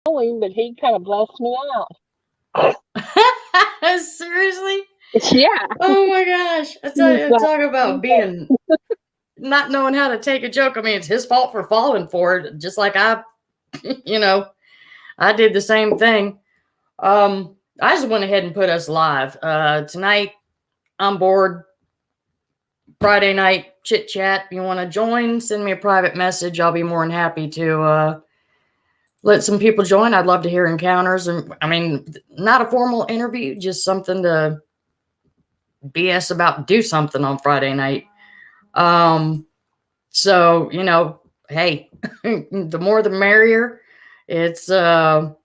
knowing, but he kind of blessed me out. Seriously? Yeah. Oh my gosh. I tell He's you, like, talk about being not knowing how to take a joke. I mean, it's his fault for falling for it, just like you know, I did the same thing. I just went ahead and put us live. Tonight, I'm bored. Friday night chit chat. You want to join? Send me a private message. I'll be more than happy to let some people join. I'd love to hear encounters. And I mean, not a formal interview, just something to BS about, do something on Friday night. So, hey, the more the merrier. It's no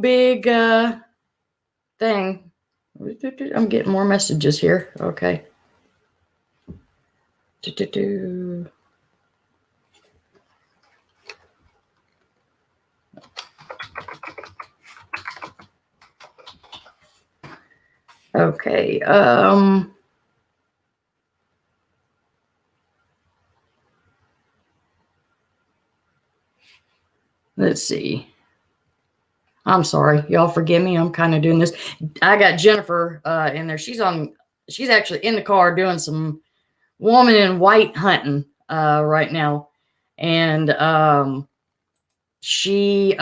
big thing. I'm getting more messages here. Okay. Okay. Let's see. I'm sorry, y'all. Forgive me. I'm kind of doing this. I got Jennifer in there. She's actually in the car doing some woman in white hunting right now, and she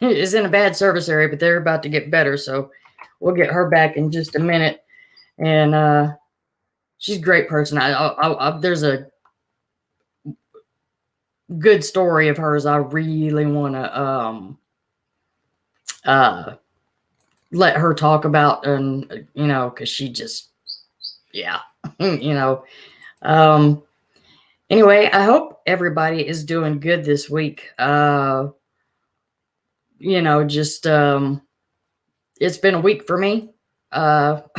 is in a bad service area, but they're about to get better, so we'll get her back in just a minute. And she's a great person. There's a good story of hers I really want to let her talk about, and because she just, yeah. Anyway, I hope everybody is doing good this week. Just it's been a week for me. Y'all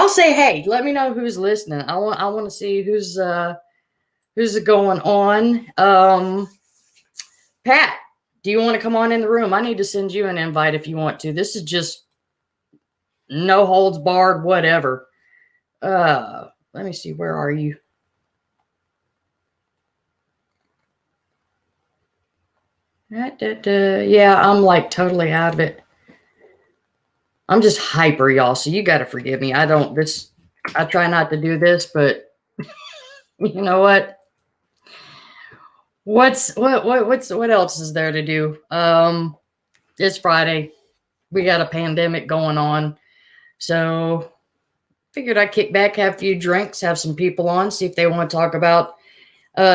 say hey. Let me know who's listening. I want to see who's going on. Pat, do you want to come on in the room? I need to send you an invite if you want to. This is just no holds barred, whatever. Let me see. Where are you? Yeah, I'm like totally out of it. I'm just hyper, y'all. So you got to forgive me. I try not to do this, but you know what? What else is there to do? It's Friday. We got a pandemic going on. So figured I'd kick back, have a few drinks, have some people on, see if they want to talk about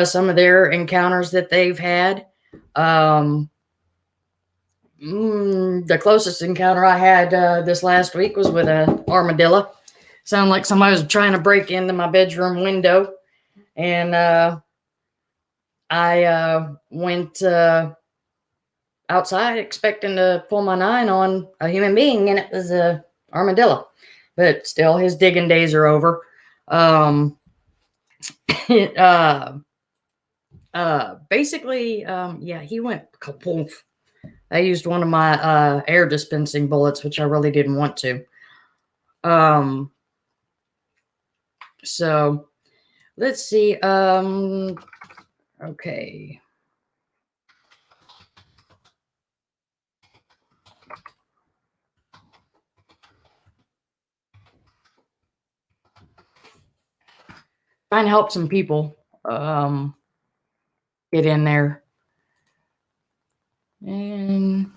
some of their encounters that they've had. The closest encounter I had this last week was with an armadillo. Sounded like somebody was trying to break into my bedroom window. And I went outside expecting to pull my 9 on a human being, and it was a armadillo. But still, his digging days are over. Basically, yeah, he went kapoof. I used one of my air dispensing bullets, which I really didn't want to. So let's see. Okay. Trying to help some people get in there. And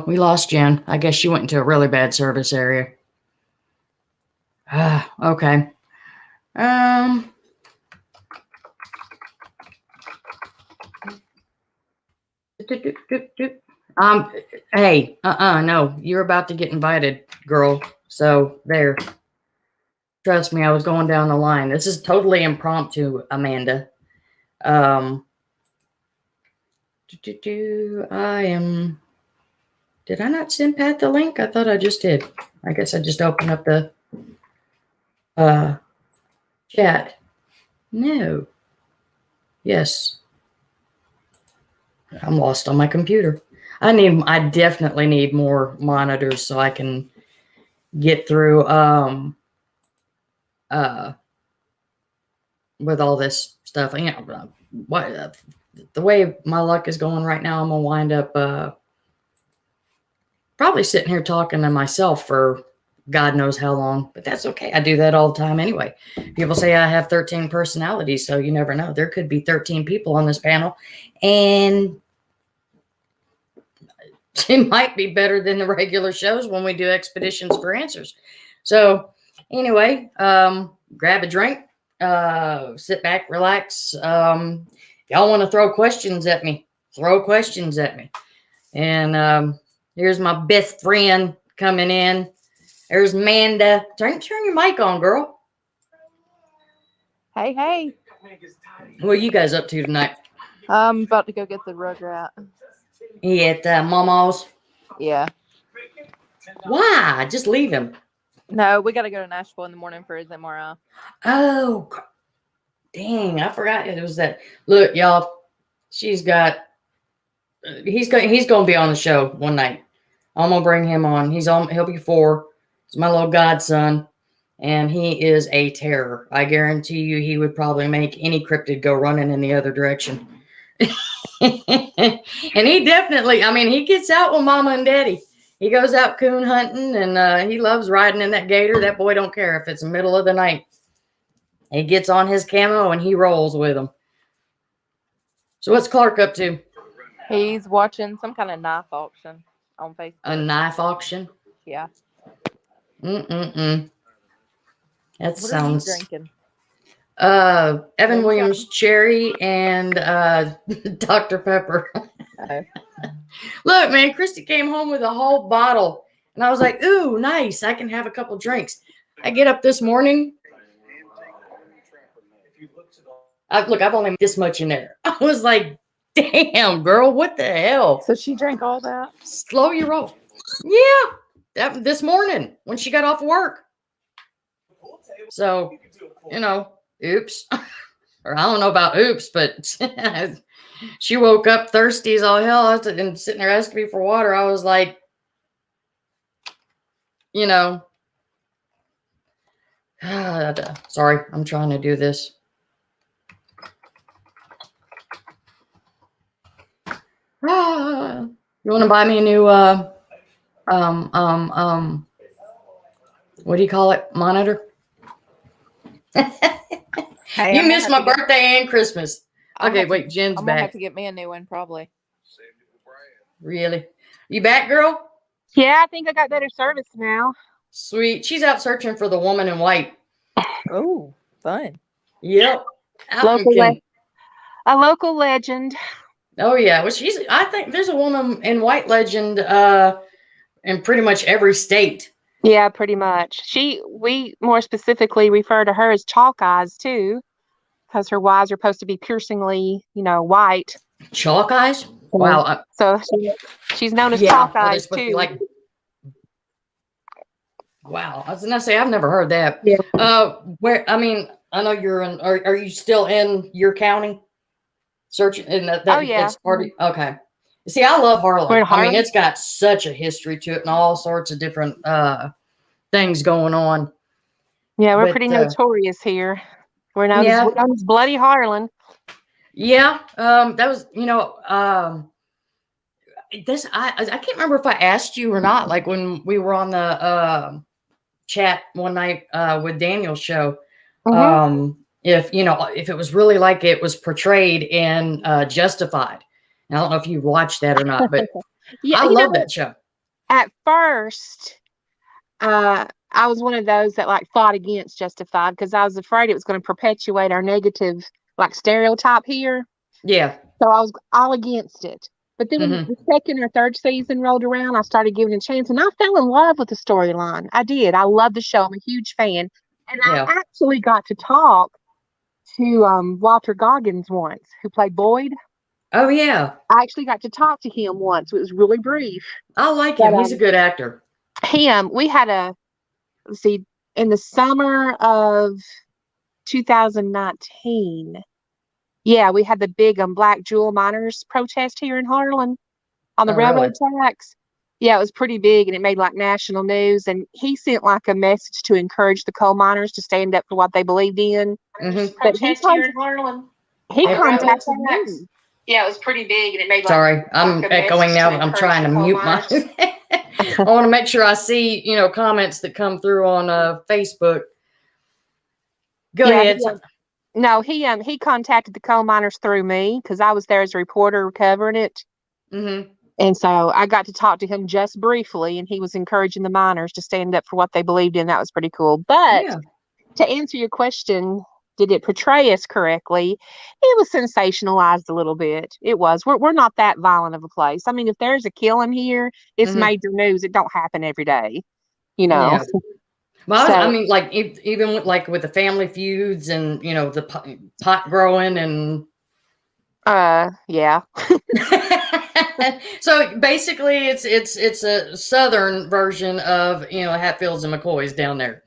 we lost Jen. I guess she went into a really bad service area. Okay. Hey, no, you're about to get invited, girl. So there. Trust me, I was going down the line. This is totally impromptu, Amanda. Did I not send Pat the link? I thought I just did. I guess I just opened up the chat. No. Yes. I'm lost on my computer. I definitely need more monitors so I can get through with all this stuff. What the way my luck is going right now, I'm gonna wind up probably sitting here talking to myself for God knows how long, but that's okay. I do that all the time anyway. People say I have 13 personalities, so you never know. There could be 13 people on this panel, and it might be better than the regular shows when we do expeditions for answers. So anyway, grab a drink, sit back, relax. Y'all want to throw questions at me, throw questions at me. And here's my best friend coming in. There's Amanda. Turn your mic on, girl. Hey, hey. What are you guys up to tonight? I'm about to go get the Rugrat. He at Mama's? Yeah. Why? Just leave him. No, we got to go to Nashville in the morning for his MRI. Oh, dang. I forgot it was that. Look, y'all. She's got... He's going to be on the show one night. I'm going to bring him on. He'll be 4. He's my little godson. And he is a terror. I guarantee you he would probably make any cryptid go running in the other direction. And he definitely, he gets out with mama and daddy. He goes out coon hunting, and he loves riding in that gator. That boy don't care if it's the middle of the night. He gets on his camo and he rolls with them. So what's Clark up to? He's watching some kind of knife auction on Facebook. A knife auction? Yeah. That What sounds... are you drinking? Evan Williams cherry and Dr. Pepper. Oh. Look, man, Christy came home with a whole bottle, and I was like, "Ooh, nice! I can have a couple drinks." I get up this morning. I've only this much in there. I was like, "Damn, girl, what the hell?" So she drank all that? Slow your roll. Yeah, this morning when she got off work. So, oops. Or I don't know about oops, but she woke up thirsty as all hell and sitting there asking me for water. I was like, sorry, I'm trying to do this. You want to buy me a new what do you call it? Monitor? Hey, you missed my birthday and Christmas. Okay, wait, Jen's I'm back. gonna have to get me a new one, probably. Really? You back, girl? Yeah, I think I got better service now. Sweet. She's out searching for the woman in white. Oh, fun. Yep. A local legend. Oh yeah. Well, I think there's a woman in white legend in pretty much every state. Yeah, pretty much. We more specifically refer to her as chalk eyes too, because her eyes are supposed to be piercingly, white. Chalk eyes? Wow. So she's known as chalk eyes too. Wow. I was gonna say I've never heard that. Yeah. I know you're in. Are you still in your county? Searching in that? Oh yeah. It's party. Okay. See, I love Harlan. Harlan? It's got such a history to it and all sorts of different things going on. Yeah, we're pretty notorious here. We're known as Bloody Harlan. Yeah. That was, this I can't remember if I asked you or not, like when we were on the chat one night with Daniel's show. Mm-hmm. If it was really like it was portrayed in Justified. And I don't know if you watched that or not, but I love that show. At first, I was one of those that fought against Justified because I was afraid it was going to perpetuate our negative stereotype here. Yeah. So I was all against it. But then when the second or third season rolled around, I started giving it a chance, and I fell in love with the storyline. I did. I love the show. I'm a huge fan. And I actually got to talk to Walter Goggins once, who played Boyd. Oh, yeah. I actually got to talk to him once. It was really brief. I like him. He's a good actor. We had in the summer of 2019, we had the big Black Jewel Miners protest here in Harlan on the railroad tracks. Yeah, it was pretty big and it made like national news. And he sent like a message to encourage the coal miners to stand up for what they believed in. But Here in Harlan. he contacted me. Yeah, it was pretty big and it made like Sorry, I'm echoing now. I'm trying to mute my. I want to make sure I see, comments that come through on Facebook. Go ahead. No, he contacted the coal miners through me because I was there as a reporter covering it. And so I got to talk to him just briefly, and he was encouraging the miners to stand up for what they believed in. That was pretty cool. But to answer your question, did it portray us correctly? It was sensationalized a little bit. It was. We're not that violent of a place. I mean, if there's a killing here, it's major news. It don't happen every day, Yeah. Well, so, I mean, like even with the family feuds and the pot growing and. Yeah. So basically, it's a southern version of Hatfields and McCoys down there.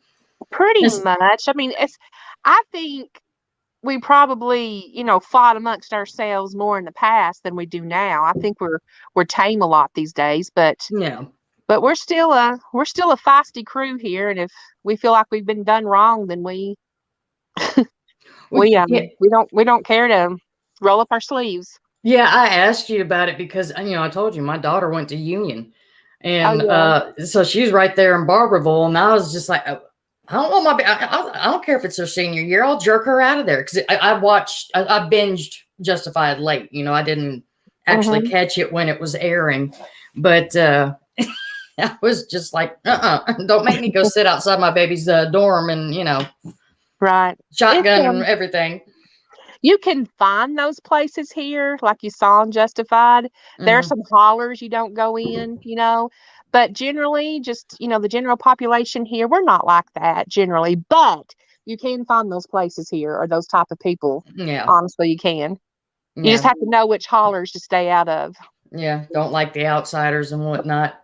Pretty much. I mean, I think we probably fought amongst ourselves more in the past than we do now. I think we're tame a lot these days, but we're still a feisty crew here, and if we feel like we've been done wrong, then we don't care to roll up our sleeves. Yeah, I asked you about it because I told you my daughter went to Union, and so she's right there in Barberville, and I was just like, I don't want I don't care if it's her senior year, I'll jerk her out of there because I binged Justified late. I didn't actually catch it when it was airing, but I was just like, don't make me go sit outside my baby's dorm and right, shotgun and everything. You can find those places here, like you saw in Justified. There are some hollers you don't go in, but generally just, the general population here, we're not like that generally, but you can find those places here or those type of people. Yeah. Honestly, you can. You just have to know which hollers to stay out of. Yeah. Don't like the outsiders and whatnot.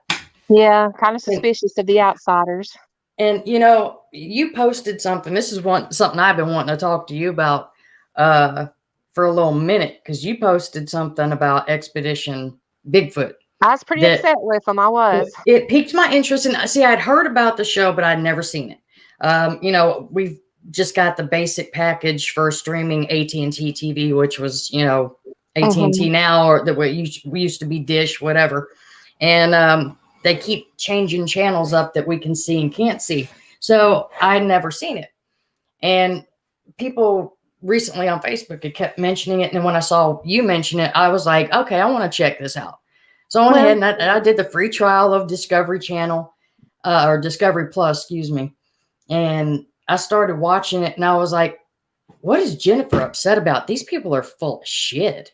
Yeah. Kind of suspicious of the outsiders. And, you posted something. This is something I've been wanting to talk to you about for a little minute, because you posted something about Expedition Bigfoot. I was pretty upset with them. I was. It piqued my interest, and see, I'd heard about the show, but I'd never seen it. We've just got the basic package for streaming AT&T TV, which was AT&T now, or we used to be Dish, whatever, and they keep changing channels up that we can see and can't see. So I'd never seen it, and people recently on Facebook had kept mentioning it, and when I saw you mention it, I was like, okay, I want to check this out. So I went ahead and I did the free trial of Discovery Channel, or Discovery Plus, excuse me, and I started watching it, and I was like, what is Jennifer upset about? These people are full of shit.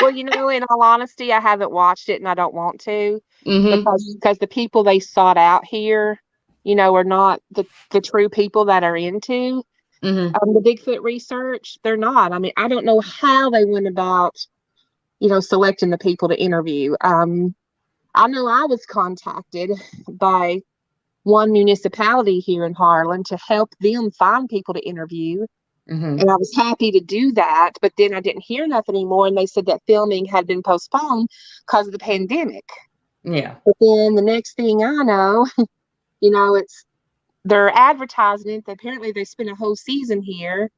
Well, in all honesty, I haven't watched it, and I don't want to, because the people they sought out here, are not the true people that are into the Bigfoot research. They're not. I mean, I don't know how they went about, selecting the people to interview. I know I was contacted by one municipality here in Harlan to help them find people to interview. And I was happy to do that, but then I didn't hear nothing anymore, and they said that filming had been postponed because of the pandemic. Yeah. But then the next thing I know, they're advertising it. Apparently they spent a whole season here.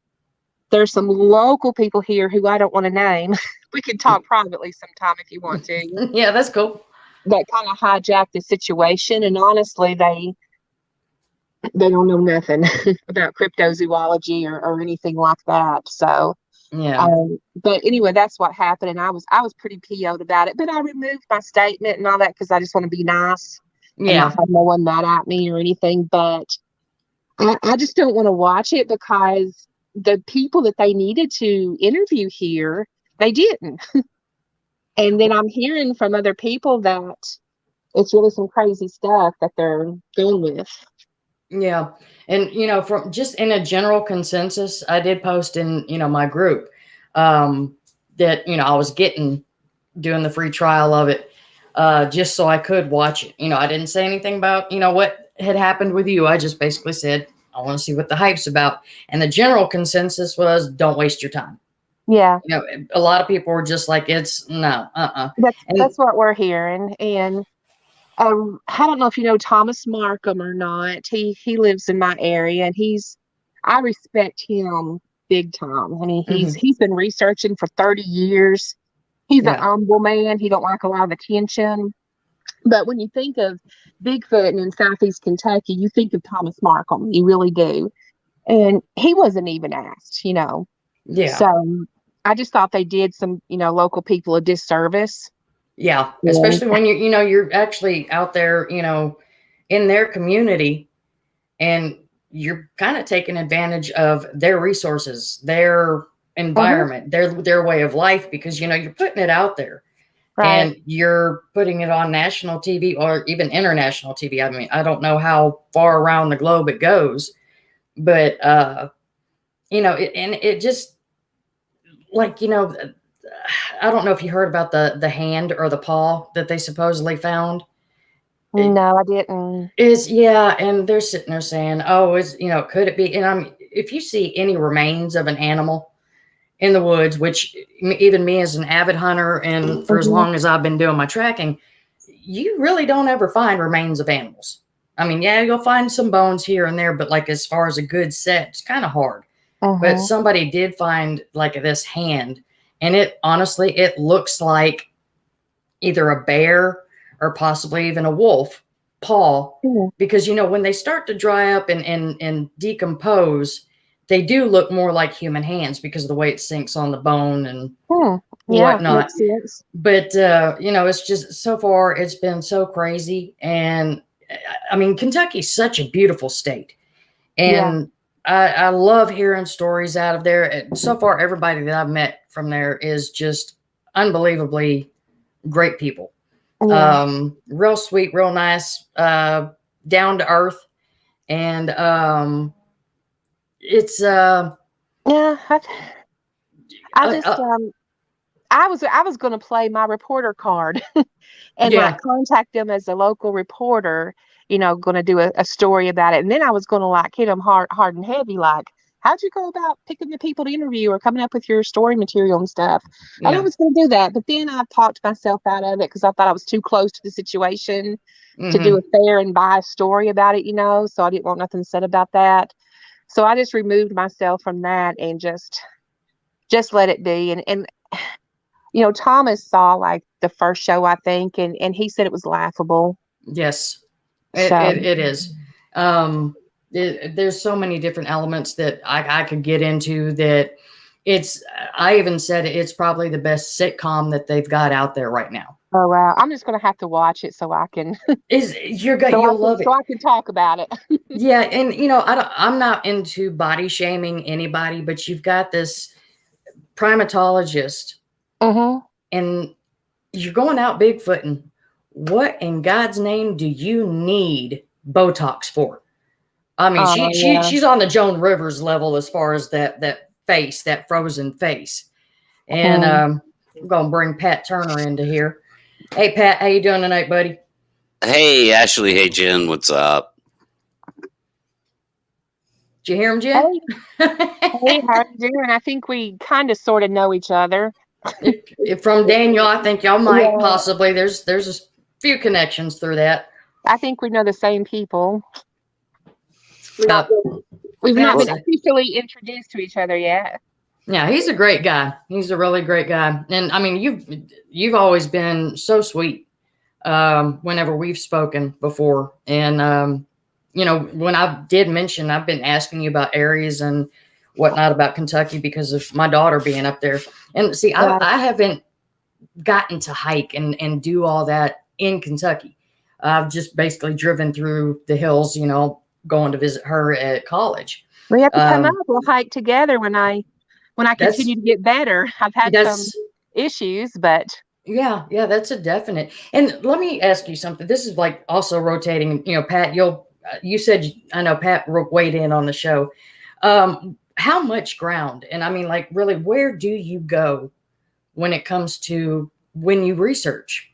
There's some local people here who I don't want to name. We can talk privately sometime if you want to. Yeah, that's cool. That kind of hijacked the situation, and honestly, they don't know nothing about cryptozoology or anything like that. So yeah. But anyway, that's what happened, and I was pretty PO'd about it. But I removed my statement and all that because I just want to be nice. Yeah. And not have no one mad at me or anything. But I just don't want to watch it because the people that they needed to interview here, they didn't. And then I'm hearing from other people that it's really some crazy stuff that they're going with. Yeah. And, from just in a general consensus, I did post in, my group that, I was doing the free trial of it just so I could watch it. I didn't say anything about, what had happened with you. I just basically said, I want to see what the hype's about. And the general consensus was, don't waste your time. Yeah. You know, a lot of people are just like, it's no, That's what we're hearing. And I don't know if you know Thomas Markham or not. He lives in my area, and I respect him big time. I mean, mhm, he's been researching for 30 years. He's a yeah, humble man. He don't like a lot of attention. But when you think of Bigfoot and in Southeast Kentucky, you think of Thomas Markham. You really do. And he wasn't even asked, you know. yeah, So I just thought they did some, local people a disservice. yeah. And Especially when you're actually out there, in their community, and you're kind of taking advantage of their resources, their mhm, environment, their way of life, because you're putting it out there, right. and you're putting it on national TV or even international TV. I mean, I don't know how far around the globe it goes, but and it just like I don't know if you heard about the hand or the paw that they supposedly found. It No, I didn't. is, yeah, and they're sitting there saying, "Oh, could it be?" And if you see any remains of an animal in the woods, which even me as an avid hunter and for as Mhm, long as I've been doing my tracking, you really don't ever find remains of animals. I mean, yeah, you'll find some bones here and there, but like as far as a good set, it's kind of hard. But mhm, somebody did find like this hand, and it honestly, it looks like either a bear or possibly even a wolf paw, mhm, because when they start to dry up and decompose, they do look more like human hands because of the way it sinks on the bone and hmm. Yeah, whatnot. makes sense. But it's just so far it's been so crazy. And I mean, Kentucky's such a beautiful state, Yeah, and I love hearing stories out of there. And so far, everybody that I've met from there is just unbelievably great people. yeah, Real sweet, real nice, down to earth, and it's yeah. I uh, just uh, I was going to play my reporter card and like yeah, contact them as a local reporter, going to do a story about it. And then I was going to like hit them hard and heavy, like, how'd you go about picking the people to interview or coming up with your story material and stuff? And I yeah, was going to do that. But then I talked myself out of it because I thought I was too close to the situation to do hmm, a fair and biased story about it, So I didn't want nothing said about that. So I just removed myself from that and just let it be. And Thomas saw like the first show, I think, and he said it was laughable. yes, So, it is. Um, there's so many different elements that I could get into that. It's I even said it's probably the best sitcom that they've got out there right now. oh wow, I'm just gonna have to watch it so I can, Is you'll love so it. I can talk about it. Yeah, and I'm not into body shaming anybody, but you've got this primatologist, Mm-hmm. and you're going out Bigfooting. What in God's name do you need Botox for? I mean, Oh yeah. she's on the Joan Rivers level as far as that face, that frozen face. And Hmm. I'm gonna bring Pat Turner into here. Hey Pat, how you doing tonight, buddy? Hey, Ashley. Hey, Jen. What's up? Did you hear him, Jen? Hey, hey, how are you doing? I think we kind of sort of know each other. If from Daniel, I think y'all might Yeah, possibly. There's a few connections through that. I think we know the same people. We've Uh, not been, we've not Pat's been a, officially introduced to each other yet. yeah, he's a great guy. He's a really great guy. And I mean, you've always been so sweet. Whenever we've spoken before, and when I did mention, I've been asking you about areas and whatnot about Kentucky because of my daughter being up there. And see, Right. I haven't gotten to hike and do all that in Kentucky. I've just basically driven through the hills, going to visit her at college. We have to come up. Um, We'll hike together when I that's continue to get better. I've had some that's issues, but yeah, that's a definite. And let me ask you something. This is like also rotating. Pat, you said, I know Pat weighed in on the show. How much ground? And I mean, like, really, where do you go when it comes to when you research?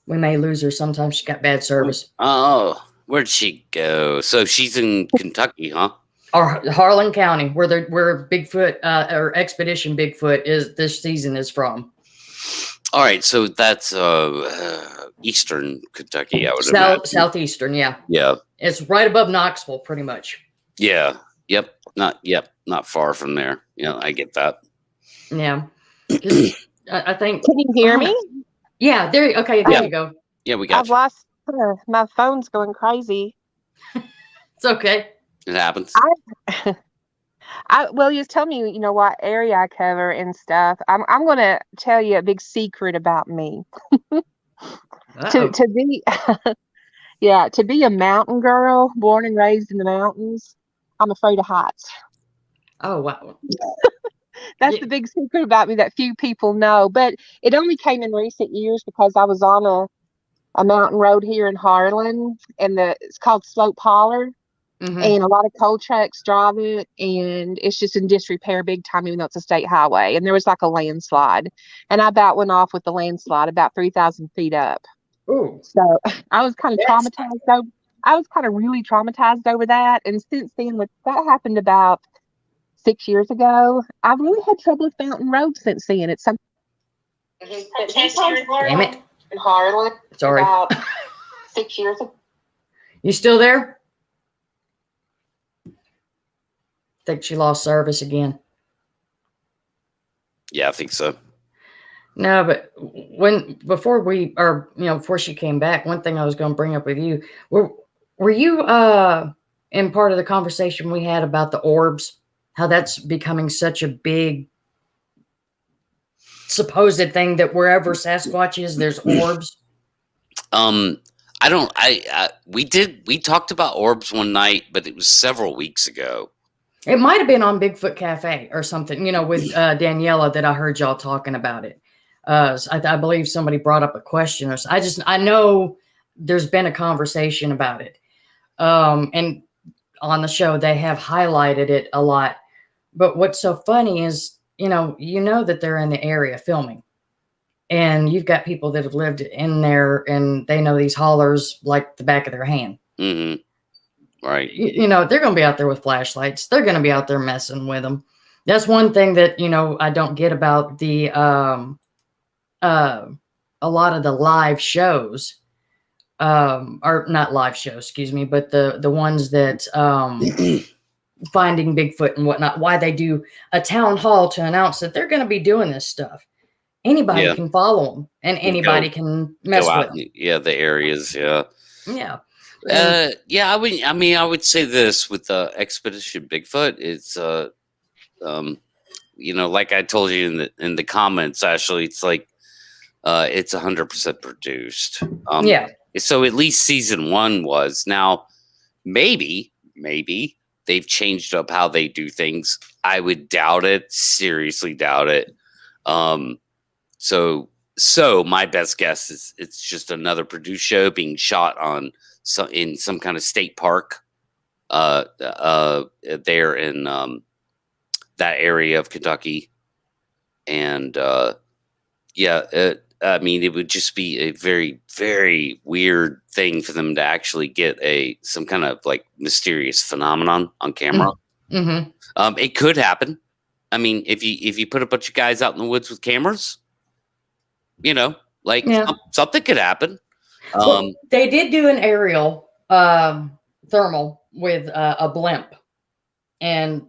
We may lose her. Sometimes she got bad service. Oh, where'd she go? So she's in Kentucky, huh? Or Harlan County, where Bigfoot or Expedition Bigfoot is this season is from. All right, so that's eastern Kentucky, I would imagine. Southeastern, yeah. Yeah. It's right above Knoxville, pretty much. Yeah. Yep. Not far from there. Yeah, I get that. Yeah. I think. Can you hear me? Yeah. There you go. Yeah, we got I've lost. My phone's going crazy. It's okay. It happens. Well, you tell me, what area I cover and stuff. I'm going to tell you a big secret about me. to be, to be a mountain girl, born and raised in the mountains, I'm afraid of heights. Oh, wow. That's the big secret about me that few people know. But it only came in recent years because I was on a mountain road here in Harlan, and it's called Slope Holler. Mm-hmm. And a lot of coal trucks drive it, and it's just in disrepair big time, even though it's a state highway. And there was like a landslide, and I about went off with the landslide about 3,000 feet up. Ooh. So I was kind of traumatized. I was kind of really traumatized over that. And since then, that happened about 6 years ago, I've really had trouble with mountain roads since then. It's something. Damn it. In Harlan. Sorry. About 6 years ago. You still there? Think she lost service again. Yeah, I think so. No, but before she came back, one thing I was going to bring up with you, were you in part of the conversation we had about the orbs, how that's becoming such a big supposed thing that wherever Sasquatch is, there's orbs? We talked about orbs one night, but it was several weeks ago. It might have been on Bigfoot Cafe or something, with Daniela that I heard y'all talking about it. I believe somebody brought up a question. I know there's been a conversation about it. And on the show, they have highlighted it a lot. But what's so funny is, that they're in the area filming. And you've got people that have lived in there and they know these hollers like the back of their hand. Mm-hmm. Right. They're going to be out there with flashlights. They're going to be out there messing with them. That's one thing that, I don't get about the, a lot of the live shows, or not live shows, excuse me, but the ones that, finding Bigfoot and whatnot, why they do a town hall to announce that they're going to be doing this stuff. Anybody can follow them and anybody can mess with them. Yeah. The areas. Yeah. Yeah. I would say this with Expedition Bigfoot. It's like I told you in the comments, Ashley, it's like it's 100% produced. So at least season 1 was. Now maybe they've changed up how they do things. I would doubt it. Seriously doubt it. So my best guess is it's just another produced show being shot in some kind of state park there in that area of Kentucky. And it would just be a very, very weird thing for them to actually get some kind of like mysterious phenomenon on camera. Mm-hmm. It could happen. I mean, if you put a bunch of guys out in the woods with cameras, something could happen. Well, they did do an aerial thermal with a blimp, and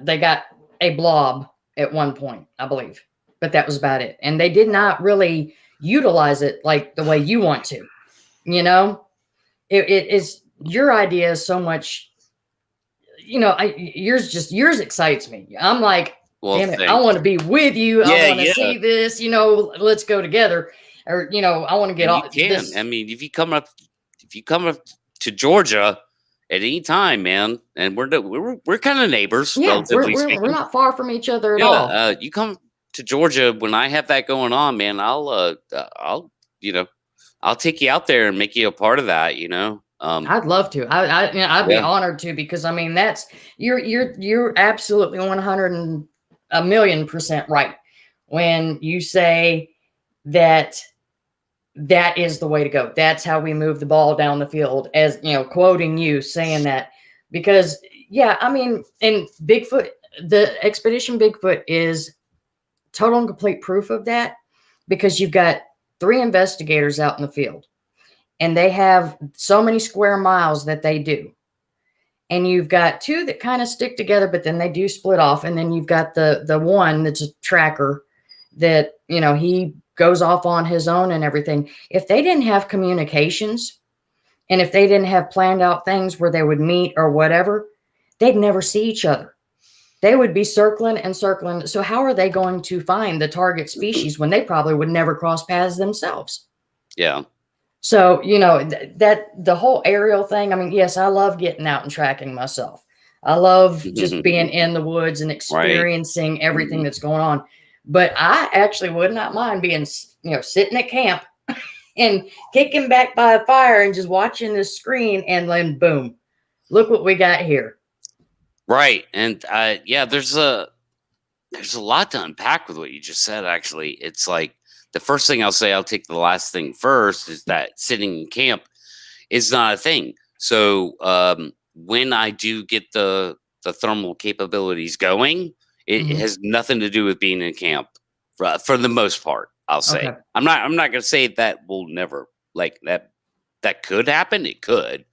they got a blob at one point, I believe, but that was about it. And they did not really utilize it like the way you want to. It is your idea is so much. Yours excites me. I'm like, damn it, I want to be with you. Yeah, I want to see this. Let's go together. Or I want to get off. This. I mean, if you come up to Georgia at any time, man, and we're kind of neighbors. Yeah, we're not far from each other at all. You come to Georgia when I have that going on, man. I'll take you out there and make you a part of that. I'd love to. I'd be honored to, because I mean that's you're absolutely 100% right when you say that is the way to go. That's how we move the ball down the field, as quoting you saying that, because Yeah, I mean, and Bigfoot, the Expedition Bigfoot is total and complete proof of that, because you've got 3 investigators out in the field, and they have so many square miles that they do. And you've got 2 that kind of stick together, but then they do split off. And then you've got the one that's a tracker that, you know, he goes off on his own and everything. If they didn't have communications, and if they didn't have planned out things where they would meet or whatever, they'd never see each other. They would be circling and circling. So how are they going to find the target species when they probably would never cross paths themselves? Yeah. So, you know, that the whole aerial thing, I mean, yes, I love getting out and tracking myself. I love just being in the woods and experiencing everything that's going on. But I actually would not mind being, you know, sitting at camp and kicking back by a fire and just watching the screen, and then boom, look what we got here. Right. And yeah, there's a lot to unpack with what you just said. Actually, it's like, the first thing I'll say, I'll take the last thing first, is that sitting in camp is not a thing. So when I do get the thermal capabilities going, it has nothing to do with being in camp for the most part. I'll say. Okay. I'm not going to say that will never, like, that could happen. It could.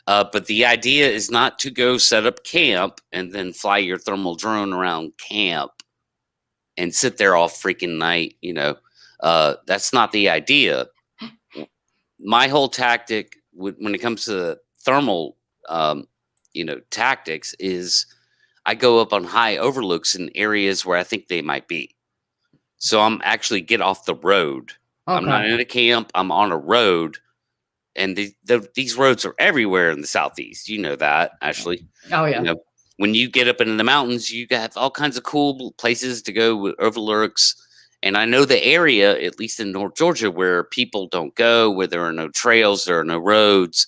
But the idea is not to go set up camp and then fly your thermal drone around camp and sit there all freaking night, you know. That's not the idea. My whole tactic when it comes to thermal, you know, tactics is I go up on high overlooks in areas where I think they might be. So I'm actually get off the road. Okay. I'm not in a camp. I'm on a road, and these roads are everywhere in the Southeast. You know that, Ashley. Oh yeah. You know, when you get up into the mountains, you have all kinds of cool places to go with overlooks. And I know the area, at least in North Georgia, where people don't go, where there are no trails, there are no roads.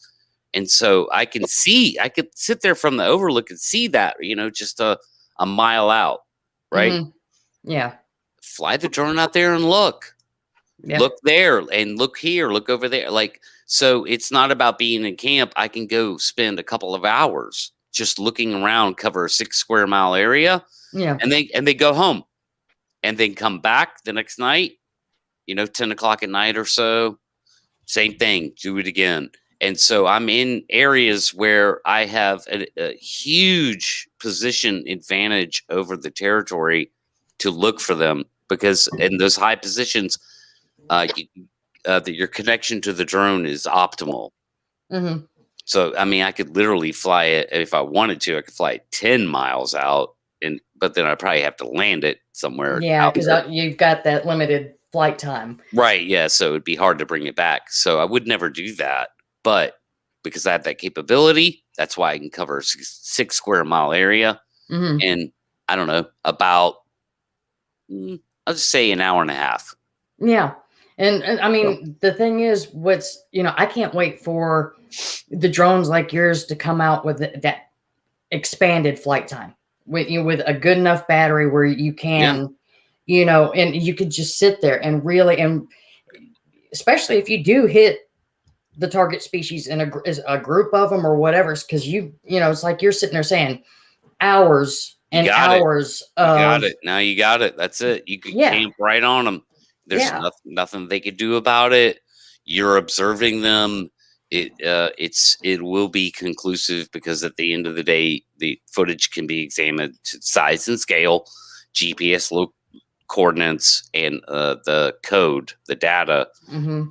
And so I could sit there from the overlook and see that, you know, just a mile out, right? Mm-hmm. Yeah. Fly the drone out there and look. Yep. Look there and look here, look over there. Like, so it's not about being in camp. I can go spend a couple of hours just looking around, cover a 6 square mile area. Yeah. And they go home. And then come back the next night, you know, 10 o'clock at night or so. Same thing, do it again. And so I'm in areas where I have a huge position advantage over the territory to look for them, because in those high positions, your connection to the drone is optimal. Mm-hmm. So, I mean, I could literally fly it if I wanted to. I could fly it 10 miles out. But then I probably have to land it somewhere. Yeah, because you've got that limited flight time. Right. Yeah. So it'd be hard to bring it back. So I would never do that. But because I have that capability, that's why I can cover a 6 square mile area. Mm-hmm. And I don't know, about, I'll just say an hour and a half. Yeah. And I mean, the thing is, I can't wait for the drones like yours to come out with that expanded flight time. With a good enough battery where you can, you know, and you could just sit there and really, and especially if you do hit the target species in a group of them or whatever, because you know, it's like you're sitting there saying hours and hours. You got it. Now you got it. That's it. You can camp right on them. There's nothing they could do about it. You're observing them. It will be conclusive, because at the end of the day, the footage can be examined to size and scale, GPS coordinates, and the code, the data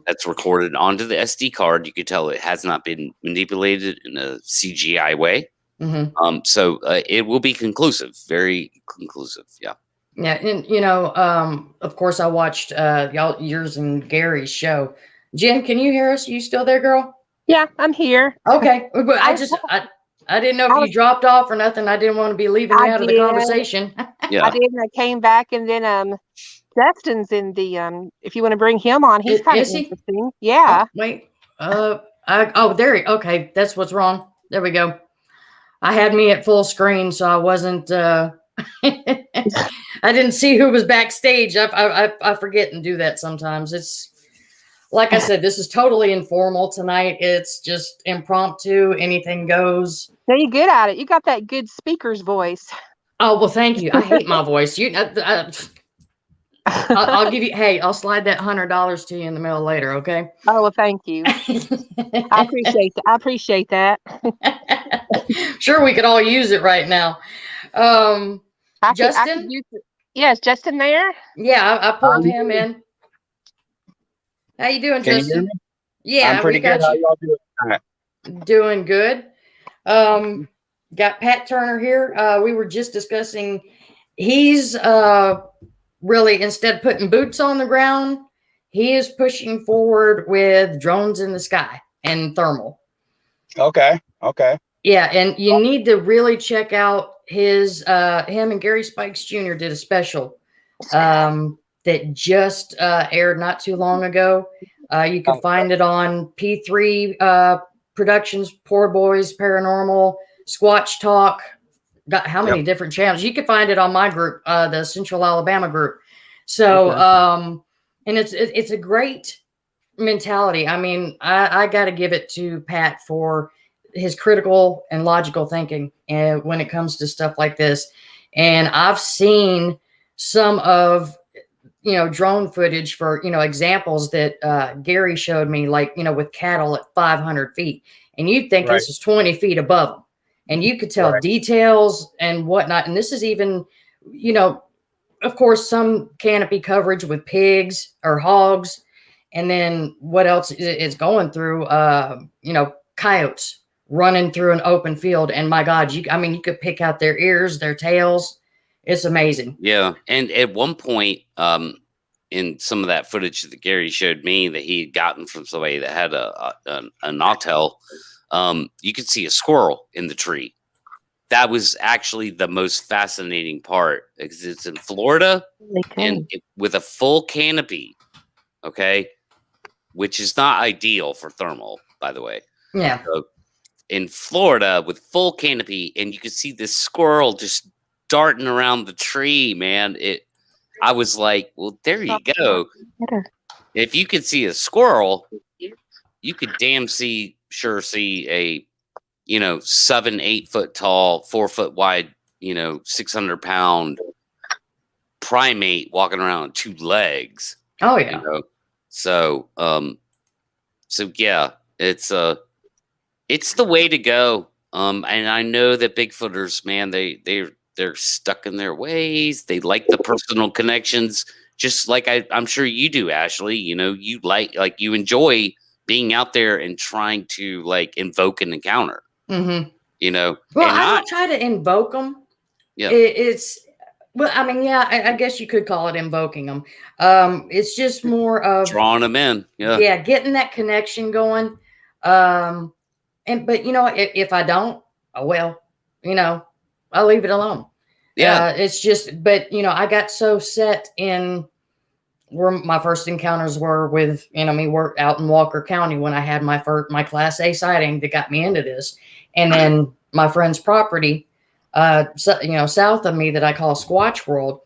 that's recorded onto the SD card. You could tell it has not been manipulated in a CGI way. Mm-hmm. So it will be conclusive, very conclusive. Yeah. Yeah, and you know, of course, I watched yours and Gary's show. Jen, can you hear us? You still there, girl? Yeah, I'm here. Okay. I didn't know if you dropped off or nothing. I didn't want to be leaving you out of the conversation. Yeah. I did, and I came back, and then Justin's in the if you want to bring him on, he's kind of interesting. Yeah. Oh, wait. Okay, that's what's wrong. There we go. I had me at full screen, so I wasn't I didn't see who was backstage. I forget and do that sometimes. like I said, this is totally informal tonight. It's just impromptu. Anything goes. Now you're good at it. You got that good speaker's voice. Oh, well, thank you. I hate my voice. I'll give you. Hey, I'll slide that $100 to you in the mail later. Okay. Oh, well, thank you. I appreciate that. I appreciate that. Sure, we could all use it right now. Justin? I could use it. Yes, Justin there? Yeah, I pulled him in. How you doing, Can Justin? you hear me? Yeah, I'm pretty good. How y'all doing? Doing good. Got Pat Turner here. We were just discussing. He's really, instead of putting boots on the ground, he is pushing forward with drones in the sky and thermal. Okay. Yeah, and you need to really check out his him and Gary Spikes Jr. did a special that just aired not too long ago. You can find it on P3 Productions, Poor Boys Paranormal, Squatch Talk. Got how many different channels? You can find it on my group, the Central Alabama group. So, and it's a great mentality. I mean, I got to give it to Pat for his critical and logical thinking when it comes to stuff like this. And I've seen some of, drone footage for, examples that Gary showed me, like, with cattle at 500 feet. And you'd think this is 20 feet above them. And you could tell details and whatnot. And this is even, of course, some canopy coverage with pigs or hogs. And then what else is going through, coyotes running through an open field. And my God, you could pick out their ears, their tails. It's amazing. Yeah. And at one point, in some of that footage that Gary showed me that he had gotten from somebody that had a nautel, you could see a squirrel in the tree. That was actually the most fascinating part because it's in Florida and with a full canopy. Okay. Which is not ideal for thermal, by the way. Yeah. So in Florida with full canopy, and you could see this squirrel just darting around the tree, man. I was like, well, there you go. If you could see a squirrel, you could sure see a 7-8 foot tall, 4 foot wide, 600-pound primate walking around on 2 legs. Oh yeah. So yeah, it's the way to go. And I know that Bigfooters, man, they're stuck in their ways. They like the personal connections, just like I'm sure you do, Ashley. You like you enjoy being out there and trying to invoke an encounter. Mm-hmm. Well, I don't try to invoke them. Yeah, I guess you could call it invoking them. It's just more of drawing them in. Yeah, getting that connection going. But if I don't, I'll leave it alone. Yeah, it's just, but I got so set in where my first encounters were with, we're out in Walker County when I had my Class A sighting that got me into this, and then my friend's property, south of me that I call Squatch World.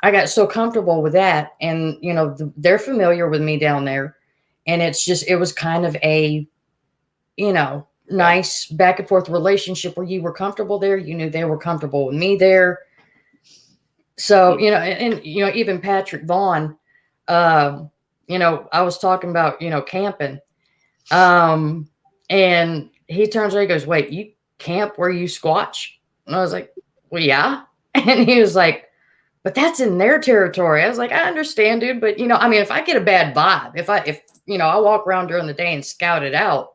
I got so comfortable with that, and they're familiar with me down there, and it was kind of a, nice back and forth relationship where you were comfortable there. You knew they were comfortable with me there. So, even Patrick Vaughn, I was talking about, camping. And he turns around and goes, "Wait, you camp where you squatch?" And I was like, "Well, yeah." And he was like, "But that's in their territory." I was like, "I understand, dude. But, if I get a bad vibe, if I walk around during the day and scout it out,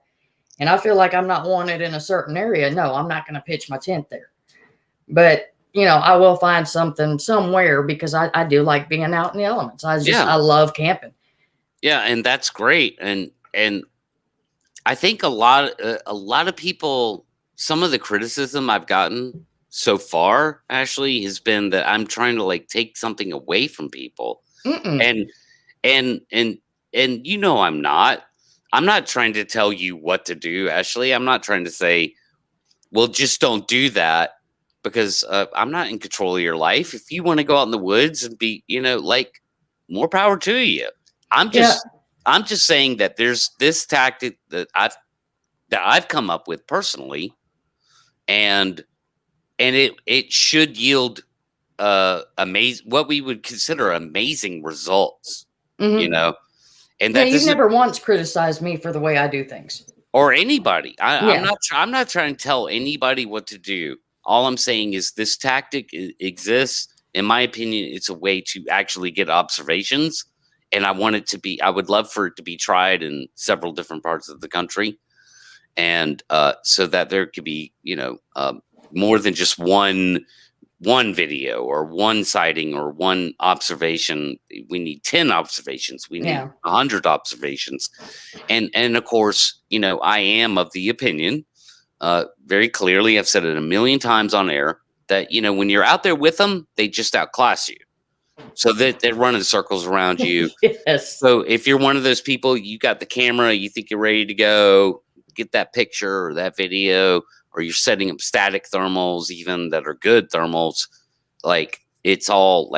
and I feel like I'm not wanted in a certain area, no, I'm not going to pitch my tent there. But, I will find something somewhere because I do like being out in the elements. I love camping." Yeah, and that's great. And I think a lot of people, some of the criticism I've gotten so far, Ashley, has been that I'm trying to take something away from people. Mm-mm. And I'm not trying to tell you what to do, Ashley. I'm not trying to say, well, just don't do that, because I'm not in control of your life. If you want to go out in the woods and be, more power to you. I'm just I'm just saying that there's this tactic that I've come up with personally, and it should yield what we would consider amazing results. You know, and yeah, that you've never once criticized me for the way I do things, or anybody. I'm not trying to tell anybody what to do. All I'm saying is this tactic exists. In my opinion, it's a way to actually get observations, and I would love for it to be tried in several different parts of the country, and so that there could be, more than just one video or one sighting or one observation. We need 10 observations. We need 100 observations. And of course, I am of the opinion, very clearly, I've said it a million times on air, that, when you're out there with them, they just outclass you. So that they're running circles around you. Yes. So if you're one of those people, you got the camera, you think you're ready to go, get that picture or that video, or you're setting up static thermals, even that are good thermals, like it's all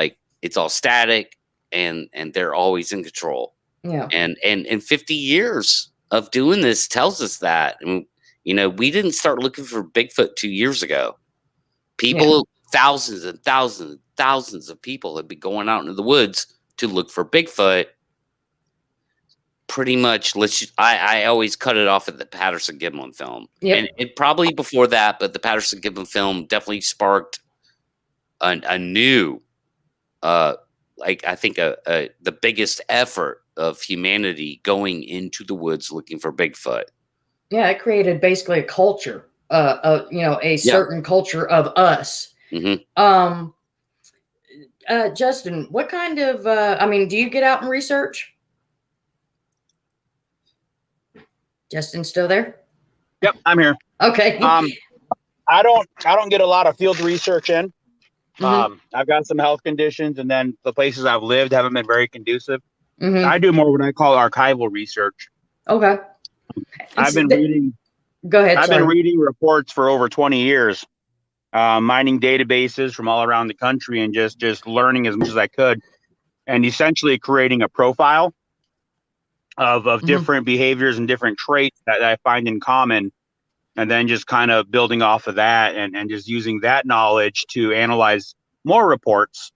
static, and they're always in control. Yeah. And 50 years of doing this tells us that. And, we didn't start looking for Bigfoot 2 years ago. People, thousands and thousands and thousands of people have been going out into the woods to look for Bigfoot. Pretty much, I always cut it off at the Patterson Gimlin film. Yep. And it probably before that, but the Patterson Gimlin film definitely sparked a new, I think the biggest effort of humanity going into the woods looking for Bigfoot. Yeah, it created basically a culture, a certain culture of us. Mm-hmm. Justin, what kind of, do you get out and research? Justin, still there? Yep, I'm here. Okay. I don't get a lot of field research in. I've got some health conditions, and then the places I've lived haven't been very conducive. I do more what I call archival research. Okay. I've been reading. Go ahead. I've been reading reports for over 20 years, mining databases from all around the country, and just learning as much as I could, and essentially creating a profile of different behaviors and different traits that I find in common, and then just kind of building off of that and just using that knowledge to analyze more reports.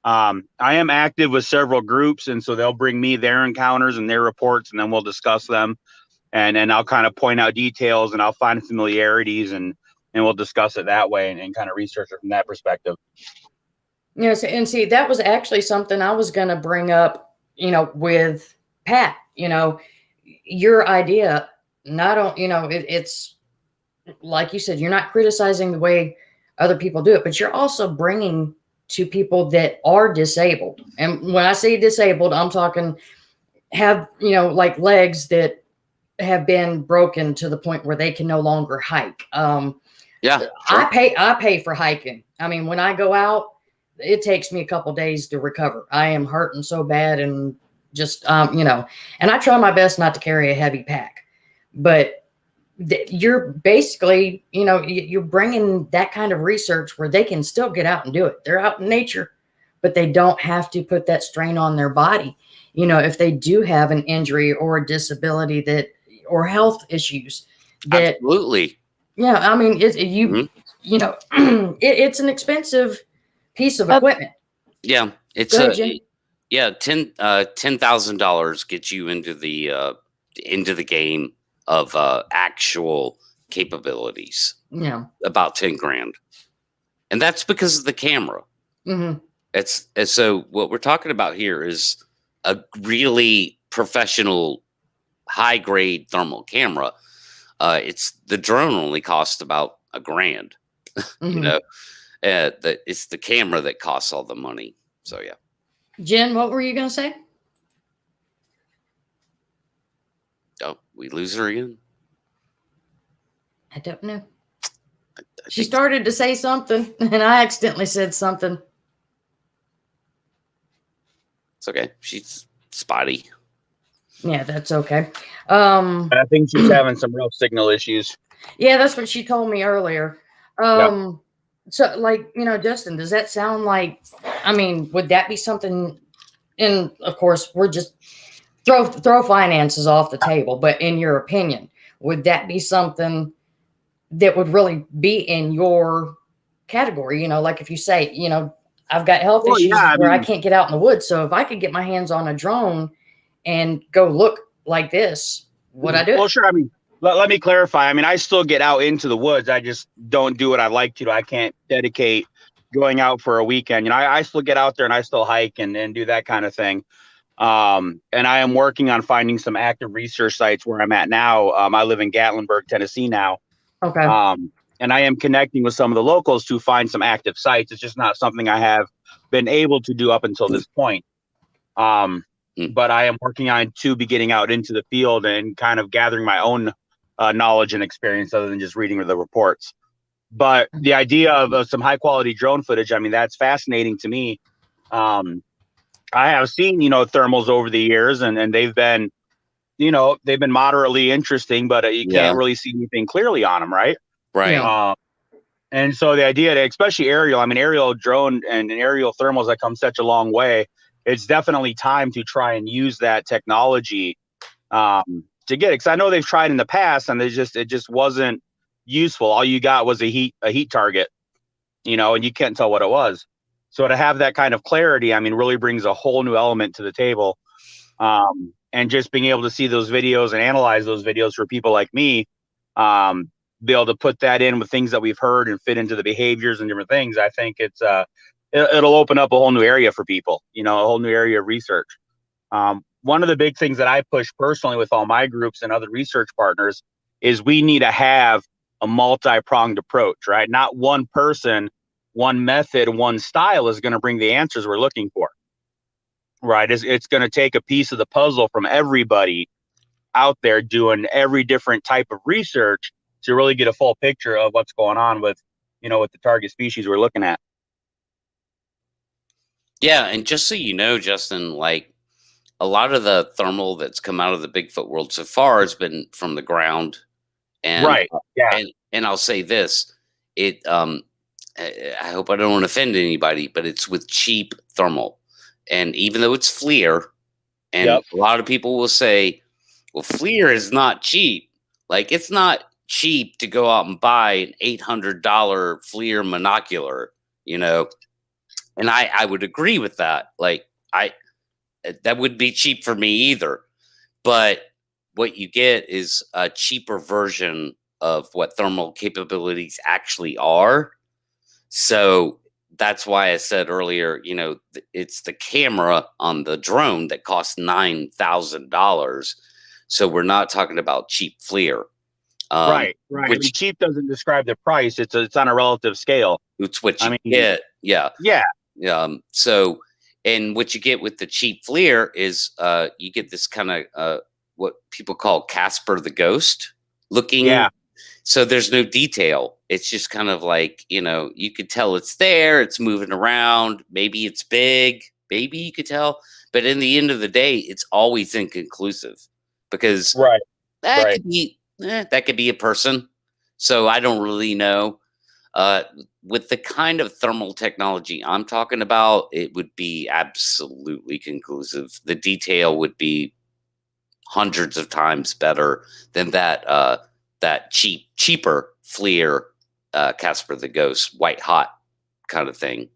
I am active with several groups, and so they'll bring me their encounters and their reports, and then we'll discuss them, and I'll kind of point out details, and I'll find familiarities, and we'll discuss it that way, and kind of research it from that perspective. Yes, and see, that was actually something I was going to bring up, with Pat. Your idea, it's like you said, you're not criticizing the way other people do it, but you're also bringing to people that are disabled. And when I say disabled, I'm talking have, like legs that have been broken to the point where they can no longer hike. Sure. I pay for hiking. When I go out, it takes me a couple days to recover. I am hurting so bad, and just, and I try my best not to carry a heavy pack, but you're basically, you're bringing that kind of research where they can still get out and do it. They're out in nature, but they don't have to put that strain on their body. If they do have an injury or a disability or health issues that. Absolutely. Yeah. It's an expensive piece of equipment. Yeah. It's $10,000 gets you into the game of actual capabilities. Yeah. About 10 grand. And that's because of the camera. So what we're talking about here is a really professional, high grade thermal camera. It's the drone only costs about $1,000. It's the camera that costs all the money. So yeah. Jen, what were you going to say? Oh, we lose her again? I don't know. She started to say something, and I accidentally said something. It's okay. She's spotty. Yeah, that's okay. I think she's having some real signal issues. Yeah, that's what she told me earlier. So, Justin, does that sound like, would that be something? And of course, we're just throw finances off the table, but in your opinion, would that be something that would really be in your category? You know, like if you say, you know, I've got health issues where I can't get out in the woods, so if I could get my hands on a drone and go look like this, would I do it? Well, sure. I mean, let me clarify. I mean, I still get out into the woods. I just don't do what I like to do. I can't dedicate going out for a weekend. You know, I still get out there and I still hike and do that kind of thing. And I am working on finding some active research sites where I'm at now. I live in Gatlinburg, Tennessee now. Okay. And I am connecting with some of the locals to find some active sites. It's just not something I have been able to do up until this point. But I am working on to be getting out into the field and kind of gathering my own knowledge and experience other than just reading the reports. But the idea of some high quality drone footage, I mean, that's fascinating to me. I have seen, you know, thermals over the years and they've been, you know, they've been moderately interesting, but you can't really see anything clearly on them. Right. Right. And so the idea that, especially aerial, I mean, aerial drone and aerial thermals have come such a long way. It's definitely time to try and use that technology to get it. Because I know they've tried in the past and it just wasn't useful. All you got was a heat target, you know, and you can't tell what it was. So to have that kind of clarity, I mean, really brings a whole new element to the table. And just being able to see those videos and analyze those videos for people like me, be able to put that in with things that we've heard and fit into the behaviors and different things. I think it'll open up a whole new area for people, you know, a whole new area of research. One of the big things that I push personally with all my groups and other research partners is we need to have a multi-pronged approach, right? Not one person, one method, one style is going to bring the answers we're looking for, right? It's going to take a piece of the puzzle from everybody out there doing every different type of research to really get a full picture of what's going on with, you know, with the target species we're looking at. Yeah, and just so you know, Justin, like a lot of the thermal that's come out of the Bigfoot world so far has been from the ground. And right. Yeah. And I'll say this, I hope I don't offend anybody, but it's with cheap thermal. And even though it's FLIR, and a lot of people will say, well, FLIR is not cheap. Like, it's not cheap to go out and buy an $800 FLIR monocular, you know? And I would agree with that. Like, that would be cheap for me either. But what you get is a cheaper version of what thermal capabilities actually are. So that's why I said earlier, you know, it's the camera on the drone that costs $9,000. So we're not talking about cheap FLIR. Right. Which, I mean, cheap doesn't describe the price. It's on a relative scale. It's what you get. Yeah. So, and what you get with the cheap FLIR is you get this kind of what people call Casper the Ghost looking. Yeah. So there's no detail. It's just kind of like, you know, you could tell it's there. It's moving around. Maybe it's big. Maybe you could tell. But in the end of the day, it's always inconclusive because that could be a person. So I don't really know. With the kind of thermal technology I'm talking about, it would be absolutely conclusive. The detail would be hundreds of times better than that cheaper FLIR Casper the Ghost white hot kind of thing.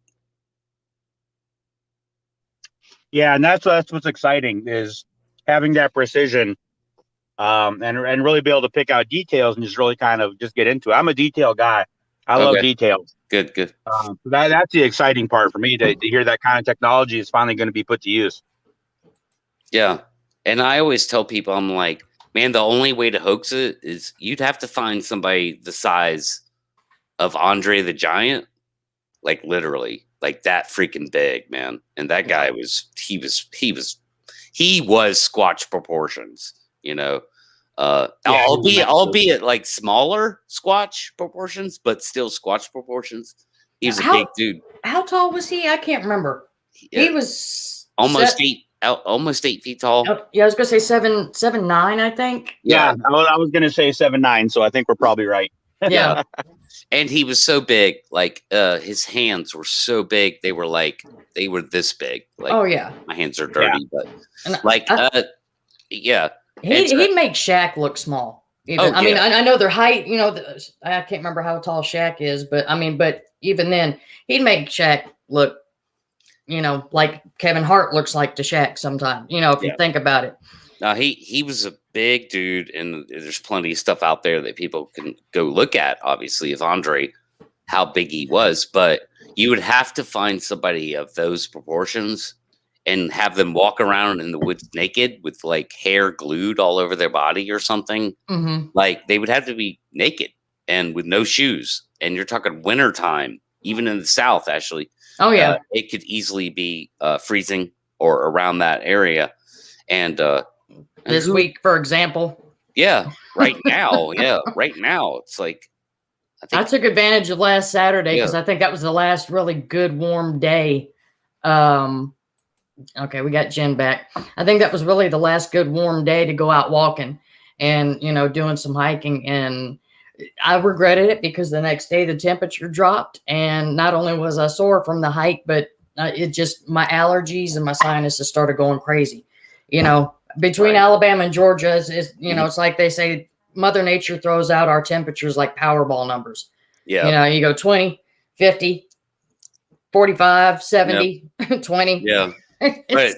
Yeah, and that's what's exciting is having that precision, and really be able to pick out details and just really kind of just get into it. I'm a detail guy. I love details. Good. So that's the exciting part for me to hear that kind of technology is finally going to be put to use. Yeah. And I always tell people, I'm like, man, the only way to hoax it is you'd have to find somebody the size of Andre the Giant, like literally, like that freaking big, man. And that guy was Squatch proportions, you know. Albeit like smaller Squatch proportions, but still Squatch proportions. He was a big dude. How tall was he? I can't remember. He was almost 8 feet tall. Yeah, I was gonna say 7'9", I think. Yeah, I was gonna say 7'9", so I think we're probably right. Yeah. And he was so big, like his hands were so big, they were this big. Like, oh yeah, my hands are dirty, but like yeah. He'd make Shaq look small. Even. Oh, I mean, I know their height. You know, I can't remember how tall Shaq is, but I mean, but even then, he'd make Shaq look, you know, like Kevin Hart looks like to Shaq sometimes. You know, if you think about it. No, he was a big dude, and there's plenty of stuff out there that people can go look at. Obviously, of Andre, how big he was, but you would have to find somebody of those proportions and have them walk around in the woods naked with like hair glued all over their body or something. Mm-hmm. Like they would have to be naked and with no shoes. And you're talking winter time, even in the South, actually. Oh yeah, it could easily be freezing or around that area. And this week, for example. Yeah, right now. Yeah, right now. It's like I took advantage of last Saturday because I think that was the last really good warm day. Okay, we got Jen back. I think that was really the last good warm day to go out walking and, you know, doing some hiking. And I regretted it because the next day the temperature dropped. And not only was I sore from the hike, but it just, my allergies and my sinuses started going crazy. You know, between Alabama and Georgia, is you know, it's like they say, Mother Nature throws out our temperatures like Powerball numbers. Yeah. You know, you go 20, 50, 45, 70, 20. Yeah. But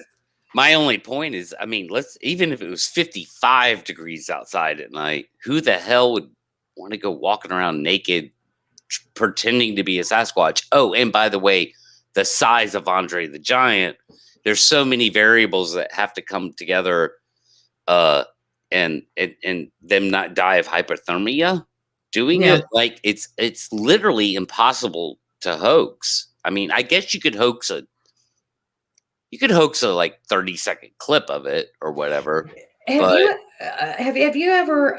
my only point is, I mean, even if it was 55 degrees outside at night, who the hell would want to go walking around naked, pretending to be a Sasquatch? Oh, and by the way, the size of Andre the Giant, there's so many variables that have to come together, and them not die of hypothermia doing it. Like it's literally impossible to hoax. I mean, I guess you could hoax a like 30-second clip of it or whatever. Have you ever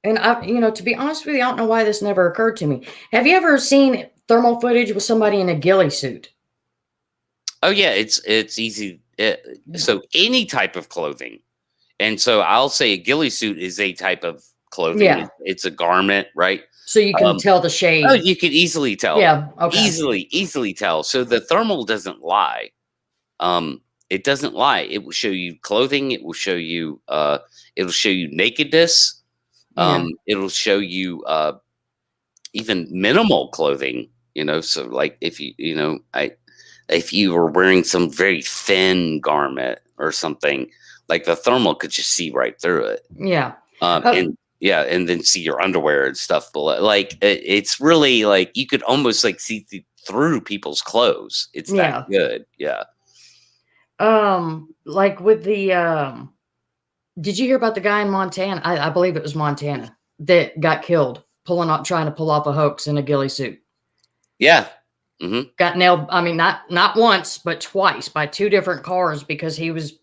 and I, you know, to be honest with you, I don't know why this never occurred to me. Have you ever seen thermal footage with somebody in a ghillie suit? Oh yeah, it's easy. So any type of clothing, and so I'll say a ghillie suit is a type of clothing. Yeah, it's a garment, right? So you can tell the shade. Oh, you could easily tell. Yeah, okay. Easily tell. So the thermal doesn't lie. It doesn't lie. It will show you clothing. It will show you. It'll show you nakedness. It'll show you even minimal clothing. You know, so like if you were wearing some very thin garment or something, like the thermal could just see right through it. Yeah. And then see your underwear and stuff below. Like it's really like you could almost like see through people's clothes. It's that good. Yeah. Like with the did you hear about the guy in Montana? I believe it was Montana that got killed trying to pull off a hoax in a ghillie suit. Yeah. Mm-hmm. Got nailed. I mean, not once, but twice by two different cars because he was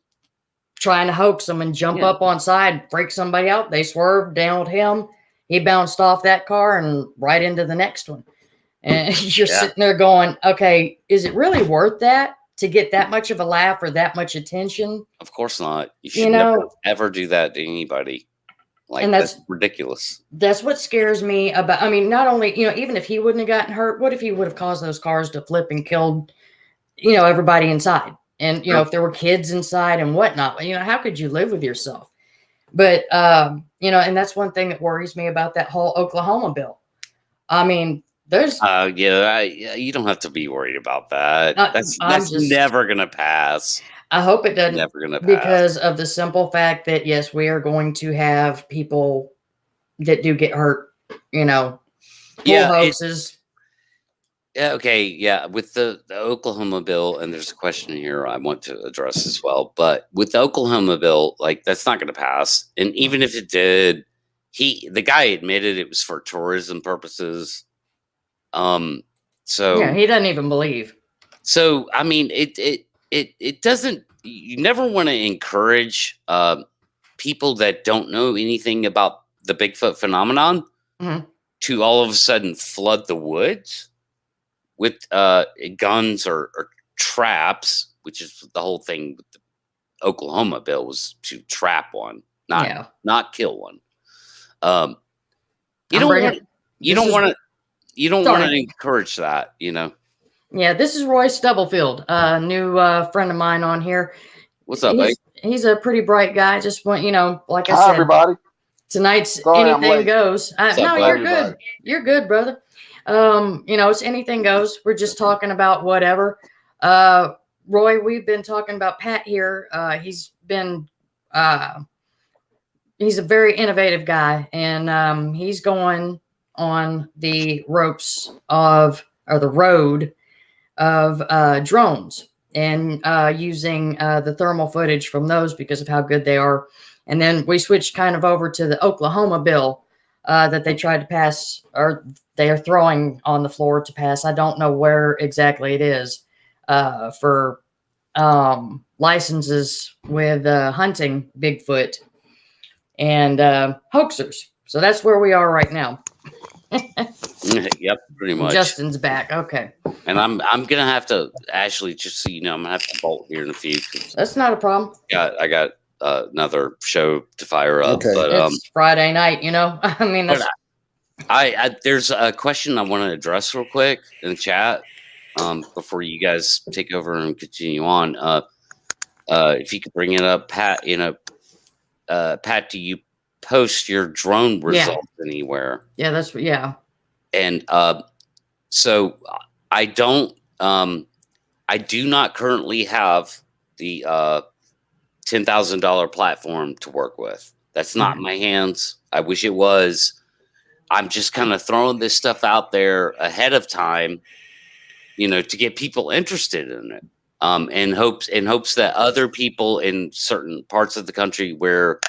trying to hoax them and jump up on side, freak somebody out. They swerved, nailed him. He bounced off that car and right into the next one. And you're sitting there going, okay, is it really worth that to get that much of a laugh or that much attention? Of course not. You should never ever do that to anybody. Like, and that's ridiculous. That's what scares me about, I mean, not only, you know, even if he wouldn't have gotten hurt, what if he would have caused those cars to flip and killed, you know, everybody inside? And, you know, if there were kids inside and whatnot, you know, how could you live with yourself? But, you know, and that's one thing that worries me about that whole Oklahoma bill. I mean, there's. You don't have to be worried about that. That's never going to pass. I hope it doesn't. Never going to pass. Because of the simple fact that, yes, we are going to have people that do get hurt, you know, hoaxes. Okay, yeah, with the Oklahoma bill, and there's a question here I want to address as well, but with the Oklahoma bill, like, that's not going to pass. And even if it did, the guy admitted it was for tourism purposes. So yeah, he doesn't even believe. So, I mean, it doesn't, you never want to encourage people that don't know anything about the Bigfoot phenomenon to all of a sudden flood the woods with guns or traps, which is the whole thing with the Oklahoma bill, was to trap one, not kill one. You don't want to encourage that, you know. Yeah, this is Roy Stubblefield, a new friend of mine on here. What's up, buddy? He's a pretty bright guy. Just want, like I Hi, said, everybody. tonight's Sorry, I'm anything late. goes. What's No, up, you're bud? good. You're good, brother. It's anything goes. We're just talking about whatever. Roy, we've been talking about Pat here. He's a very innovative guy, and he's going on the the road of drones and using the thermal footage from those because of how good they are. And then we switched kind of over to the Oklahoma bill that they tried to pass, or they are throwing on the floor to pass. I don't know where exactly it is for licenses with hunting Bigfoot and hoaxers. So that's where we are right now. Yep, pretty much. Justin's back. Okay. And I'm gonna have to, Ashley, just so you know, I'm gonna have to bolt here in a few. That's not a problem. I got another show to fire up. Okay. But It's Friday night, I mean, that's, I there's a question I want to address real quick in the chat before you guys take over and continue on. If you could bring it up, Pat. Pat, do you post your drone results anywhere? yeah, that's And so I don't. I do not currently have the $10,000 platform to work with. That's not in my hands. I wish it was. I'm just kind of throwing this stuff out there ahead of time, to get people interested in it. In hopes that other people in certain parts of the country where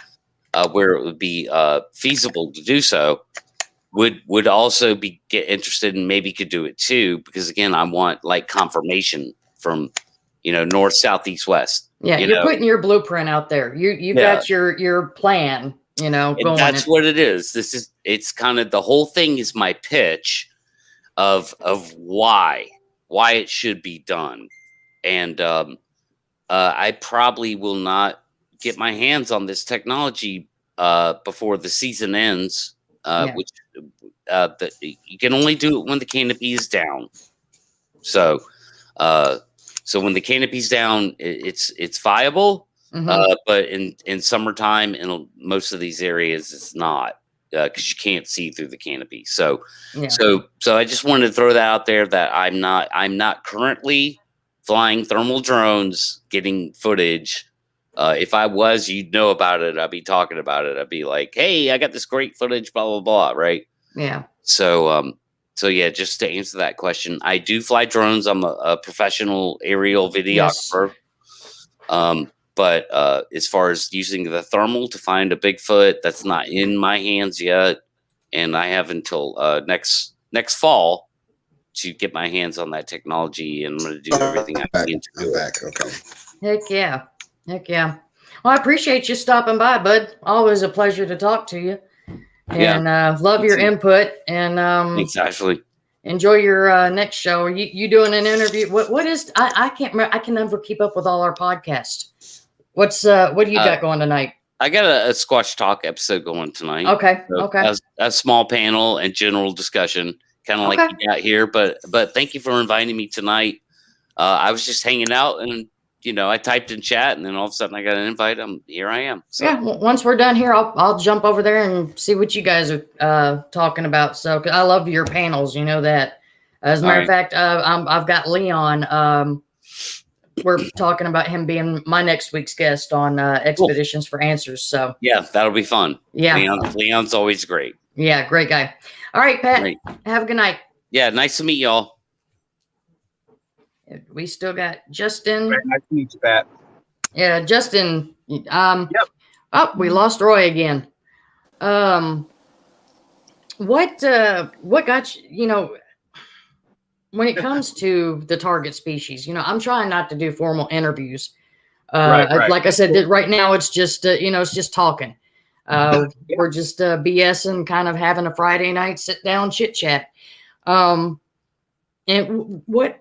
it would be feasible to do so would also get interested and maybe could do it too. Because again, I want like confirmation from north, south, east, west. Yeah, you're putting your blueprint out there. You've got your plan, And going. that's what it is. It's kind of the whole thing is my pitch of why it should be done. And I probably will not get my hands on this technology before the season ends, which you can only do it when the canopy is down. So when the canopy's down, it's viable. But in summertime, in most of these areas, it's not because you can't see through the canopy. So I just wanted to throw that out there that I'm not currently flying thermal drones, getting footage. If I was, you'd know about it. I'd be talking about it. I'd be like, hey, I got this great footage, blah, blah, blah. Right. Yeah. So yeah, just to answer that question, I do fly drones. I'm a professional aerial videographer. Yes. But as far as using the thermal to find a Bigfoot, that's not in my hands yet. And I have until next fall to get my hands on that technology, and I'm going to do everything I can to do it. Okay. Heck yeah. Well, I appreciate you stopping by, bud. Always a pleasure to talk to you. And love your input. And thanks, Ashley. Enjoy your next show. Are you doing an interview? What is? I can't remember. I can never keep up with all our podcasts. What do you got going tonight? I got a Squash Talk episode going tonight. Okay. So Okay. A small panel and general discussion, kind of like you got here. But thank you for inviting me tonight. I was just hanging out, and I typed in chat, and then all of a sudden I got an invite. Here I am. So. Yeah. Once we're done here, I'll jump over there and see what you guys are talking about. So 'cause I love your panels. You know that. As a matter of fact, I've got Leon. We're talking about him being my next week's guest on Expeditions for Answers. So yeah, that'll be fun. Yeah, Leon's always great. Yeah, great guy. All right, Pat. Great. Have a good night. Yeah, nice to meet y'all. We still got Justin. Very nice to meet you, Pat. Yeah, Justin. Yep. Oh, we lost Roy again. What got you? When it comes to the target species, I'm trying not to do formal interviews. Right. Like I said, right now it's just, it's just talking. We're just BSing, kind of having a Friday night sit down chit chat. And what,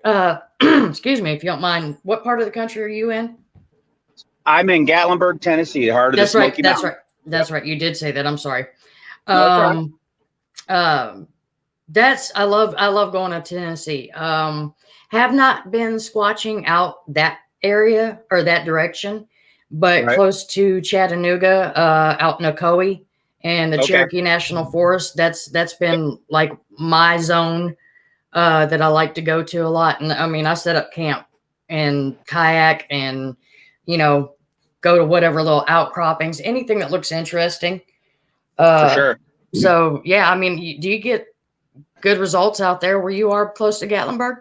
excuse me, if you don't mind, what part of the country are you in? I'm in Gatlinburg, Tennessee, the heart of the Smoky Mountains. That's right. You did say that. I'm sorry. No, I love going to Tennessee. Have not been squatching out that area or that direction. but close to Chattanooga, out in Ocoee and the Cherokee National Forest. That's been like my zone that I like to go to a lot. And I mean, I set up camp and kayak and, you know, go to whatever little outcroppings, anything that looks interesting. For sure. So, yeah, I mean, do you get good results out there where you are close to Gatlinburg?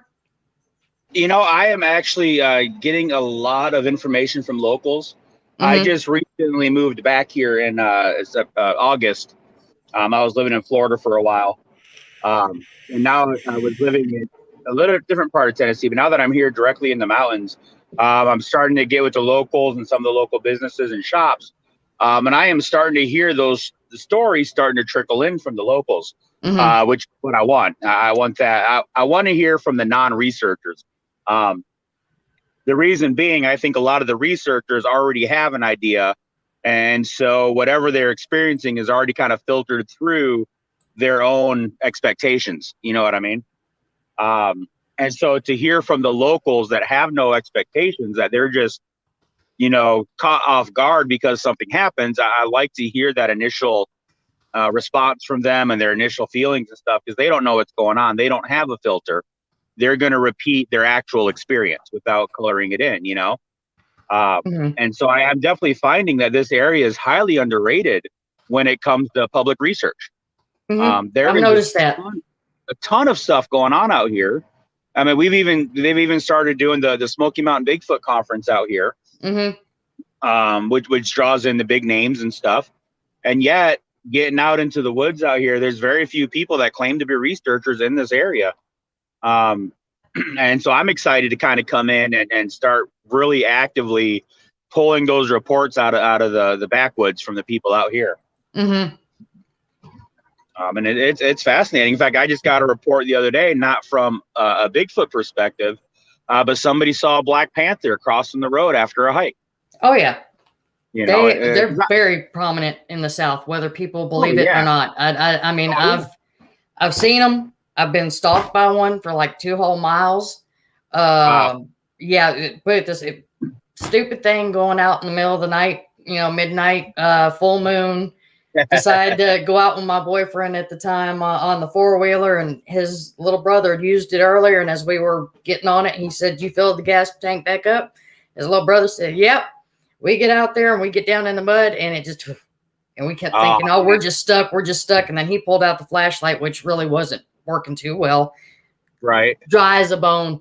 You know, I am actually getting a lot of information from locals. I just recently moved back here in August. I was living in Florida for a while. And now I was living in a little different part of Tennessee. But now that I'm here directly in the mountains, I'm starting to get with the locals and some of the local businesses and shops. And I am starting to hear the stories starting to trickle in from the locals, which is what I want. I want that. I want to hear from the non-researchers. The reason being, I think a lot of the researchers already have an idea. And so whatever they're experiencing is already kind of filtered through their own expectations. You know what I mean? And so to hear from the locals that have no expectations, that they're just, you know, caught off guard because something happens, I like to hear that initial response from them and their initial feelings and stuff, because they don't know what's going on. They don't have a filter. They're going to repeat their actual experience without coloring it in, you know? And so I'm definitely finding that this area is highly underrated when it comes to public research. I've noticed that. A ton of stuff going on out here. I mean, they've even started doing the Smoky Mountain Bigfoot conference out here, which draws in the big names and stuff. And yet, getting out into the woods out here, there's very few people that claim to be researchers in this area. And so I'm excited to kind of come in and start really actively pulling those reports out of the backwoods from the people out here. And it's fascinating. In fact, I just got a report the other day, not from a Bigfoot perspective, but somebody saw a black panther crossing the road after a hike. Oh yeah. You know, they're very prominent in the South, whether people believe it or not. I mean, I've seen them. I've been stalked by one for like 2 whole miles. Yeah, but this stupid thing going out in the middle of the night, you know, midnight, full moon. Decided to go out with my boyfriend at the time on the 4-wheeler, and his little brother had used it earlier. And as we were getting on it, he said, "You filled the gas tank back up?" His little brother said, "Yep." We get out there and we get down in the mud, and it just, and we kept thinking, "Oh, we're just stuck. We're just stuck." And then he pulled out the flashlight, which really wasn't working too well. Right. Dry as a bone.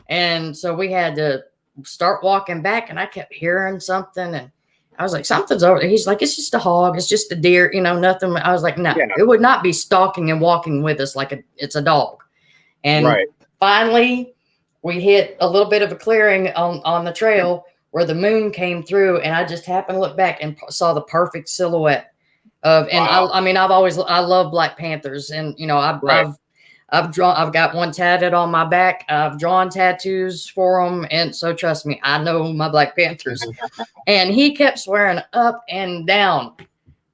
And so we had to start walking back, and I kept hearing something, and I was like, "Something's over there." He's like, "It's just a hog. It's just a deer, you know, nothing." I was like, "No, it would not be stalking and walking with us like it's a dog." And finally, we hit a little bit of a clearing on the trail where the moon came through, and I just happened to look back and saw the perfect silhouette of. And I mean, I love black panthers, and you know, I've got one tatted on my back. I've drawn tattoos for them. And so trust me, I know my black panthers. And he kept swearing up and down,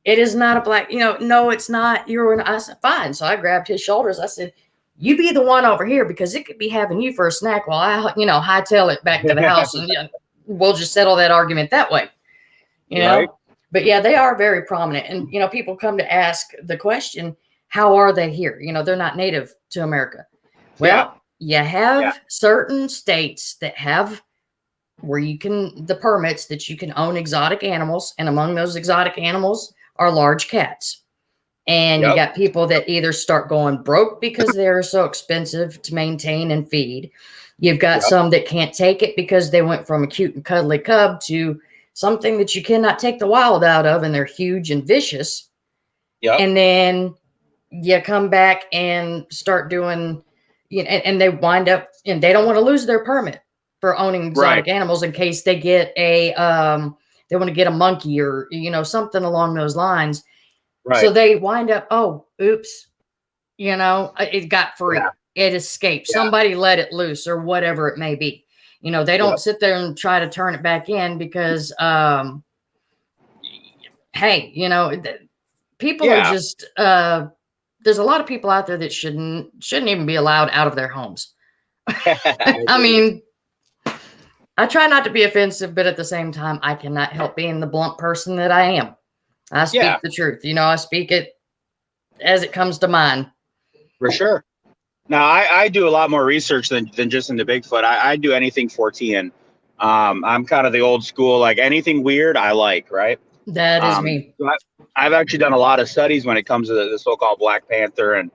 "It is not a black, you know, no, it's not." I said, "Fine." So I grabbed his shoulders. I said, "You be the one over here, because it could be having you for a snack while I, you know, hightail it back to the house, and you know, we'll just settle that argument that way." You know, but yeah, they are very prominent. And, you know, people come to ask the question, how are they here? You know, they're not native to America. Well, you have certain states that have where you can, the permits that you can own exotic animals. And among those exotic animals are large cats. And you got people that either start going broke because they're so expensive to maintain and feed. You've got some that can't take it because they went from a cute and cuddly cub to something that you cannot take the wild out of, and they're huge and vicious. And then you come back and start doing, you know, and they wind up, and they don't want to lose their permit for owning exotic animals in case they get they want to get a monkey or, you know, something along those lines. So they wind up, "Oh, oops, you know, it got free. It escaped. Somebody let it loose," or whatever it may be. You know, they don't sit there and try to turn it back in because, hey, you know, people are just, there's a lot of people out there that shouldn't even be allowed out of their homes. I mean, I try not to be offensive, but at the same time, I cannot help being the blunt person that I am. I speak the truth. You know, I speak it as it comes to mind. For sure. Now, I do a lot more research than just into Bigfoot. I do anything Fortean. I'm kind of the old school, like anything weird, I like, right? That is me. So I've actually done a lot of studies when it comes to the so-called Black Panther, and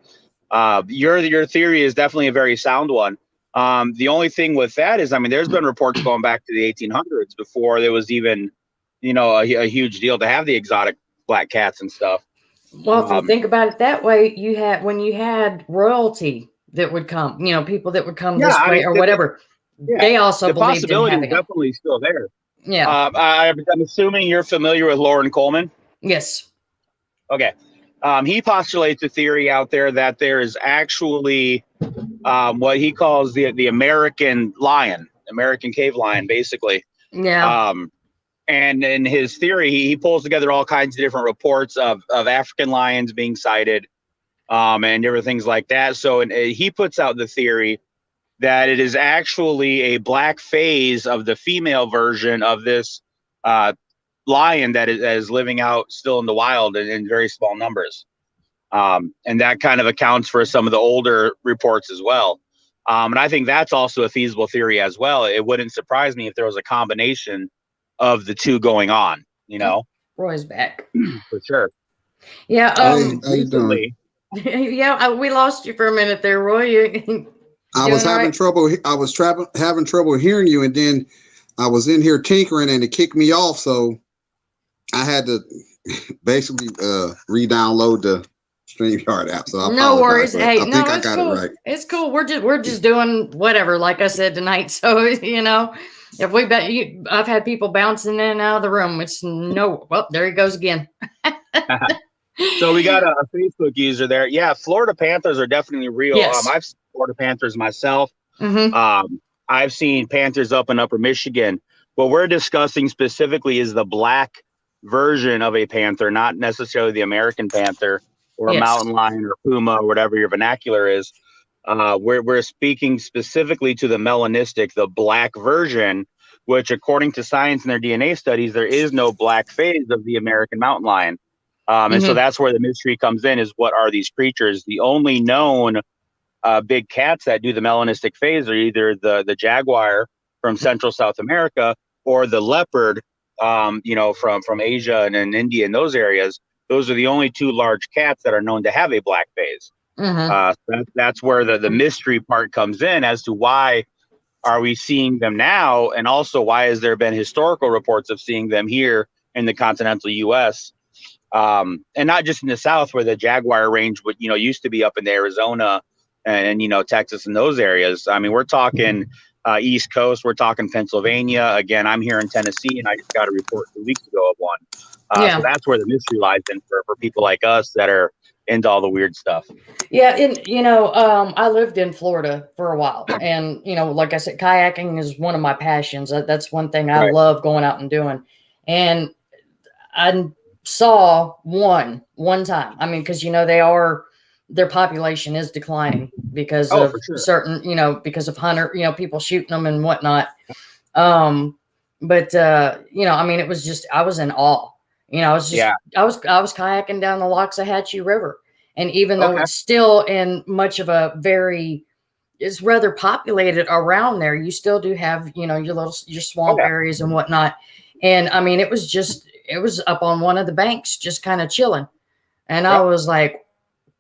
your theory is definitely a very sound one. The only thing with that is, I mean, there's been reports going back to the 1800s before there was even, you know, a huge deal to have the exotic black cats and stuff. Well, if you think about it that way, when you had royalty that would come, you know, people that would come this way or whatever, they also the believed in having is definitely still there. Yeah. I'm assuming you're familiar with Lauren Coleman. Yes. Okay. He postulates a theory out there that there is actually what he calls the American lion, American cave lion, basically. Yeah. And in his theory, he pulls together all kinds of different reports of African lions being sighted, and different things like that. So he puts out the theory that it is actually a black phase of the female version of this lion that is living out still in the wild in very small numbers. And that kind of accounts for some of the older reports as well. And I think that's also a feasible theory as well. It wouldn't surprise me if there was a combination of the two going on, you know. Roy's back. For sure. Yeah. How you doing? Yeah, we lost you for a minute there, Roy. I was having trouble. I was having trouble hearing you, and then I was in here tinkering, and it kicked me off. So I had to basically re-download the StreamYard app. So no worries. Hey, I think I got cool. it right. It's cool. We're just doing whatever, like I said tonight. So you know, if we I've had people bouncing in and out of the room. It's no. Well, there he goes again. So we got a Facebook user there. Yeah, Florida Panthers are definitely real. Yes. I've seen Florida Panthers myself. Mm-hmm. I've seen Panthers up in Upper Michigan. What we're discussing specifically is the black version of a panther, not necessarily the American panther or a mountain lion or puma or whatever your vernacular is. We're speaking specifically to the melanistic, the black version, which according to science and their DNA studies, there is no black phase of the American mountain lion. And so that's where the mystery comes in, is what are these creatures? The only known big cats that do the melanistic phase are either the jaguar from Central South America or the leopard, you know, from Asia and India and those areas. Those are the only two large cats that are known to have a black phase. So that's where the mystery part comes in as to why are we seeing them now, and also why has there been historical reports of seeing them here in the continental U.S. And not just in the South, where the jaguar range would, you know, used to be up in Arizona and you know, Texas and those areas. I mean, we're talking East Coast, we're talking Pennsylvania. Again, I'm here in Tennessee, and I just got a report 2 weeks ago of one. So that's where the mystery lies in for people like us that are into all the weird stuff. Yeah, and you know, I lived in Florida for a while, and you know, like I said, kayaking is one of my passions. That's one thing I love going out and doing. And I saw one time. I mean, because you know, their population is declining because of certain, you know, because of people shooting them and whatnot. But you know, I mean, it was just, I was in awe. You know, I was kayaking down the Loxahatchee River, and even though it's still in much of it's rather populated around there, you still do have, you know, your swamp areas and whatnot. And I mean, it was up on one of the banks, just kind of chilling, and I was like,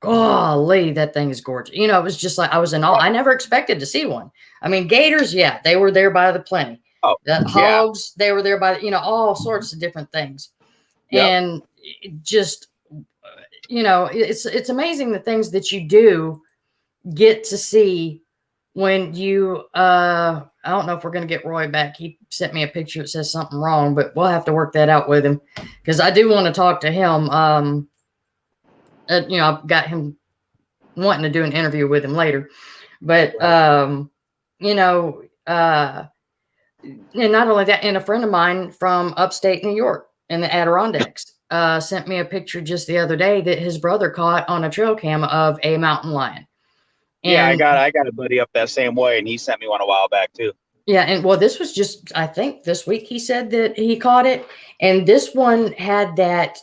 golly, that thing is gorgeous. You know, it was just like, I was in awe. I never expected to see one. I mean, gators, they were there by the plenty. Hogs, they were there by, you know, all sorts of different things. And just, you know, it's amazing the things that you do get to see when you, I don't know if we're going to get Roy back. He sent me a picture that says something wrong, but we'll have to work that out with him, because I do want to talk to him. You know, I've got him wanting to do an interview with him later, but, you know, and not only that, and a friend of mine from upstate New York in the Adirondacks sent me a picture just the other day that his brother caught on a trail cam of a mountain lion. And I got a buddy up that same way, and he sent me one a while back too. Yeah, and well, this was just, I think this week he said that he caught it, and this one had that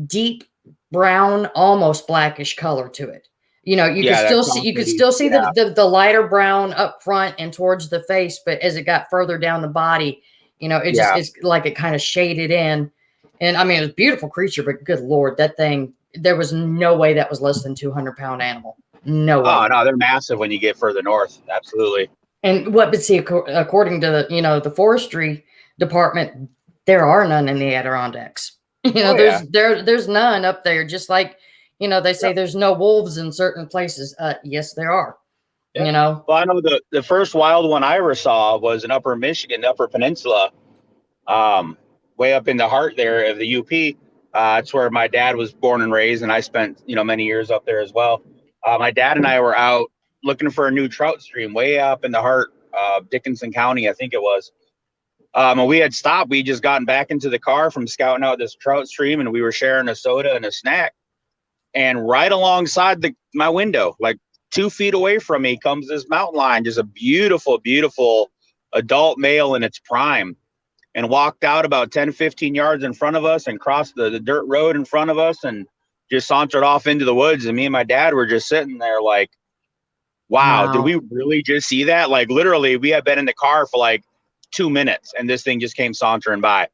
deep brown, almost blackish color to it. You know, you could still see the lighter brown up front and towards the face, but as it got further down the body, you know, it's like it kind of shaded in. And I mean, it was a beautiful creature, but good Lord, that thing, there was no way that was less than 200-pound animal. No way. Oh no, they're massive when you get further north. Absolutely. And but see, according to the forestry department, there are none in the Adirondacks. There's none up there. Just like they say there's no wolves in certain places. Yes, there are. Well, I know the first wild one I ever saw was in Upper Michigan, Upper Peninsula, way up in the heart there of the UP. It's where my dad was born and raised, and I spent many years up there as well. My dad and I were out looking for a new trout stream way up in the heart of Dickinson County, I think it was. And we had stopped. We just gotten back into the car from scouting out this trout stream, and we were sharing a soda and a snack. And right alongside my window, like 2 feet away from me, comes this mountain lion, just a beautiful, beautiful adult male in its prime, and walked out about 10, 15 yards in front of us and crossed the dirt road in front of us and just sauntered off into the woods. And me and my dad were just sitting there like, wow, did we really just see that? Like literally we had been in the car for like 2 minutes and this thing just came sauntering by.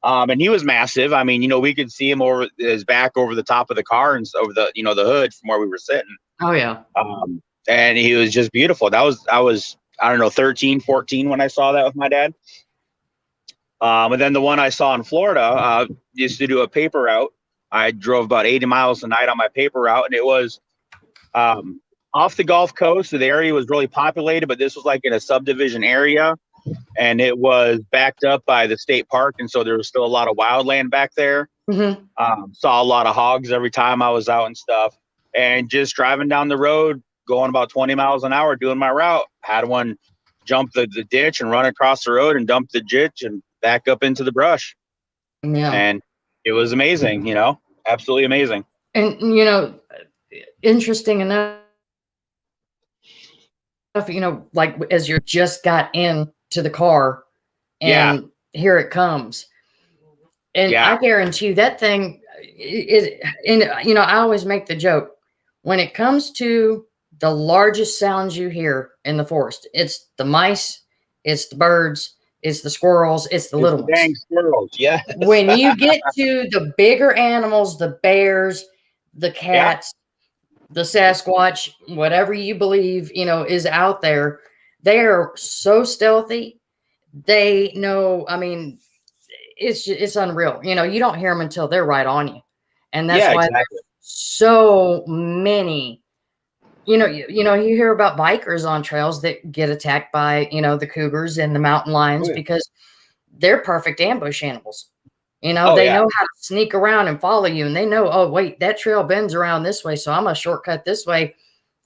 And he was massive. I mean, we could see him over his back over the top of the car and over the, the hood from where we were sitting. Oh yeah. And he was just beautiful. I was, I don't know, 13, 14 when I saw that with my dad. And then the one I saw in Florida, used to do a paper route. I drove about 80 miles a night on my paper route, and it was, off the Gulf Coast. So the area was really populated, but this was like in a subdivision area, and it was backed up by the state park. And so there was still a lot of wildland back there. Mm-hmm. Saw a lot of hogs every time I was out and stuff, and just driving down the road, going about 20 miles an hour, doing my route. Had one jump the ditch and run across the road and dump the ditch and back up into the brush. Yeah. And it was amazing, absolutely amazing. And, interesting enough, like as you just got into the car and here it comes. And I guarantee you that thing is, and I always make the joke, when it comes to the largest sounds you hear in the forest, it's the mice, it's the birds, it's the squirrels, it's the little ones. Dang squirrels, yeah. When you get to the bigger animals, the bears, the cats, the Sasquatch, whatever you believe, is out there, they are so stealthy. They know, I mean, it's unreal. You don't hear them until they're right on you. And that's why so many, you hear about bikers on trails that get attacked by, the cougars and the mountain lions because they're perfect ambush animals. They know how to sneak around and follow you, and they know, oh, wait, that trail bends around this way, so I'm going to shortcut this way.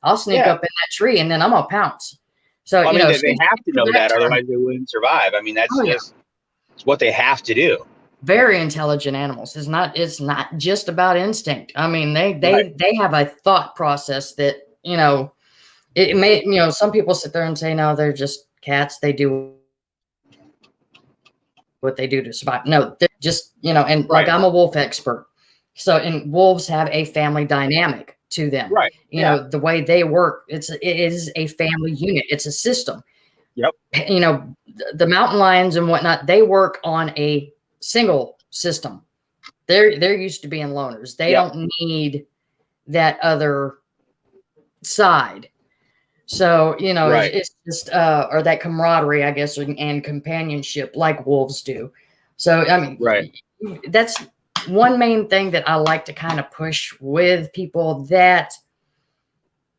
I'll sneak up in that tree, and then I'm going to pounce. So, they have to know that, otherwise they wouldn't survive. I mean, that's it's what they have to do. Very intelligent animals. It's not just about instinct. I mean, they have a thought process that, it may, some people sit there and say, no, they're just cats. They do what they do to survive. No, they're just, and like I'm a wolf expert. So, and wolves have a family dynamic to them. Right. The way they work, it is a family unit. It's a system. Yep. The mountain lions and whatnot, they work on a single system. They're used to being loners. They don't need that other side. So, it's just, or that camaraderie, I guess, and companionship like wolves do. So, I mean, that's one main thing that I like to kind of push with people that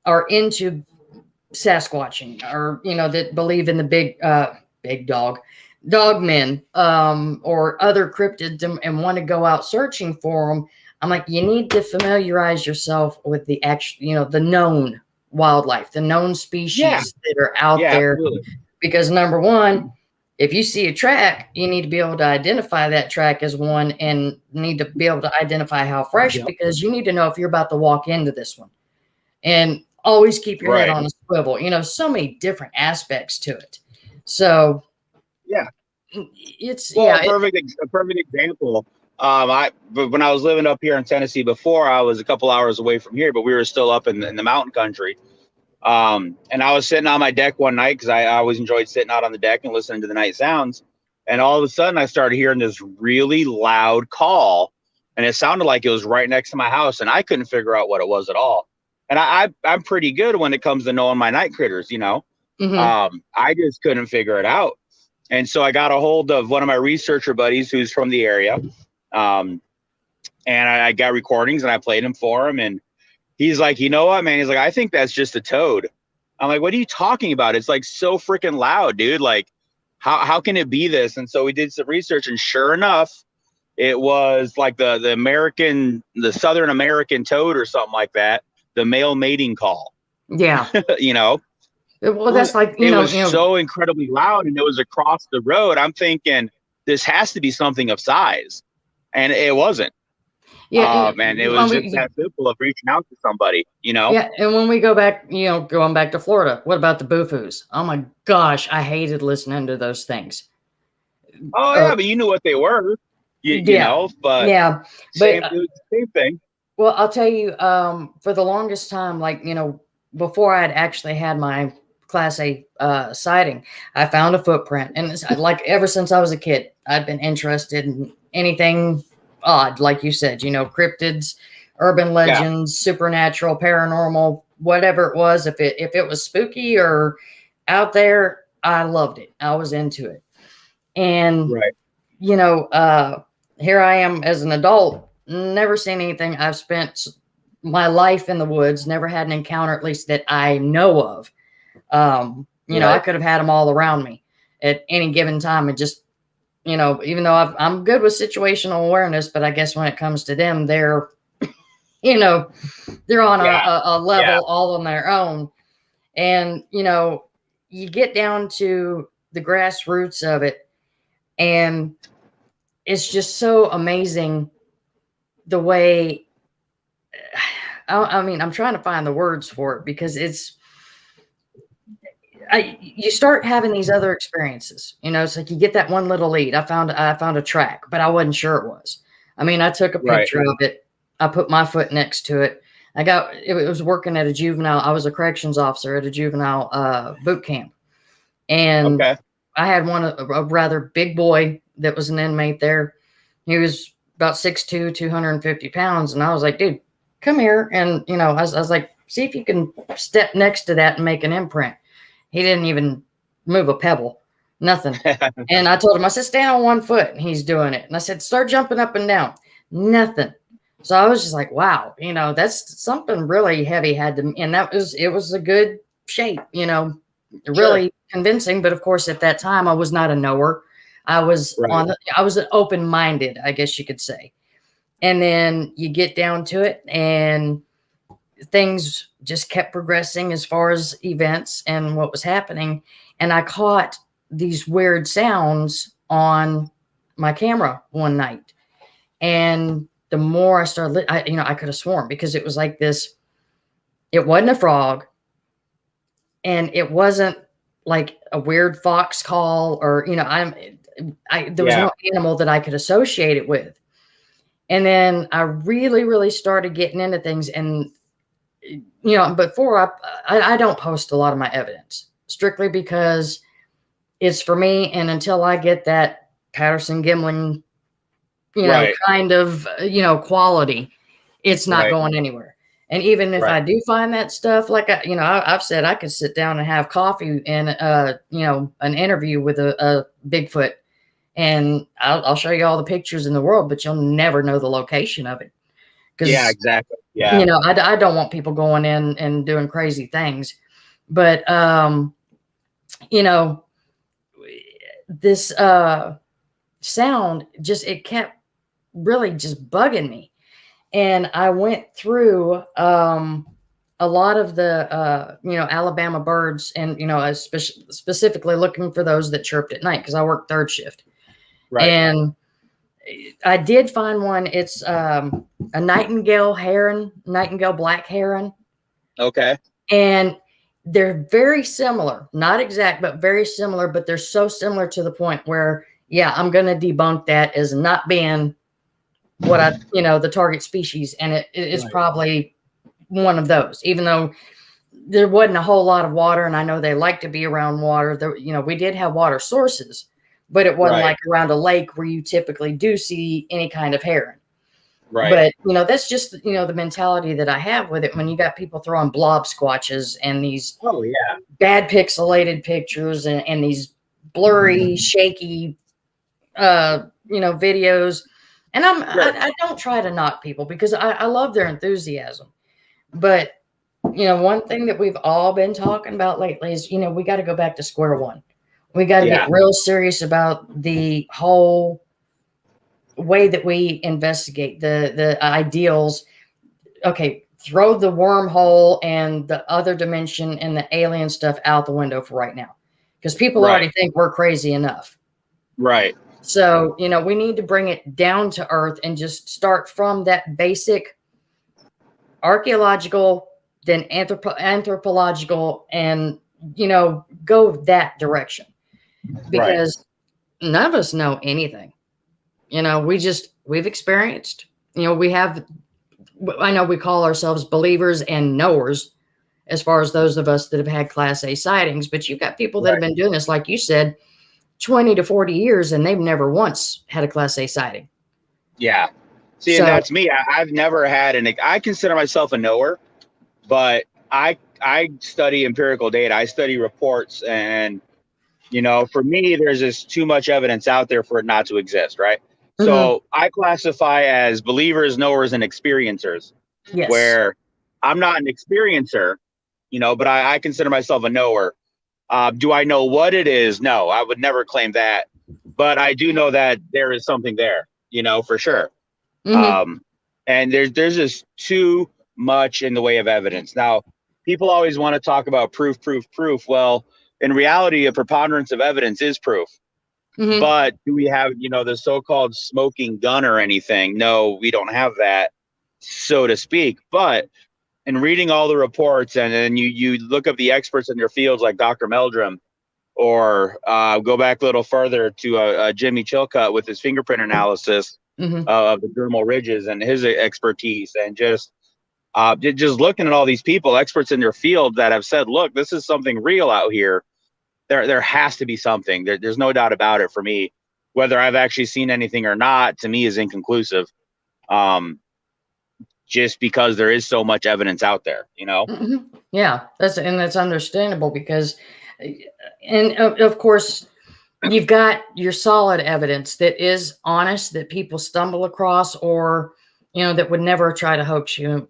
are into Sasquatching or, that believe in the big dog men, or other cryptids and want to go out searching for them. I'm like, you need to familiarize yourself with the actual, the known wildlife, the known species that are out there. Absolutely. Because number one, if you see a track, you need to be able to identify that track as one and need to be able to identify how fresh, because you need to know if you're about to walk into this one. And always keep your head on a swivel. You know, so many different aspects to it. So yeah, it's a perfect example. When I was living up here in Tennessee before, I was a couple hours away from here, but we were still up in the mountain country. And I was sitting on my deck one night because I always enjoyed sitting out on the deck and listening to the night sounds. And all of a sudden, I started hearing this really loud call, and it sounded like it was right next to my house, and I couldn't figure out what it was at all. And I'm pretty good when it comes to knowing my night critters, you know. I just couldn't figure it out. And so I got a hold of one of my researcher buddies who's from the area. And I got recordings and I played them for him. And he's like, you know what, man? He's like, I think that's just a toad. I'm like, what are you talking about? It's like so freaking loud, dude. Like, how can it be this? And so we did some research, and sure enough, it was like the Southern American toad or something like that. The male mating call. Yeah. You know? Well, that's like, it was so incredibly loud, and it was across the road. I'm thinking this has to be something of size, and it wasn't. Yeah, man, it was just that simple of reaching out to somebody, you know. Yeah, and when we go back, you know, going back to Florida, what about the boofos? Oh my gosh, I hated listening to those things. Oh yeah, but you knew what they were, you know. But yeah, same thing. Well, I'll tell you, for the longest time, like, you know, before I'd actually had my Class A sighting, I found a footprint, and it's like ever since I was a kid, I've been interested in anything odd, like you said, you know, cryptids, urban legends, supernatural, paranormal, whatever it was. If it was spooky or out there, I loved it. I was into it. And you know, here I am as an adult, never seen anything. I've spent my life in the woods, never had an encounter, at least that I know of. You know, I could have had them all around me at any given time, and just, you know, even though I'm good with situational awareness, but I guess when it comes to them, they're, you know, they're on a level all on their own. And, you know, you get down to the grassroots of it, and it's just so amazing the way, I mean, I'm trying to find the words for it, because you start having these other experiences, you know. It's like you get that one little lead. I found a track, but I wasn't sure it was. I mean, I took a picture of it. I put my foot next to it. It was working at a juvenile. I was a corrections officer at a juvenile boot camp. And I had a rather big boy that was an inmate there. He was about 6'2", 250 pounds. And I was like, dude, come here. And, you know, I was like, see if you can step next to that and make an imprint. He didn't even move a pebble, nothing. And I told him, I said, stand on one foot. And he's doing it. And I said, start jumping up and down. Nothing. So I was just like, wow, you know, that's something really heavy had to, and it was a good shape, you know, really convincing. But of course, at that time, I was not a knower. I was I was open-minded, I guess you could say. And then you get down to it, and things just kept progressing as far as events and what was happening. And I caught these weird sounds on my camera one night. And the more I started, I could have sworn, because it was like this, it wasn't a frog, and it wasn't like a weird fox call, or, you know, there was no animal that I could associate it with. And then I really, really started getting into things. And, you know, before I don't post a lot of my evidence, strictly because it's for me. And until I get that Patterson Gimlin, you know, kind of, you know, quality, it's not going anywhere. And even if I do find that stuff, like, you know, I've said I could sit down and have coffee and, you know, an interview with a Bigfoot, and I'll show you all the pictures in the world, but you'll never know the location of it. Yeah, exactly. Yeah. You know, I don't want people going in and doing crazy things, but, you know, this, sound it kept really just bugging me. And I went through, a lot of the, you know, Alabama birds, and, you know, specifically looking for those that chirped at night, because I worked third shift. And I did find one. It's a nightingale black heron. Okay. And they're very similar, not exact, but very similar, but they're so similar to the point where, yeah, I'm going to debunk that as not being what the target species. And it is probably one of those, even though there wasn't a whole lot of water. And I know they like to be around water. There, we did have water sources, but it wasn't like around a lake where you typically do see any kind of heron. Right. But, that's just, the mentality that I have with it when you got people throwing blob squatches and these bad pixelated pictures and these blurry, shaky, videos. And I don't try to knock people because I love their enthusiasm. But, one thing that we've all been talking about lately is, we got to go back to square one. We got to get real serious about the whole way that we investigate the ideals. Okay, throw the wormhole and the other dimension and the alien stuff out the window for right now, because people already think we're crazy enough. Right. So, we need to bring it down to earth and just start from that basic archaeological, then anthropological, and, go that direction, because none of us know anything. We've experienced, I know we call ourselves believers and knowers as far as those of us that have had Class A sightings, but you've got people that have been doing this, like you said, 20 to 40 years, and they've never once had a Class A sighting. Yeah. See, and that's me. I've never had I consider myself a knower, but I study empirical data. I study reports, and, for me, there's just too much evidence out there for it not to exist. Right. So I classify as believers, knowers, and experiencers, where I'm not an experiencer, but I consider myself a knower. Do I know what it is? No, I would never claim that. But I do know that there is something there, for sure. And there's just too much in the way of evidence. Now, people always want to talk about proof. Well, in reality, a preponderance of evidence is proof. But do we have, the so-called smoking gun or anything? No, we don't have that, so to speak. But in reading all the reports, and then you look up the experts in their fields like Dr. Meldrum, or go back a little further to Jimmy Chilcutt with his fingerprint analysis of the dermal ridges and his expertise, and just looking at all these people, experts in their field, that have said, look, this is something real out here. There has to be something. There's no doubt about it for me. Whether I've actually seen anything or not, to me, is inconclusive. Just because there is so much evidence out there, Yeah, that's understandable, because, and of course, you've got your solid evidence that is honest, that people stumble across, or, that would never try to hoax you.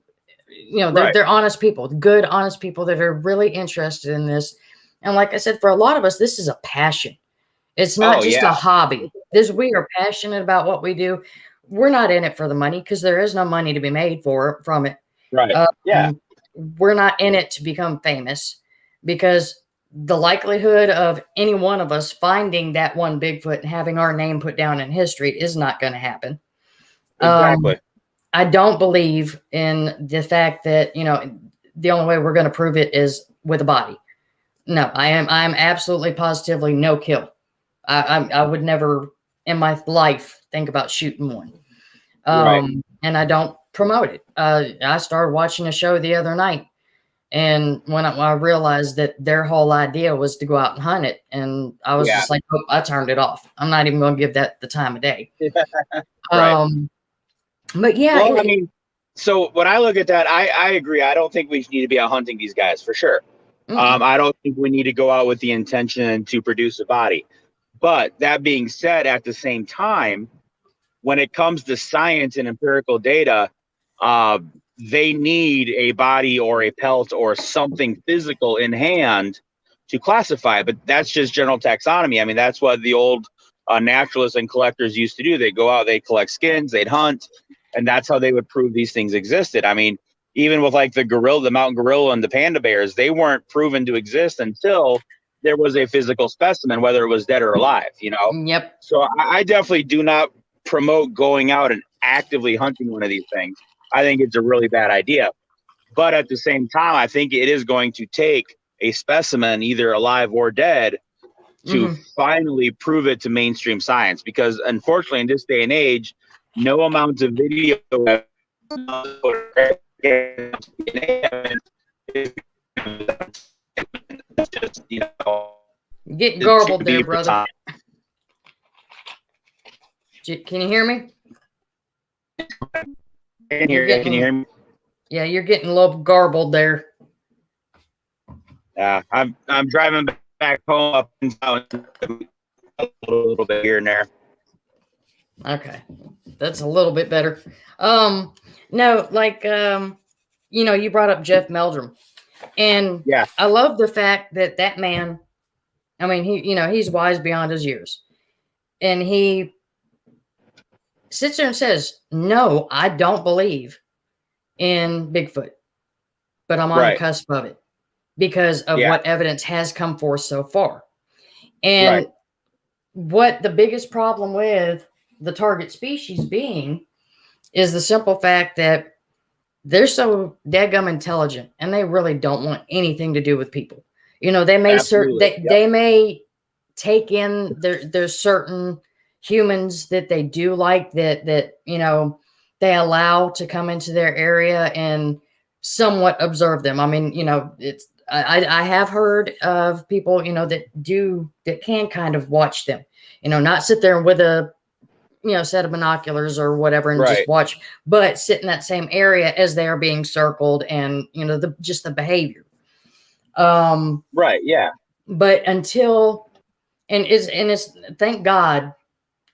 They're honest people, good, honest people that are really interested in this. And like I said, for a lot of us, this is a passion. It's not just a hobby. We are passionate about what we do. We're not in it for the money, because there is no money to be made from it. Right. We're not in it to become famous, because the likelihood of any one of us finding that one Bigfoot and having our name put down in history is not going to happen. Exactly. I don't believe in the fact that, the only way we're going to prove it is with a body. No, I'm absolutely positively no kill. I would never in my life think about shooting one. And I don't promote it. I started watching a show the other night, and when I realized that their whole idea was to go out and hunt it, and I was just like, oh, I turned it off. I'm not even going to give that the time of day. But yeah. Well, I mean, so when I look at that, I agree. I don't think we need to be out hunting these guys, for sure. I don't think we need to go out with the intention to produce a body. But that being said, at the same time, when it comes to science and empirical data, they need a body or a pelt or something physical in hand to classify. But that's just general taxonomy. I mean, that's what the old naturalists and collectors used to do. They'd go out, they'd collect skins, they'd hunt, and that's how they would prove these things existed. I mean, even with like the gorilla, the mountain gorilla and the panda bears, they weren't proven to exist until there was a physical specimen, whether it was dead or alive, Yep. So I definitely do not promote going out and actively hunting one of these things. I think it's a really bad idea. But at the same time, I think it is going to take a specimen, either alive or dead, to finally prove it to mainstream science. Because unfortunately, in this day and age, no amount of video just, You're getting garbled there, brother. Can you hear me? Can you hear me? Yeah, you're getting a little garbled there. Yeah, I'm driving back home up and down a little bit here and there. Okay, that's a little bit better. No, like you brought up Jeff Meldrum, and yeah, I love the fact that that man. I mean, he's wise beyond his years, and he sits there and says, "No, I don't believe in Bigfoot, but I'm on the cusp of it because of what evidence has come forth so far." And what the biggest problem with the target species being is the simple fact that they're so daggum intelligent and they really don't want anything to do with people. They may they may take in there's certain humans that they do like that they allow to come into their area and somewhat observe them. I mean, it's I have heard of people, that can kind of watch them, not sit there with a set of binoculars or whatever and just watch, but sit in that same area as they are being circled and just the behavior. But until it's thank God,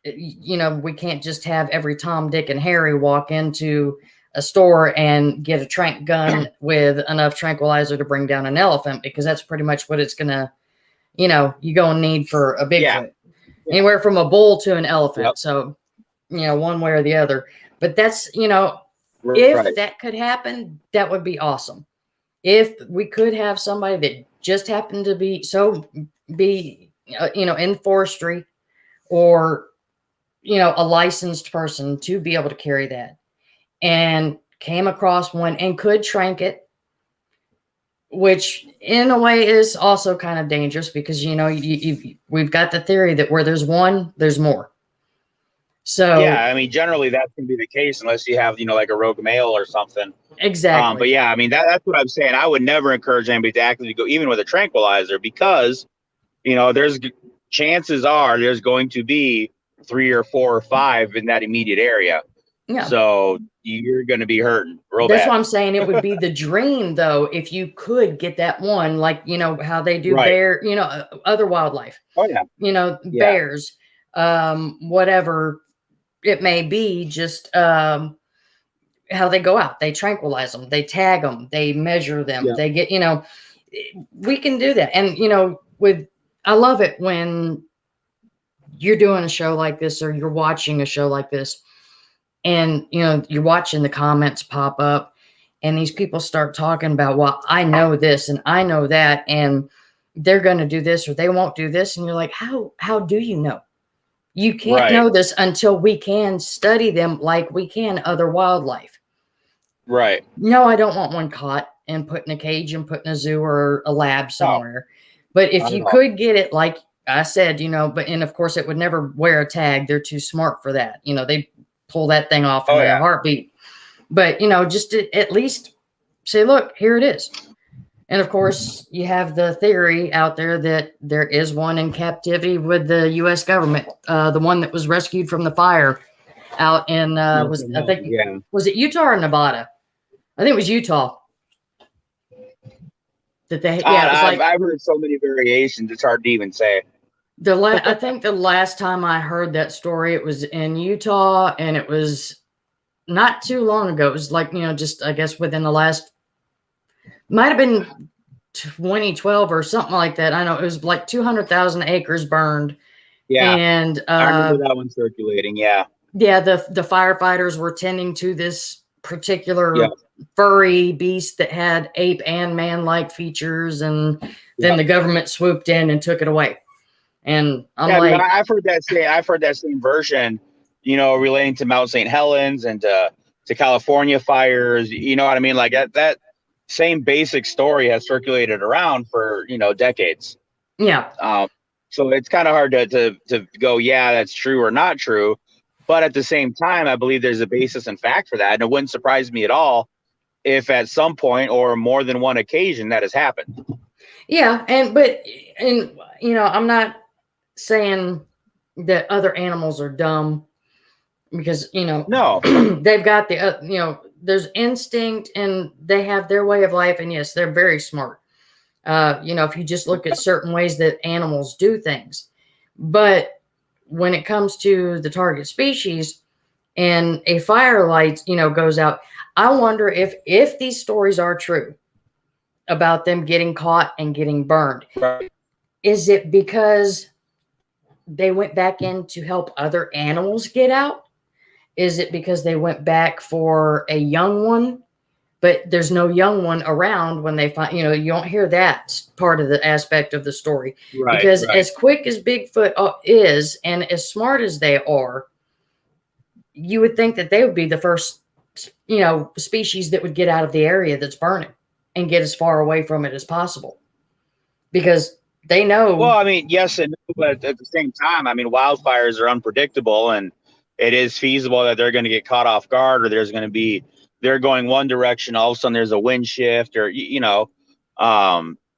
we can't just have every Tom, Dick, and Harry walk into a store and get a trank gun with enough tranquilizer to bring down an elephant, because that's pretty much what it's gonna, you go and need for a Bigfoot. Anywhere from a bull to an elephant. So, one way or the other. But that's, if that could happen, that would be awesome. If we could have somebody that just happened to be in forestry or, a licensed person to be able to carry that and came across one and could trank it, which in a way is also kind of dangerous because, we've got the theory that where there's one, there's more. So yeah, I mean, generally that's going to be the case unless you have, like a rogue male or something. Exactly. But yeah, I mean, that's what I'm saying. I would never encourage anybody to actually go even with a tranquilizer because, there's chances are there's going to be 3 or 4 or 5 in that immediate area. Yeah. So you're going to be hurting real That's bad. why I'm saying it would be the dream, though, if you could get that one, like, how they do bear, other wildlife. Oh, yeah. Bears, whatever it may be, just how they go out. They tranquilize them. They tag them. They measure them. They get, we can do that. And, I love it when you're doing a show like this or you're watching a show like this and, you're watching the comments pop up and these people start talking about, well, I know this and I know that, and they're going to do this or they won't do this. And you're like, how do you know? You can't know this until we can study them like we can other wildlife. Right. No, I don't want one caught and put in a cage and put in a zoo or a lab somewhere. But if you could get it, like I said, and of course it would never wear a tag. They're too smart for that. They pull that thing off in a heartbeat. But, just to at least say, look, here it is. And of course, you have the theory out there that there is one in captivity with the U.S. government, the one that was rescued from the fire out in, was it Utah or Nevada? I think it was Utah. That they, I've heard so many variations, it's hard to even say. I think the last time I heard that story, it was in Utah, and it was not too long ago. It was like, just I guess within the last, might have been 2012 or something like that. I know it was like 200,000 acres burned. Yeah, and I remember that one circulating. Yeah, the firefighters were tending to this particular furry beast that had ape and man-like features, and then the government swooped in and took it away. And I'm like, I've heard that same version, relating to Mount St. Helens and to California fires. You know what I mean? Like that same basic story has circulated around for, decades. Yeah. So it's kind of hard to go, yeah, that's true or not true. But at the same time, I believe there's a basis in fact for that. And it wouldn't surprise me at all if at some point or more than one occasion that has happened. Yeah. But I'm not saying that other animals are dumb, because, No, they've got there's instinct and they have their way of life. And yes, they're very smart. If you just look at certain ways that animals do things. But when it comes to the target species and a fire light, goes out, I wonder if these stories are true about them getting caught and getting burned. right. Is it because they went back in to help other animals get out? Is it because they went back for a young one, but there's no young one around when they find, you don't hear that part of the aspect of the story. Right, because right. as quick as Bigfoot is and as smart as they are, you would think that they would be the first, species that would get out of the area that's burning and get as far away from it as possible, because they know. Well, I mean, yes and no, but at the same time, I mean, wildfires are unpredictable, and it is feasible that they're going to get caught off guard, or they're going one direction, all of a sudden there's a wind shift, or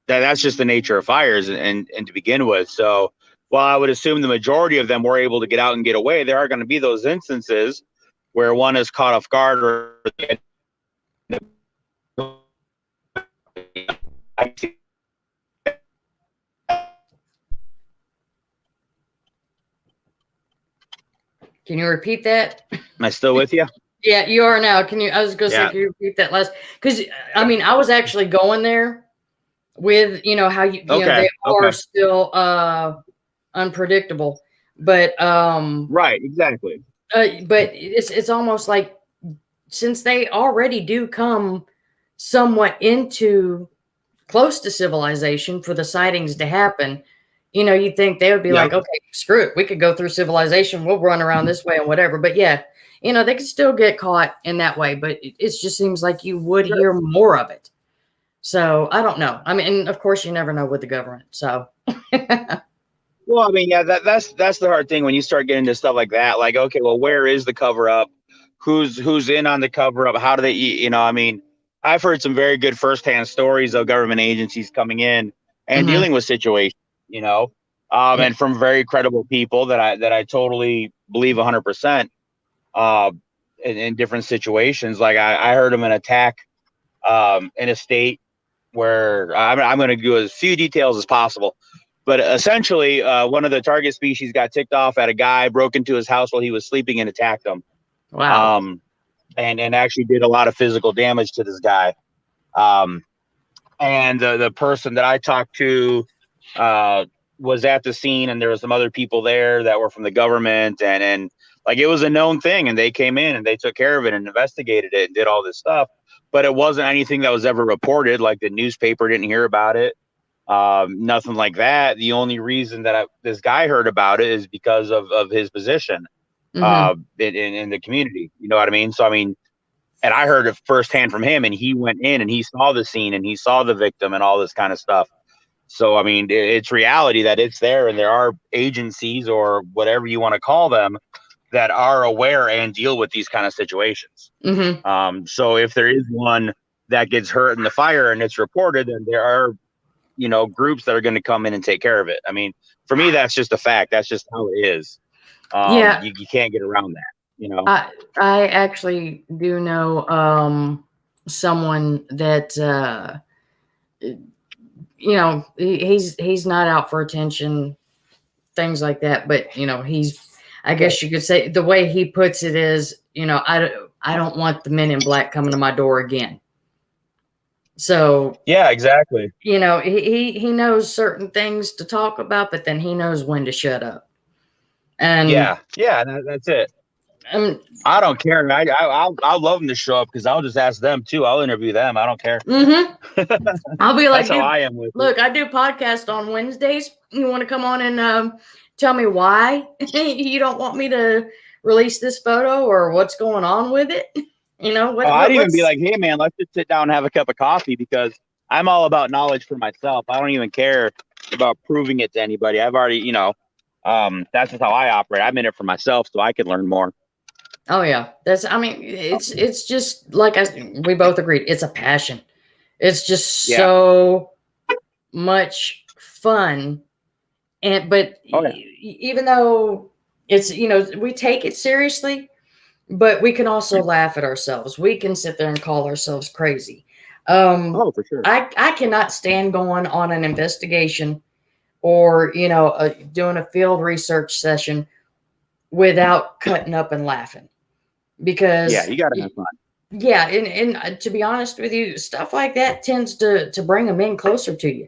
that's just the nature of fires, and to begin with. So while I would assume the majority of them were able to get out and get away, there are going to be those instances where one is caught off guard, or Can you repeat that? Am I still with you? Yeah, you are now. I was going to say, can you repeat that last? Because, I mean, I was actually going there with, how they are still unpredictable. But right, exactly. But it's almost like, since they already do come somewhat into close to civilization for the sightings to happen, you'd think they would be like, okay, screw it, we could go through civilization, we'll run around this way and whatever. But yeah, they could still get caught in that way, but it just seems like you would hear more of it. So I don't know. I mean, and of course you never know with the government. So well, I mean, yeah, that's the hard thing when you start getting into stuff like that. Like, okay, well, where is the cover up? Who's in on the cover up? How do they, I mean, I've heard some very good firsthand stories of government agencies coming in and dealing with situations, and from very credible people that I totally believe 100%, in different situations. Like I heard of an attack, in a state where I'm going to do as few details as possible, but essentially, one of the target species got ticked off at a guy, broke into his house while he was sleeping and attacked him. Wow. And actually did a lot of physical damage to this guy. And the person that I talked to was at the scene, and there were some other people there that were from the government, and like it was a known thing, and they came in and they took care of it and investigated it and did all this stuff. But it wasn't anything that was ever reported. Like the newspaper didn't hear about it. Nothing like that. The only reason that this guy heard about it is because of his position in the community. You know what I mean? So, I mean, and I heard it firsthand from him, and he went in and he saw the scene and he saw the victim and all this kind of stuff. So, I mean, it's reality that it's there, and there are agencies or whatever you want to call them that are aware and deal with these kind of situations. So if there is one that gets hurt in the fire and it's reported, then there are, groups that are going to come in and take care of it. I mean, for me, that's just a fact. That's just how it is. You can't get around that. I actually do know someone that he's not out for attention, things like that, but I guess you could say the way he puts it is, I don't want the men in black coming to my door again. So yeah, exactly. He knows certain things to talk about, but then he knows when to shut up. And that's it. I don't care. I'll love them to show up, because I'll just ask them too. I'll interview them. I don't care. I'll be like, that's how I am with look, I do podcast on Wednesdays. You want to come on and tell me why you don't want me to release this photo or what's going on with it? You know what? I'd even be like, hey man, let's just sit down and have a cup of coffee, because I'm all about knowledge for myself. I don't even care about proving it to anybody. I've already, that's just how I operate. I'm in it for myself, so I can learn more. Oh yeah, it's just like we both agreed. It's a passion. It's just so much fun, but even though it's we take it seriously, but we can also laugh at ourselves. We can sit there and call ourselves crazy. For sure. I cannot stand going on an investigation or doing a field research session without cutting up and laughing, because you gotta have fun. Yeah, and to be honest with you, stuff like that tends to bring them in closer to you,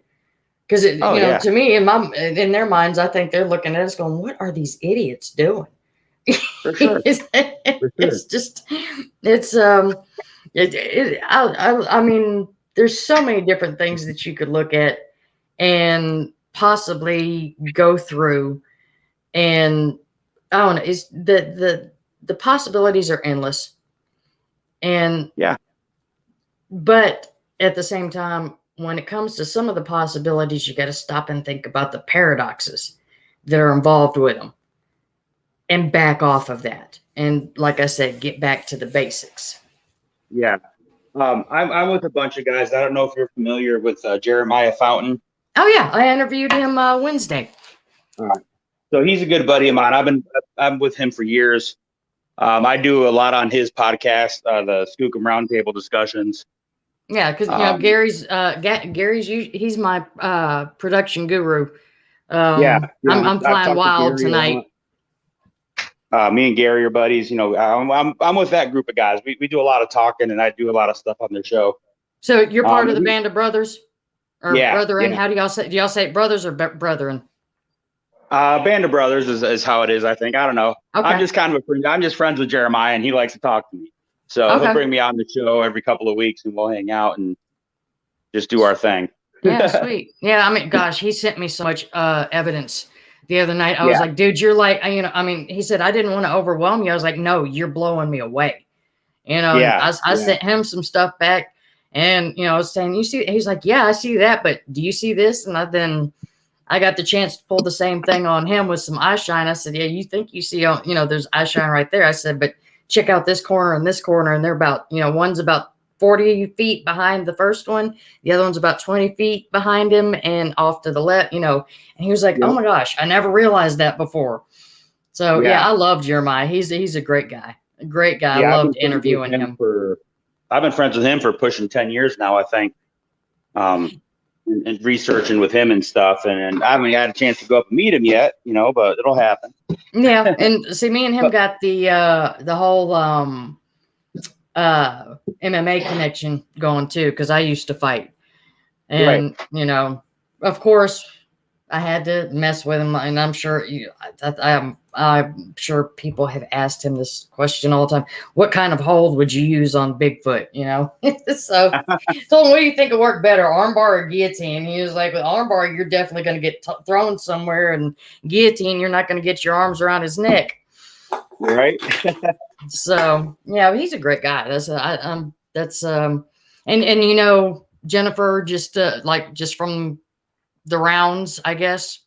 because to me, in their minds, I think they're looking at us going, "What are these idiots doing?" For sure. It's just I mean, there's so many different things that you could look at and possibly go through, and I don't know, it's the possibilities are endless. And but at the same time, when it comes to some of the possibilities, you got to stop and think about the paradoxes that are involved with them and back off of that. And like I said, get back to the basics. Yeah. I'm with a bunch of guys. I don't know if you're familiar with Jeremiah Fountain. Oh yeah, I interviewed him Wednesday. So he's a good buddy of mine. I'm with him for years. I do a lot on his podcast, the Skookum Roundtable discussions. Yeah, because Gary's he's my production guru. I'm flying wild tonight. Me and Gary are buddies. I'm with that group of guys. We do a lot of talking, and I do a lot of stuff on their show. So you're part of the Band of Brothers, or Brethren? Yeah. How do y'all say? Do y'all say brothers or brethren? Band of Brothers is how it is, I think. I don't know. Okay. I'm just kind of a friend. I'm just friends with Jeremiah, and he likes to talk to me. So he'll bring me on the show every couple of weeks, and we'll hang out and just do our thing. Yeah, sweet. Yeah, I mean, gosh, he sent me so much evidence the other night. I was like, dude, you're like, he said, I didn't want to overwhelm you. I was like, no, you're blowing me away. I sent him some stuff back, and, I was saying, you see, he's like, yeah, I see that, but do you see this? And then I got the chance to pull the same thing on him with some eye shine. I said, yeah, you think you see, there's eye shine right there. I said, but check out this corner and this corner. And they're about, one's about 40 feet behind the first one. The other one's about 20 feet behind him and off to the left, and he was like, oh my gosh, I never realized that before. So I love Jeremiah. He's a great guy. A great guy. I loved interviewing him. I've been friends with him for pushing 10 years now, I think. And researching with him and stuff, and I haven't had a chance to go up and meet him yet, but it'll happen. Yeah, and see, me and him got the whole MMA connection going too, because I used to fight, and of course, I had to mess with him, and I'm sure I'm sure people have asked him this question all the time. What kind of hold would you use on Bigfoot? So told him, what do you think would work better, armbar or guillotine? He was like, with armbar, you're definitely going to get thrown somewhere, and guillotine, you're not going to get your arms around his neck. Right. So he's a great guy. Jennifer, just from the rounds, I guess.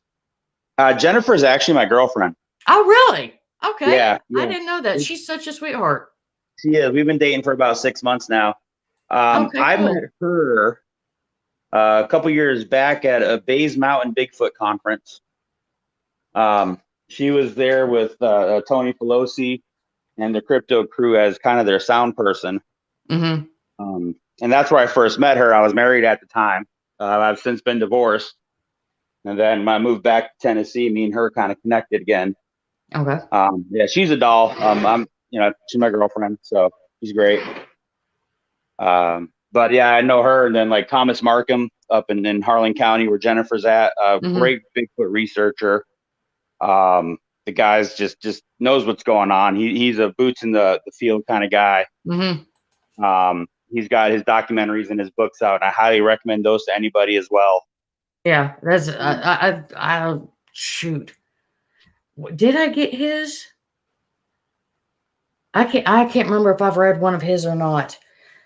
Jennifer is actually my girlfriend. Oh, really? Okay. Yeah. I didn't know that. She's such a sweetheart. She is. We've been dating for about 6 months now. I met her a couple years back at a Bays Mountain Bigfoot conference. She was there with Tony Pelosi and the crypto crew as kind of their sound person. Mm-hmm. And that's where I first met her. I was married at the time. I've since been divorced. And then when I moved back to Tennessee, me and her kind of connected again. Okay. She's a doll. She's my girlfriend, so she's great. But I know her. And then like Thomas Markham up in Harlan County, where Jennifer's at, great Bigfoot researcher. The guy's just knows what's going on. He's a boots in the field kind of guy. Mm-hmm. He's got his documentaries and his books out, and I highly recommend those to anybody as well. Yeah, that's I shoot. Did I get his? I can't remember if I've read one of his or not.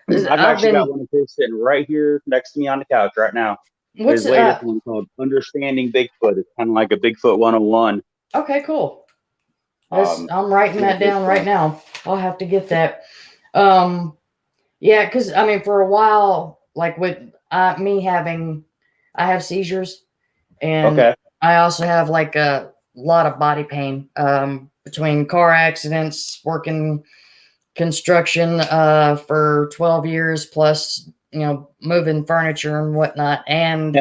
I've actually got one of his sitting right here next to me on the couch right now. His latest one called Understanding Bigfoot. It's kind of like a Bigfoot 101. Okay, cool. I'm writing that down right now. I'll have to get that. Yeah, because I mean, for a while, like with me having, I have seizures, and I also have like a lot of body pain between car accidents, working construction for 12 years, plus, you know, moving furniture and whatnot, and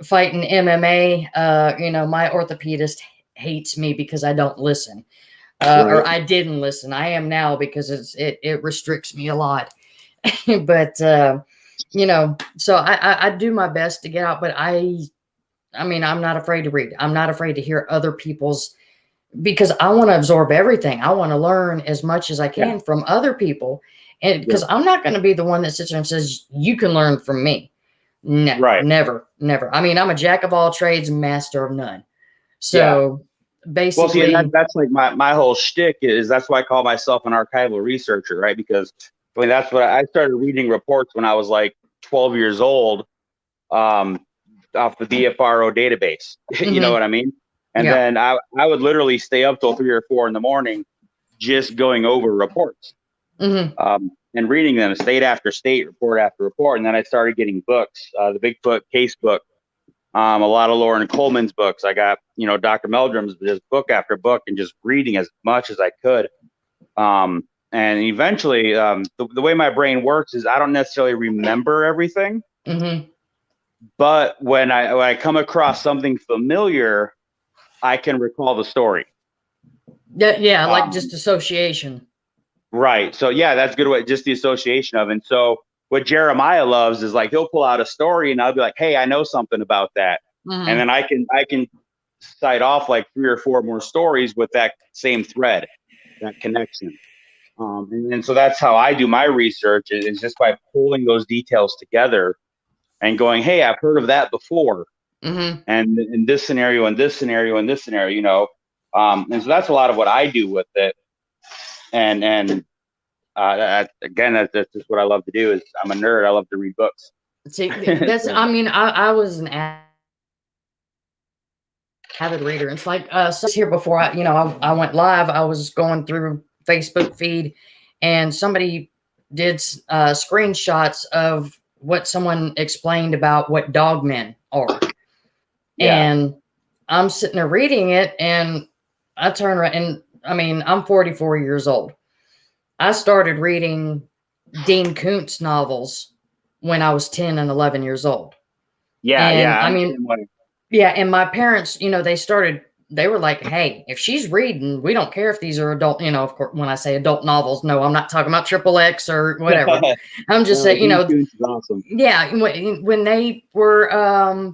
fighting MMA. You know, my orthopedist hates me because I don't listen. Or I didn't listen. I am now because it restricts me a lot. But you know, so I do my best to get out, but I mean, I'm not afraid to read. I'm not afraid to hear other people's, because I want to absorb everything. I want to learn as much as I can from other people. And because I'm not going to be the one that sits there and says, you can learn from me. No, never. I mean, I'm a jack of all trades, master of none. So basically, well, see, that's like my whole shtick is that's why I call myself an archival researcher, right? Because I mean, that's what I started reading reports when I was like 12 years old, off the BFRO database. You know what I mean? And then I would literally stay up till 3 or 4 in the morning, just going over reports, and reading them state after state, report after report. And then I started getting books, the Bigfoot case book, a lot of Lauren Coleman's books. I got, you know, Dr. Meldrum's just book after book, and just reading as much as I could. And eventually, the way my brain works is I don't necessarily remember everything, but when I come across something familiar, I can recall the story. Yeah, like just association. Right. So yeah, that's a good way. Just the association of it. And so what Jeremiah loves is like he'll pull out a story, and I'll be like, "Hey, I know something about that," and then I can cite off like 3 or 4 more stories with that same thread, that connection. And so that's how I do my research, is just by pulling those details together and going, "Hey, I've heard of that before." And in this scenario, and this scenario, and this scenario, you know, and so that's a lot of what I do with it. And again, that's just what I love to do. Is I'm a nerd. I love to read books. See, that's, I mean, I was an avid reader. It's like here before I went live, I was going through Facebook feed, and somebody did screenshots of what someone explained about what dogmen are. And I'm sitting there reading it, and I turn around, and I mean, I'm 44 years old. I started reading Dean Koontz novels when I was 10 and 11 years old. I mean, and my parents, you know, they were like, "Hey, if she's reading, we don't care if these are adult," you know, of course, when I say adult novels, no, I'm not talking about XXX or whatever. I'm just saying, you know, Koontz is awesome. When they were,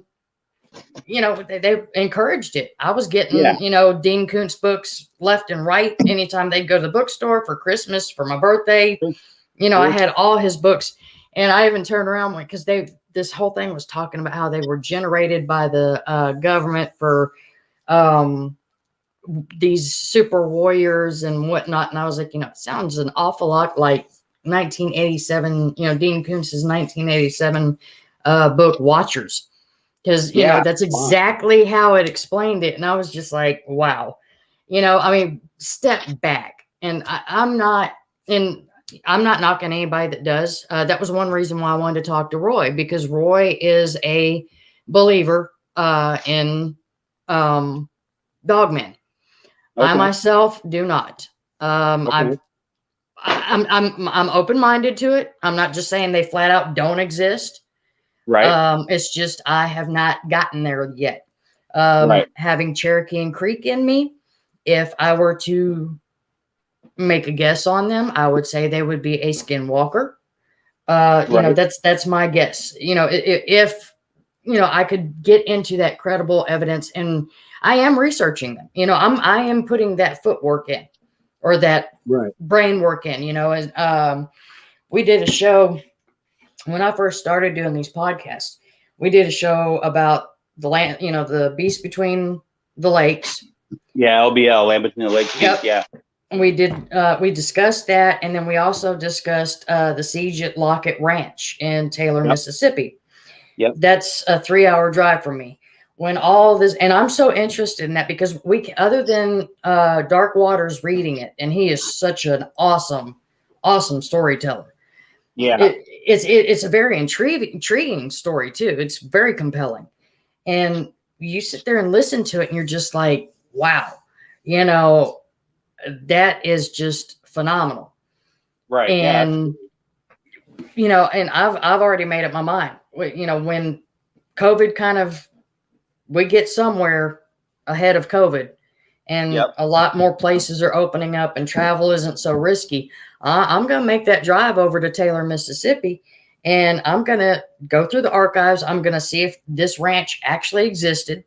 you know, they encouraged it. I was getting, you know, Dean Koontz books left and right. Anytime they'd go to the bookstore for Christmas, for my birthday, you know, I had all his books. And I even turned around because this whole thing was talking about how they were generated by the government for these super warriors and whatnot. And I was like, you know, it sounds an awful lot like 1987, you know, Dean Koontz's 1987 book Watchers. Because, you know, that's exactly how it explained it. And I was just like, wow. You know, I mean, step back. And I'm not knocking anybody that does. That was one reason why I wanted to talk to Roy, because Roy is a believer in dogmen. I myself do not. I'm open-minded to it. I'm not just saying they flat out don't exist. Right. It's just I have not gotten there yet. Having Cherokee and Creek in me, if I were to make a guess on them, I would say they would be a skinwalker. You know, that's my guess. You know, if you know, I could get into that credible evidence, and I am researching them. You know, I am putting that footwork in, or that brain work in. You know, and we did a show. When I first started doing these podcasts, we did a show about the land, you know, the beast between the lakes. Yeah, LBL, Land Between the Lakes. Yep. Yeah. we discussed that, and then we also discussed the siege at Lockett Ranch in Taylor, Mississippi. Yep. That's a 3-hour drive from me. When all this, and I'm so interested in that because other than Dark Waters reading it, and he is such an awesome storyteller. Yeah. It's a very intriguing story too. It's very compelling. And you sit there and listen to it and you're just like, wow, that is just phenomenal. Right. And, and I've already made up my mind, when COVID we get somewhere ahead of COVID and a lot more places are opening up and travel isn't so risky. I'm going to make that drive over to Taylor, Mississippi, and I'm going to go through the archives. I'm going to see if this ranch actually existed,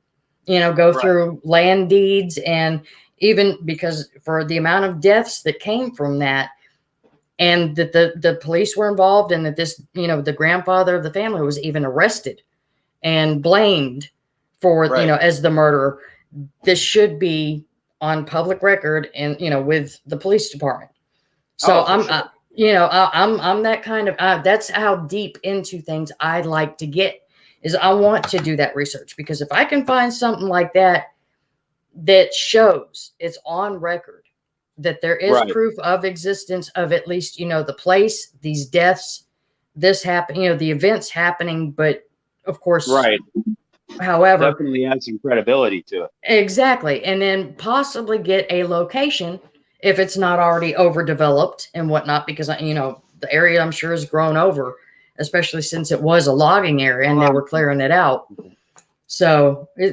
go through land deeds, and even because for the amount of deaths that came from that, and that the police were involved, and that this, the grandfather of the family was even arrested and blamed for, as the murderer. This should be on public record and, with the police department. So I'm that kind of, that's how deep into things I'd like to get, is I want to do that research, because if I can find something like that shows it's on record that there is proof of existence of at least, the place, these deaths, this happened, the events happening, but of course, however, definitely adds some credibility to it. Exactly. And then possibly get a location if it's not already overdeveloped and whatnot, because, the area I'm sure has grown over, especially since it was a logging area and they were clearing it out. So, I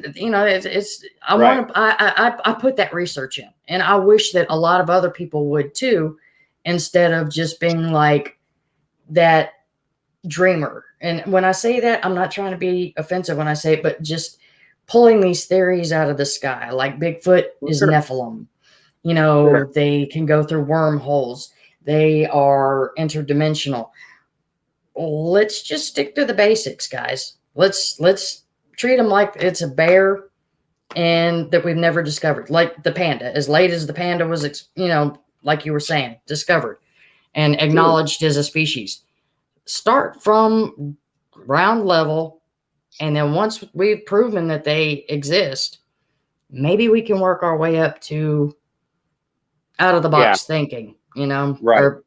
put that research in, and I wish that a lot of other people would too, instead of just being like that dreamer. And when I say that, I'm not trying to be offensive when I say it, but just pulling these theories out of the sky, like Bigfoot is Nephilim. They can go through wormholes. They are interdimensional. Let's just stick to the basics, guys. Let's treat them like it's a bear and that we've never discovered, like the panda, as late as the panda was, like you were saying, discovered and acknowledged as a species. Start from ground level, and then once we've proven that they exist, maybe we can work our way up to out of the box thinking, or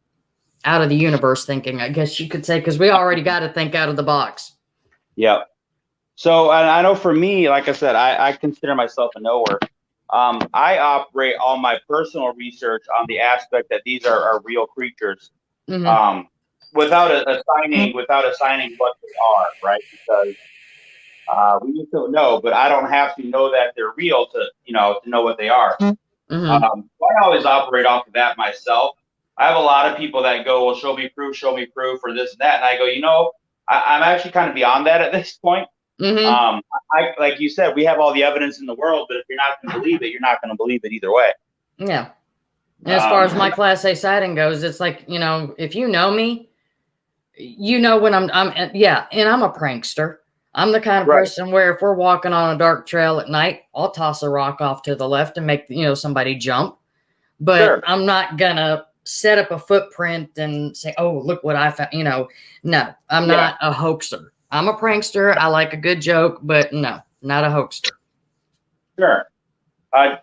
out of the universe thinking, I guess you could say, because we already got to think out of the box. Yep. So, and I know for me, like I said, I consider myself a knower. I operate all my personal research on the aspect that these are real creatures, without assigning what they are, right? Because we just don't know, but I don't have to know that they're real to know what they are. So I always operate off of that myself. I have a lot of people that go, well, show me proof, or this and that. And I go, I'm actually kind of beyond that at this point. Like you said, we have all the evidence in the world, but if you're not going to believe it, you're not going to believe it either way. Yeah. And as far as my Class A sighting goes, it's like, if you know me, when I'm and I'm a prankster. I'm the kind of person where if we're walking on a dark trail at night, I'll toss a rock off to the left and make, somebody jump. But I'm not going to set up a footprint and say, oh, look what I found. No, I'm not a hoaxer. I'm a prankster. I like a good joke, but no, not a hoaxer. Sure.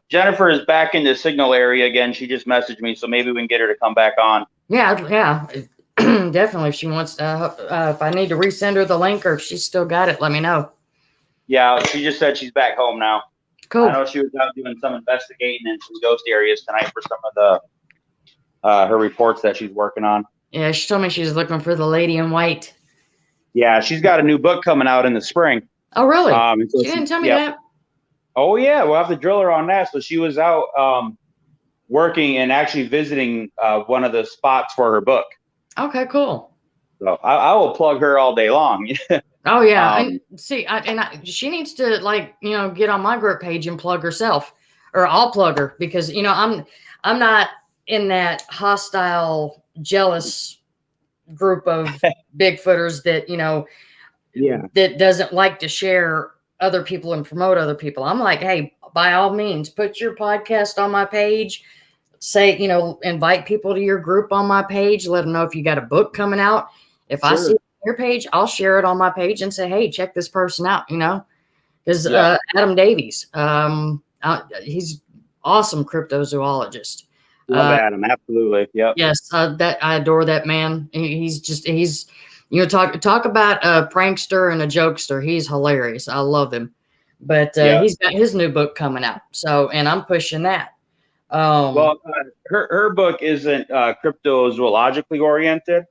Jennifer is back in the signal area again. She just messaged me, so maybe we can get her to come back on. Yeah. Definitely. If she wants if I need to resend her the link, or if she's still got it, let me know. Yeah, she just said she's back home now. Cool. I know she was out doing some investigating in some ghost areas tonight for some of the her reports that she's working on. Yeah, she told me she's looking for the lady in white. Yeah, she's got a new book coming out in the spring. Oh, really? So she didn't tell me that. Oh, yeah. We'll have to drill her on that. So she was out working and actually visiting one of the spots for her book. Okay, cool. So I will plug her all day long. Oh, yeah. And see, she needs to, get on my group page and plug herself, or I'll plug her, because, I'm not in that hostile, jealous group of Bigfooters that, that doesn't like to share other people and promote other people. I'm like, hey, by all means, put your podcast on my page, say, invite people to your group on my page, let them know if you got a book coming out. If I see it on your page, I'll share it on my page and say, hey, check this person out, because Adam Davies, he's awesome cryptozoologist. Love Adam, absolutely. Yep. Yes, that I adore that man. He's talk about a prankster and a jokester. He's hilarious. I love him. But he's got his new book coming out. So, and I'm pushing that. Her book isn't cryptozoologically oriented.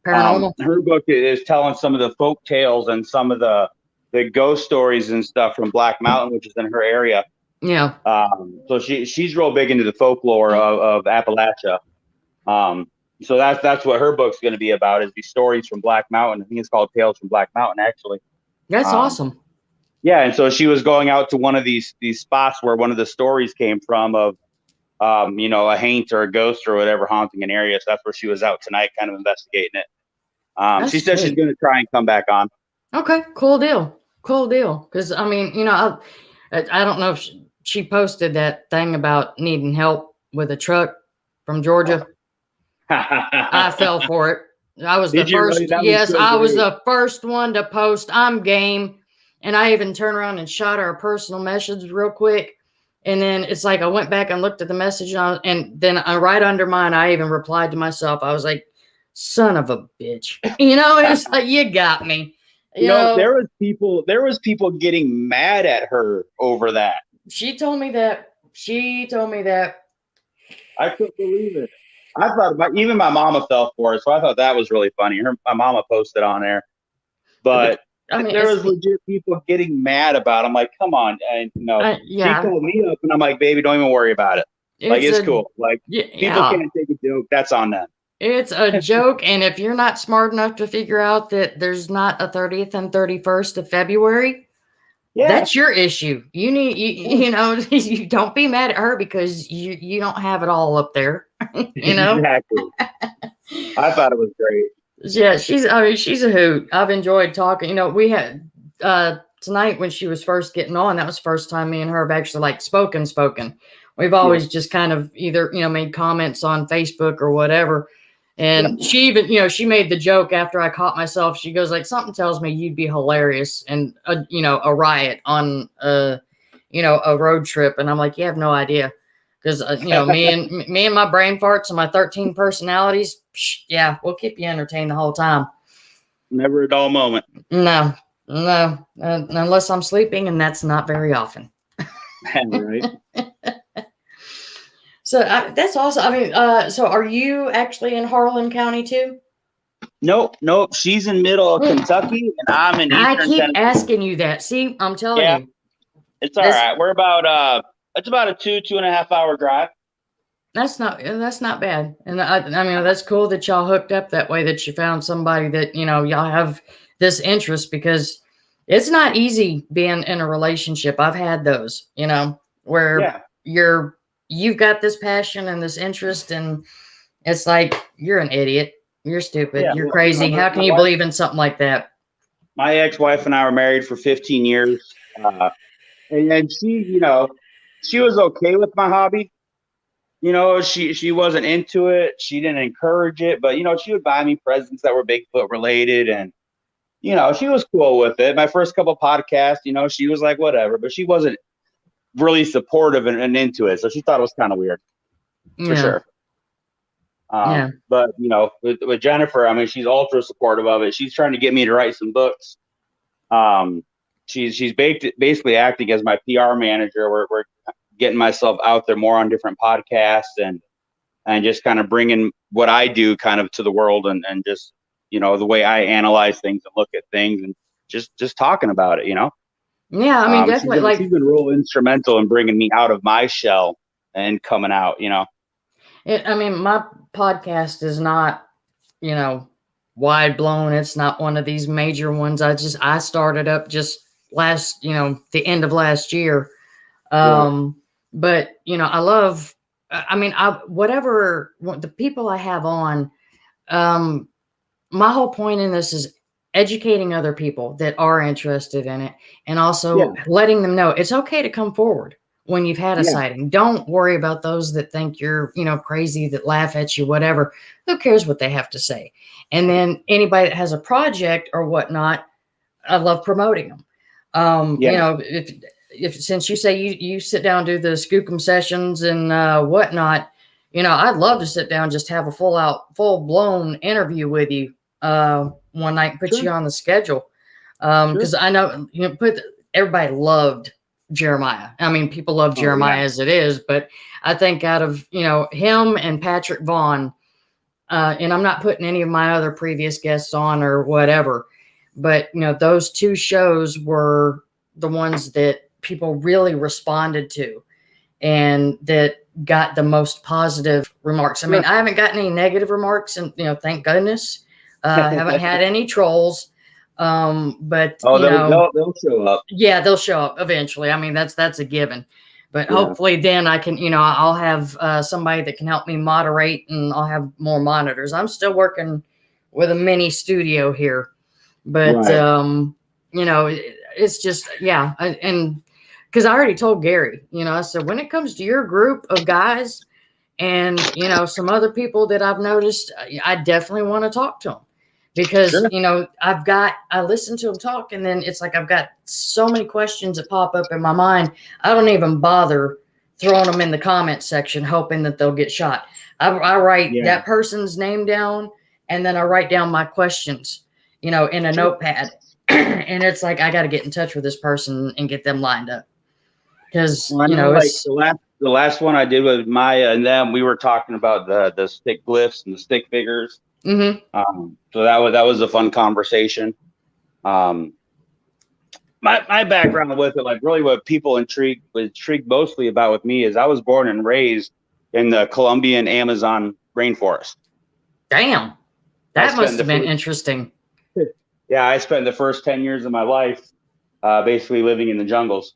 Paranormal. Her book is telling some of the folk tales and some of the ghost stories and stuff from Black Mountain, which is in her area. Yeah. So she's real big into the folklore of Appalachia. So that's what her book's going to be about, is these stories from Black Mountain. I think it's called Tales from Black Mountain, actually. That's awesome. Yeah, and so she was going out to one of these spots where one of the stories came from of, a haint or a ghost or whatever haunting an area. So that's where she was out tonight, kind of investigating it. She said she's going to try and come back on. Okay, cool deal. Because I don't know if she posted that thing about needing help with a truck from Georgia. I fell for it. I was the first. Yes, I was the first one to post. I'm game. And I even turned around and shot her a personal message real quick. And then it's like I went back and looked at the message, and then right under mine, I even replied to myself. I was like, son of a bitch. It's like, you got me. You know, there was people getting mad at her over that. She told me that. I couldn't believe it. I thought even my mama fell for it, so I thought that was really funny. My mama posted on there, but there was legit people getting mad about it. I'm like, come on, She called me up, and I'm like, baby, don't even worry about it. It's cool. Like, people can't take a joke. That's on them. It's a joke, and if you're not smart enough to figure out that there's not a 30th and 31st of February, that's your issue. You need, you don't be mad at her because you don't have it all up there. Exactly. I thought it was great. Yeah, she's a hoot. I've enjoyed talking. We had tonight when she was first getting on. That was the first time me and her have actually spoken. We've always just kind of either made comments on Facebook or whatever. And she even, she made the joke after I caught myself. She goes something tells me you'd be hilarious and a riot on a road trip. And I'm like, you have no idea, because me and my brain farts and my 13 personalities. We'll keep you entertained the whole time. Never a dull moment. No, unless I'm sleeping, and that's not very often. Right. So that's awesome. So are you actually in Harlan County too? Nope. She's in middle of Kentucky, and I'm in Eastern Tennessee. I keep Tennessee. asking you that. See, I'm telling you. It's all right. We're about it's about a 2.5 hour drive. That's not bad. And that's cool that y'all hooked up that way, that you found somebody that, y'all have this interest, because it's not easy being in a relationship. I've had those, where you've got this passion and this interest, and it's like, you're an idiot. You're stupid. You're crazy. How can you believe in something like that? My ex-wife and I were married for 15 years. And she, she was okay with my hobby. She wasn't into it. She didn't encourage it, but, she would buy me presents that were Bigfoot related. And, she was cool with it. My first couple podcasts, she was like, whatever, but she wasn't really supportive and into it. So she thought it was kind of weird for sure. But, with Jennifer, she's ultra supportive of it. She's trying to get me to write some books. She's basically acting as my PR manager. We're getting myself out there more on different podcasts and just kind of bringing what I do kind of to the world and just, the way I analyze things and look at things and just talking about it, Yeah, definitely. She's been real instrumental in bringing me out of my shell and coming out, my podcast is not, wide blown. It's not one of these major ones. I started up just the end of last year. But, I love, whatever the people I have on, my whole point in this is educating other people that are interested in it, and also letting them know it's okay to come forward. when you've had a sighting. Don't worry about those that think you're, crazy, that laugh at you, whatever. Who cares what they have to say? And then anybody that has a project or whatnot, I love promoting them. If since you say you sit down and do the Skookum sessions and whatnot, I'd love to sit down, just have a full blown interview with you one night, and put you on the schedule. Because I know everybody loved Jeremiah. I mean, people love Jeremiah as it is, but I think out of him and Patrick Vaughn, and I'm not putting any of my other previous guests on or whatever, but those two shows were the ones that people really responded to and that got the most positive remarks. I mean, I haven't gotten any negative remarks, and thank goodness. I haven't had any trolls. But they'll show up. Yeah, they'll show up eventually. I mean, that's a given. But hopefully then I can, I'll have somebody that can help me moderate, and I'll have more monitors. I'm still working with a mini studio here, but it's just and because I already told Gary, I said, when it comes to your group of guys and some other people that I've noticed, I definitely want to talk to them. Because, I listen to them talk, and then it's like I've got so many questions that pop up in my mind. I don't even bother throwing them in the comment section, hoping that they'll get shot. I write that person's name down, and then I write down my questions, in a notepad. And it's like, I got to get in touch with this person and get them lined up. Because, it's the last one I did with Maya and them, we were talking about the stick glyphs and the stick figures. Mm-hmm. So that was a fun conversation. My background with it, like really what people intrigued mostly about with me is I was born and raised in the Colombian Amazon rainforest. Damn. That must have been interesting. Yeah, I spent the first 10 years of my life basically living in the jungles.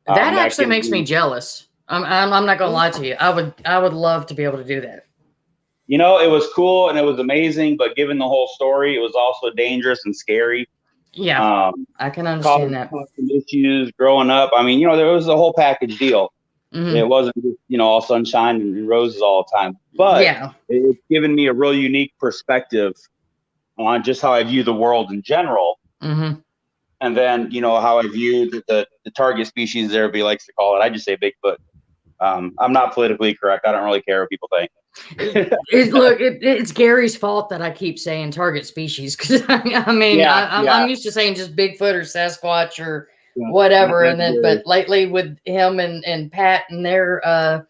That actually makes me jealous. I'm not gonna lie to you. I would love to be able to do that. It was cool and it was amazing, but given the whole story, it was also dangerous and scary. Yeah, I can understand that. Some issues growing up. I mean, there was a whole package deal. Mm-hmm. It wasn't just, all sunshine and roses all the time. But it's given me a real unique perspective on just how I view the world in general. Mm-hmm. And then, how I view the target species, as everybody likes to call it. I just say Bigfoot. I'm not politically correct. I don't really care what people think. It's Gary's fault that I keep saying target species, because I'm used to saying just Bigfoot or Sasquatch or whatever, and then but lately with him and Pat and their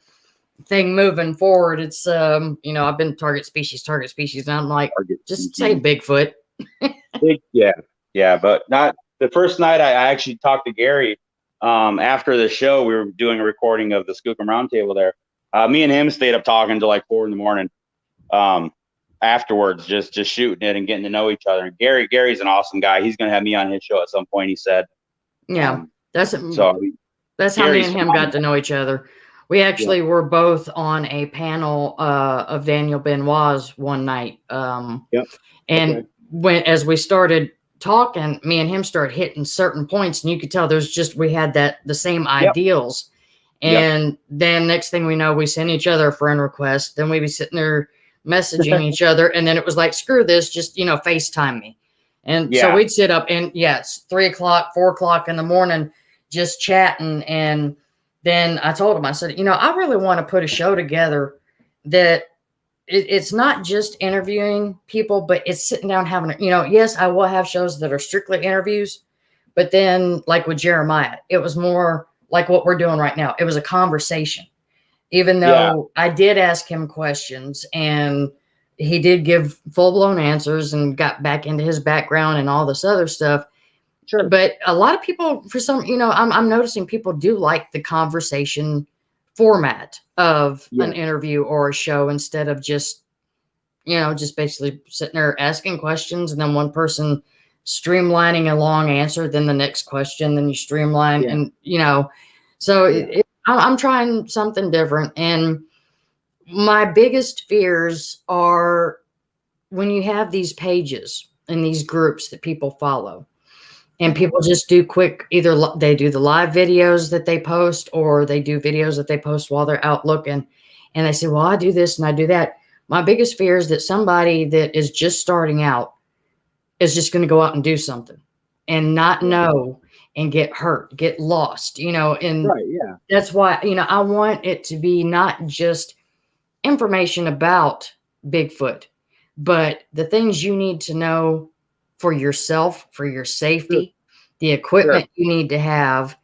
thing moving forward, it's I've been target species, and I'm like, just say Bigfoot. But not the first night. I actually talked to Gary after the show. We were doing a recording of the Skookum Roundtable there. Me and him stayed up talking till like 4 a.m. Afterwards, just shooting it and getting to know each other. And Gary's an awesome guy. He's going to have me on his show at some point, he said. Yeah, that's how me and him got to know each other. We actually were both on a panel of Daniel Benoit's one night. And as we started talking, me and him started hitting certain points, and you could tell we had the same ideals. And then next thing we know, we sent each other a friend request. Then we'd be sitting there messaging each other. And then it was like, screw this, just, FaceTime me. And so we'd sit up and it's 3 o'clock, 4 o'clock in the morning, just chatting. And then I told him, I said, I really want to put a show together that it's not just interviewing people, but it's sitting down having, yes, I will have shows that are strictly interviews. But then like with Jeremiah, it was more like what we're doing right now. It was a conversation, even though I did ask him questions and he did give full blown answers and got back into his background and all this other stuff. Sure. But a lot of people, for some, I'm noticing people do like the conversation format of an interview or a show, instead of just basically sitting there asking questions and then one person streamlining a long answer, then the next question, then you streamline and so I'm trying something different. And my biggest fears are when you have these pages and these groups that people follow, And people just do quick, either they do the live videos that they post, or they do videos that they post while they're out looking. And they say, well, I do this and I do that. My biggest fear is that somebody that is just starting out is just going to go out and do something and not know and get hurt, get lost, and that's why, I want it to be not just information about Bigfoot, but the things you need to know for yourself, for your safety, the equipment you need to have,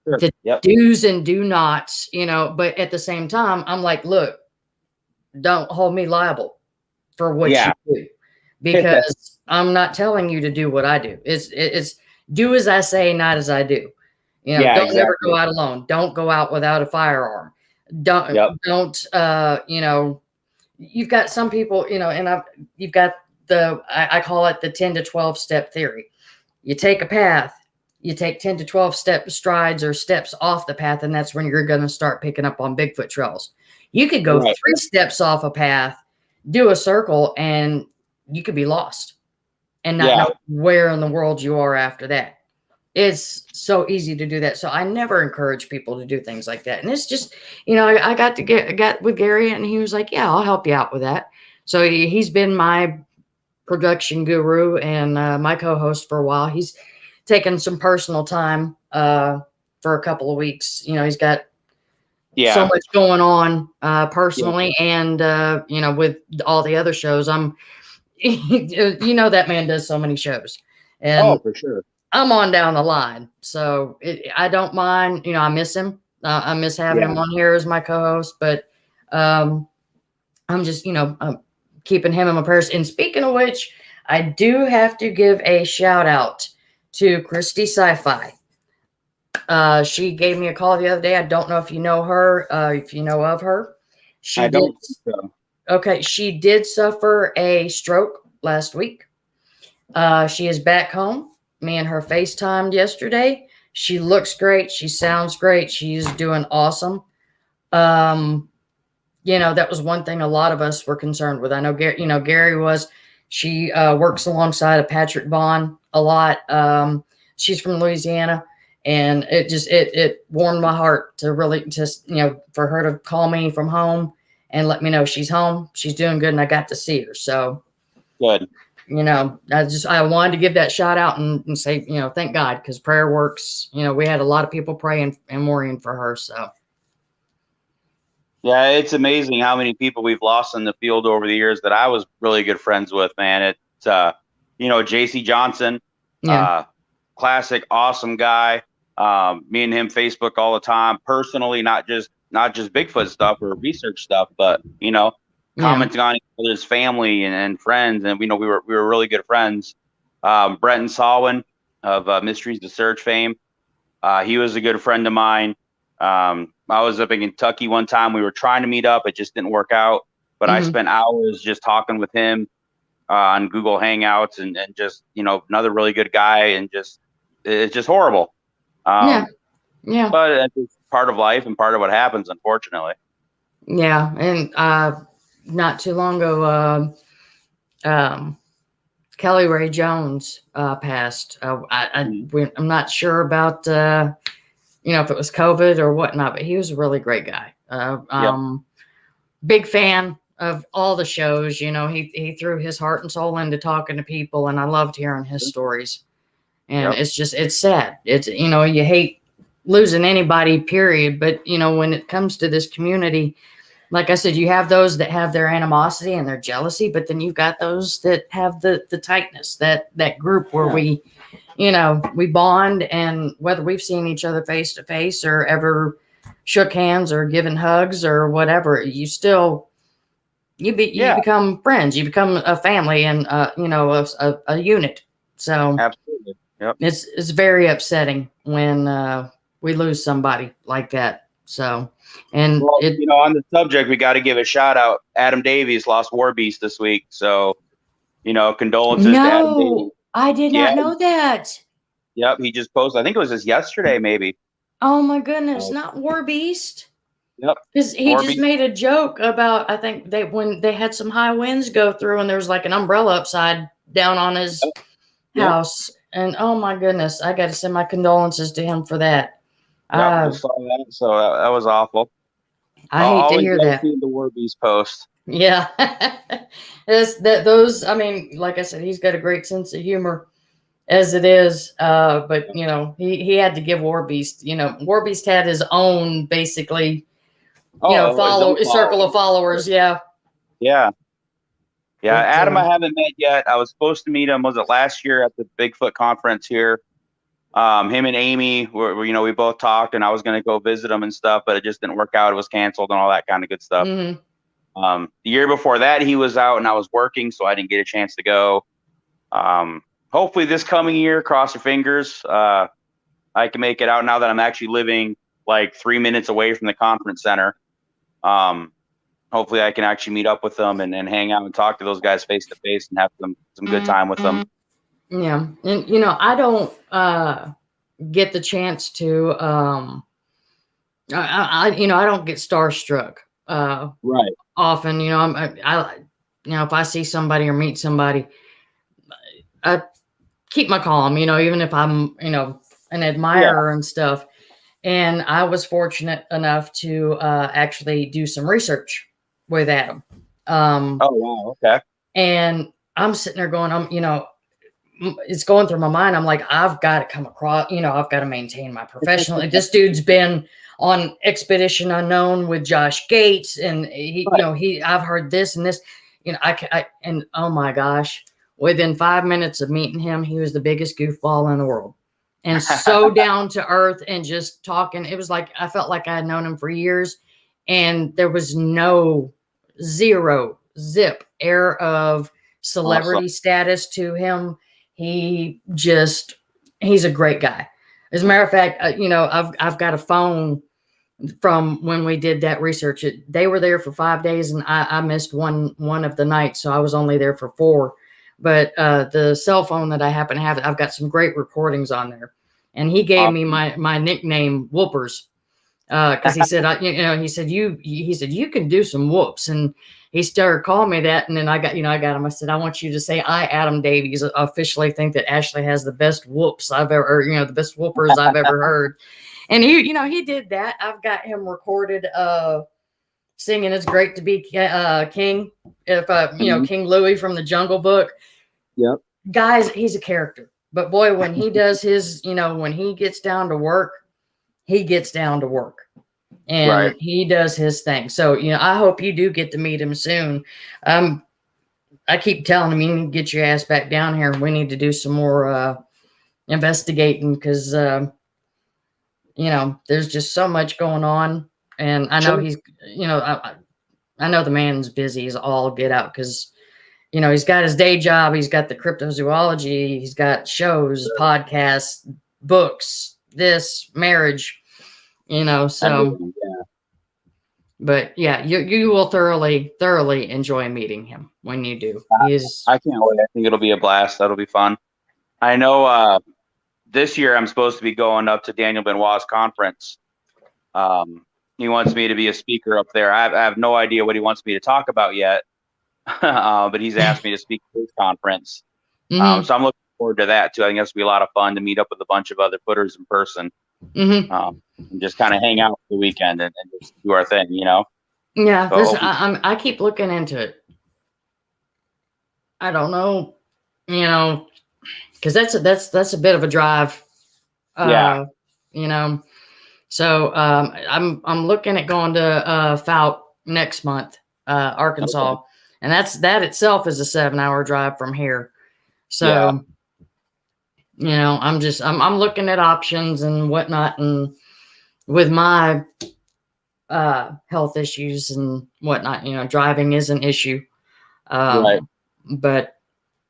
the do's and do nots, but at the same time, I'm like, look, don't hold me liable for what you do, because I'm not telling you to do what I do. It's do as I say, not as I do. Don't ever go out alone. Don't go out without a firearm. Don't, you've got some people, and you've got I call it the 10 to 12 step theory. You take a path, you take 10 to 12 strides or steps off the path, and that's when you're going to start picking up on Bigfoot trails. You could go 3 steps off a path, do a circle, and you could be lost and not know where in the world you are after that. It's so easy to do that. So I never encourage people to do things like that. And it's just, I got with Gary, and he was like, yeah, I'll help you out with that. So he's been my production guru and my co-host for a while. He's taken some personal time for a couple of weeks. He's got so much going on personally, and with all the other shows, that man does so many shows, and for sure, I'm on down the line. So I don't mind. I miss him. I miss having him on here as my co-host, but I'm just keeping him in my prayers. And speaking of which, I do have to give a shout out to Christy Sci-Fi. She gave me a call the other day. I don't know if you know her, if you know of her. I don't think so. Okay. She did suffer a stroke last week. She is back home. Me and her FaceTimed yesterday. She looks great. She sounds great. She's doing awesome. That was one thing a lot of us were concerned with. I know Gary was. She works alongside of Patrick Vaughn a lot. She's from Louisiana, and it warmed my heart to really just, for her to call me from home and let me know she's home, she's doing good, and I got to see her. So good. I wanted to give that shout out and say, thank God, because prayer works. We had a lot of people praying and worrying for her. So. Yeah, it's amazing how many people we've lost in the field over the years that I was really good friends with, man. It's, JC Johnson, classic, awesome guy. Me and him Facebook all the time, personally, not just Bigfoot stuff or research stuff, but, commenting on each other's family and friends. And, we were really good friends. Brenton Salwin of Mysteries to Search fame. He was a good friend of mine. I was up in Kentucky one time. We were trying to meet up. It just didn't work out. But I spent hours just talking with him on Google Hangouts and just, another really good guy. And it's just horrible. But it's part of life and part of what happens, unfortunately. Yeah. And not too long ago, Kelly Ray Jones passed. I'm not sure about if it was COVID or whatnot, but he was a really great guy. Big fan of all the shows. He threw his heart and soul into talking to people, and I loved hearing his stories. And it's sad. It's, you hate losing anybody, period. But, when it comes to this community, like I said, you have those that have their animosity and their jealousy, but then you've got those that have the tightness, that group where we bond, and whether we've seen each other face to face or ever shook hands or given hugs or whatever, you become friends, you become a family and, a unit. So absolutely. Yep. It's very upsetting when we lose somebody like that. So, and on the subject, we got to give a shout out. Adam Davies lost War Beast this week. So, condolences to Adam Davies. I did not know that. Yep, he just posted. I think it was just yesterday, maybe. Oh my goodness, not War Beast. Yep. Because he just made a joke about, I think when they had some high winds go through, and there was like an umbrella upside down on his house. And oh my goodness, I got to send my condolences to him for that. I saw that, so that was awful. I hate to hear that. The War Beast post. Yeah, those. I mean, like I said, he's got a great sense of humor, as it is. But you know, he had to give War Beast. You know, War Beast had his own basically. Circle of followers. Yeah. Yeah. Yeah. But, Adam, I haven't met yet. I was supposed to meet him. Was it last year at the Bigfoot conference here? Him and Amy were we both talked, and I was going to go visit him and stuff, but it just didn't work out. It was canceled and all that kind of good stuff. Mm-hmm. The year before that, he was out and I was working, so I didn't get a chance to go. Hopefully this coming year, cross your fingers, I can make it out now that I'm actually living like 3 minutes away from the conference center. Hopefully I can actually meet up with them and hang out and talk to those guys face to face and have some good time with them. Yeah. And, you know, I don't get the chance to, I don't get starstruck right. often. You know, if I see somebody or meet somebody, I keep my calm, you know, even if I'm, you know, an admirer and stuff. And I was fortunate enough to actually do some research with Adam. Oh, wow. Okay. And I'm sitting there going, it's going through my mind. I'm like, I've got to come across, you know, I've got to maintain my professional. This dude's been on Expedition Unknown with Josh Gates, and I've heard this and this, you know, and oh my gosh, within 5 minutes of meeting him, he was the biggest goofball in the world. And so down to earth and just talking. It was like, I felt like I had known him for years, and there was zero zip air of celebrity status to him. He's a great guy. As a matter of fact, I've got a phone from when we did that research. They were there for 5 days, and I missed one of the nights, so I was only there for 4. But the cell phone that I happen to have, I've got some great recordings on there. And he gave me my nickname Whoopers, because he said, he said you can do some whoops, and he started calling me that. And then I got him. I said, I want you to say, I, Adam Davies, officially think that Ashley has the best whoops I've ever, or the best whoopers I've ever heard. And he did that. I've got him recorded singing "It's Great to Be King," King Louie from the Jungle Book. Yep. Guys, he's a character. But boy, when he does his, when he gets down to work, he gets down to work, and he does his thing. So, I hope you do get to meet him soon. I keep telling him, you need to get your ass back down here, and we need to do some more investigating, because, there's just so much going on. And I know he's, I know the man's busy as all get out, because he's got his day job. He's got the cryptozoology. He's got shows, podcasts, books, this, marriage, so. But yeah, you will thoroughly enjoy meeting him when you do. I can't wait. I think it'll be a blast. That'll be fun. I know this year I'm supposed to be going up to Daniel Benoit's conference. He wants me to be a speaker up there. I have no idea what he wants me to talk about yet. But he's asked me to speak at his conference. Mm-hmm. So I'm looking forward to that too. I think that's gonna be a lot of fun to meet up with a bunch of other footers in person. Mm-hmm. And just kind of hang out for the weekend and just do our thing, Yeah, so I keep looking into it. I don't know, because that's a bit of a drive. Yeah. So I'm looking at going to Fout next month, Arkansas. Okay. And that itself is a 7-hour drive from here. So, I'm looking at options and whatnot. And with my health issues and whatnot, driving is an issue. But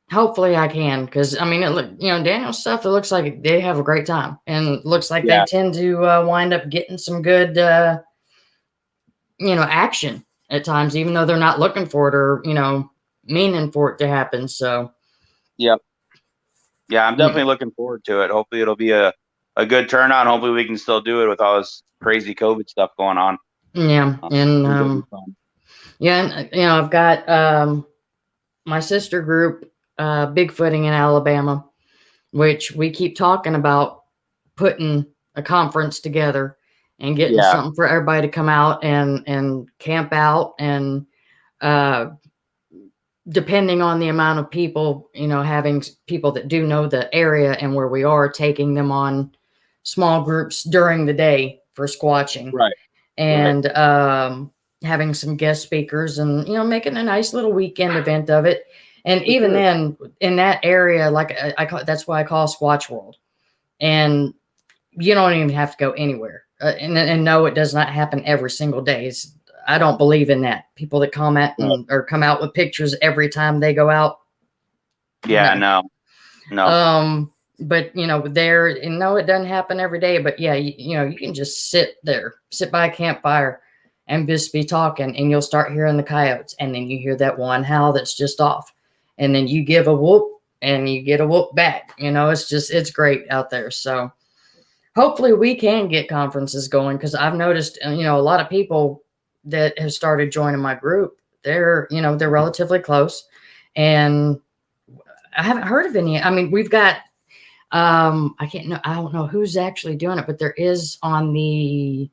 hopefully I can, because Daniel's stuff, it looks like they have a great time, and it looks like they tend to wind up getting some good, action at times, even though they're not looking for it or, meaning for it to happen. So, yep. Yeah, I'm definitely looking forward to it. Hopefully it'll be a good turnout. Hopefully we can still do it with all this crazy COVID stuff going on. Yeah. And, I've got my sister group, Bigfooting in Alabama. which we keep talking about putting a conference together and getting something for everybody to come out and camp out. And depending on the amount of people, having people that do know the area and where we are, taking them on small groups during the day for squatching. Right. And having some guest speakers and, making a nice little weekend event of it. And even then in that area, like that's why I call Squatch World. And you don't even have to go anywhere. And no, it does not happen every single day. I don't believe in that. People that comment or come out with pictures every time they go out. Yeah, no. But there, no, it doesn't happen every day. But yeah, you can just sit by a campfire and just be talking, and you'll start hearing the coyotes, and then you hear that one howl that's just off, and then you give a whoop and you get a whoop back. It's great out there. So hopefully we can get conferences going, because I've noticed, a lot of people that have started joining my group, they're relatively close, and I haven't heard of any. I mean, we've got, I don't know who's actually doing it, but there is on the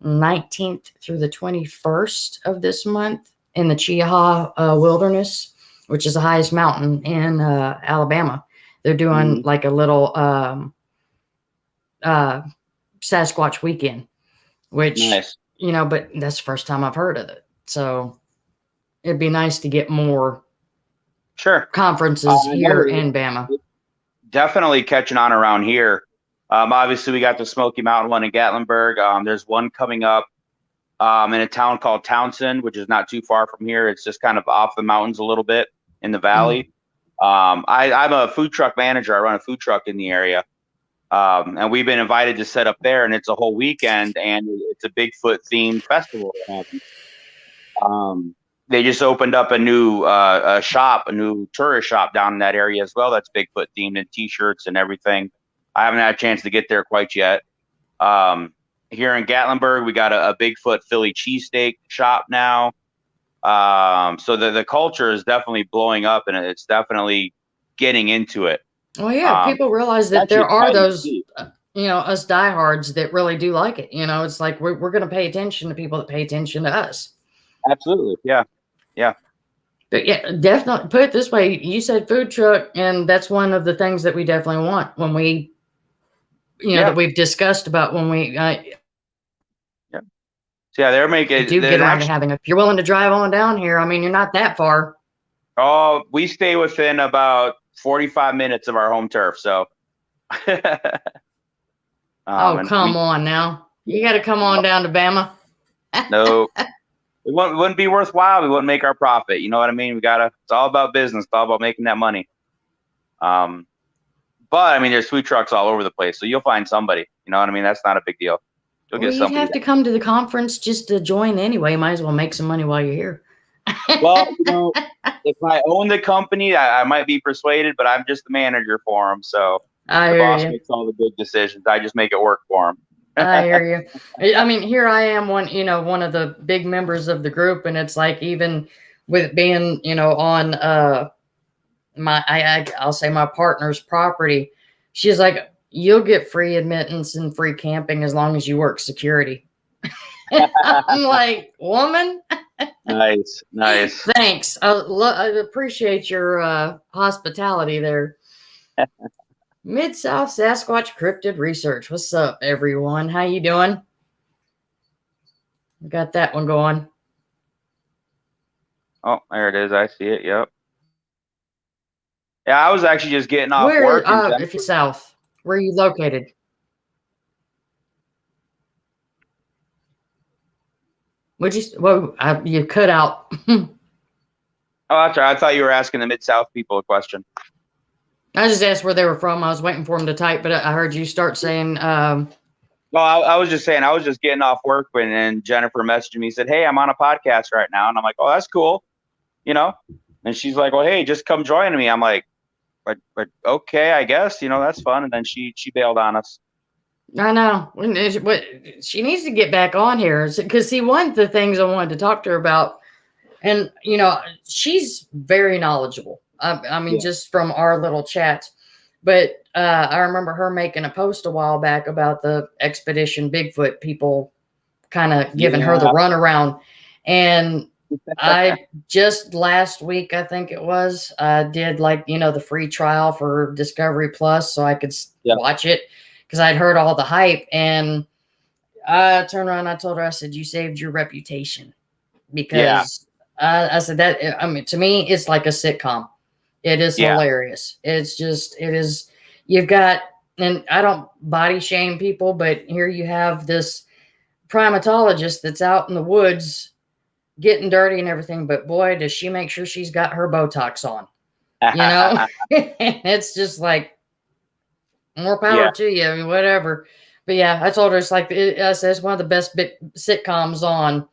19th through the 21st of this month in the Chiaha Wilderness, which is the highest mountain in Alabama. They're doing like a little Sasquatch weekend, which, nice. But that's the first time I've heard of it. So it'd be nice to get more conferences here in Bama. Definitely catching on around here. Obviously, we got the Smoky Mountain one in Gatlinburg. There's one coming up in a town called Townsend, which is not too far from here. It's just kind of off the mountains a little bit in the valley. I'm a food truck manager. I run a food truck in the area. And we've been invited to set up there, and it's a whole weekend, and it's a Bigfoot themed festival. They just opened up a new a new tourist shop down in that area as well. That's Bigfoot themed, and T-shirts and everything. I haven't had a chance to get there quite yet. Here in Gatlinburg, we got a Bigfoot Philly cheesesteak shop now. So the culture is definitely blowing up, and it's definitely getting into it. Oh yeah, people realize that there are those, us diehards that really do like it. It's like we're going to pay attention to people that pay attention to us. Absolutely, yeah. But yeah, definitely put it this way. You said food truck, and that's one of the things that we definitely want when we, that we've discussed about when we. So yeah, they're making. Do get around to having. If you're willing to drive on down here, I mean, you're not that far. Oh, we stay within about 45 minutes of our home turf. So. Come on now. You got to come on down to Bama. No. It wouldn't be worthwhile. We wouldn't make our profit. You know what I mean? It's all about business. It's all about making that money. But I mean, there's food trucks all over the place. So you'll find somebody, you know what I mean? That's not a big deal. You'd have to come to the conference just to join anyway. Might as well make some money while you're here. Well, if I own the company, I might be persuaded, but I'm just the manager for them. So the boss makes all the big decisions. I just make it work for him. I hear you. I mean, here I am, one of the big members of the group, and it's like, even with being, on I'll say my partner's property, she's like, you'll get free admittance and free camping as long as you work security. I'm like, woman. Nice. Thanks. I appreciate your hospitality there. Mid-South Sasquatch Cryptid Research. What's up, everyone? How you doing? We got that one going. Oh, there it is. I see it. Yep. Yeah, I was actually just getting off work. If you're south, where are you located? You cut out. Oh, that's right. I thought you were asking the Mid-South people a question. I just asked where they were from. I was waiting for them to type, but I heard you start saying. Well, I was just saying, I was just getting off work and Jennifer messaged me, said, "Hey, I'm on a podcast right now," and I'm like, "Oh, that's cool," And she's like, "Well, hey, just come join me." I'm like, "But okay, I guess that's fun." And then she bailed on us. I know. She needs to get back on here, because see, one of the things I wanted to talk to her about, and she's very knowledgeable. I mean, just from our little chats, but I remember her making a post a while back about the Expedition Bigfoot people kind of giving her the runaround. And I just last week, I think it was, did like, the free trial for Discovery Plus so I could watch it because I'd heard all the hype. And I turned around and I told her, I said, you saved your reputation because I said that, I mean, to me, it's like a sitcom. It is hilarious. It's just, it is, you've got, and I don't body shame people, but here you have this primatologist that's out in the woods getting dirty and everything. But boy, does she make sure she's got her Botox on, it's just like more power to you. I mean, whatever. But yeah, I told her it's like, I said, it's one of the best sitcoms on,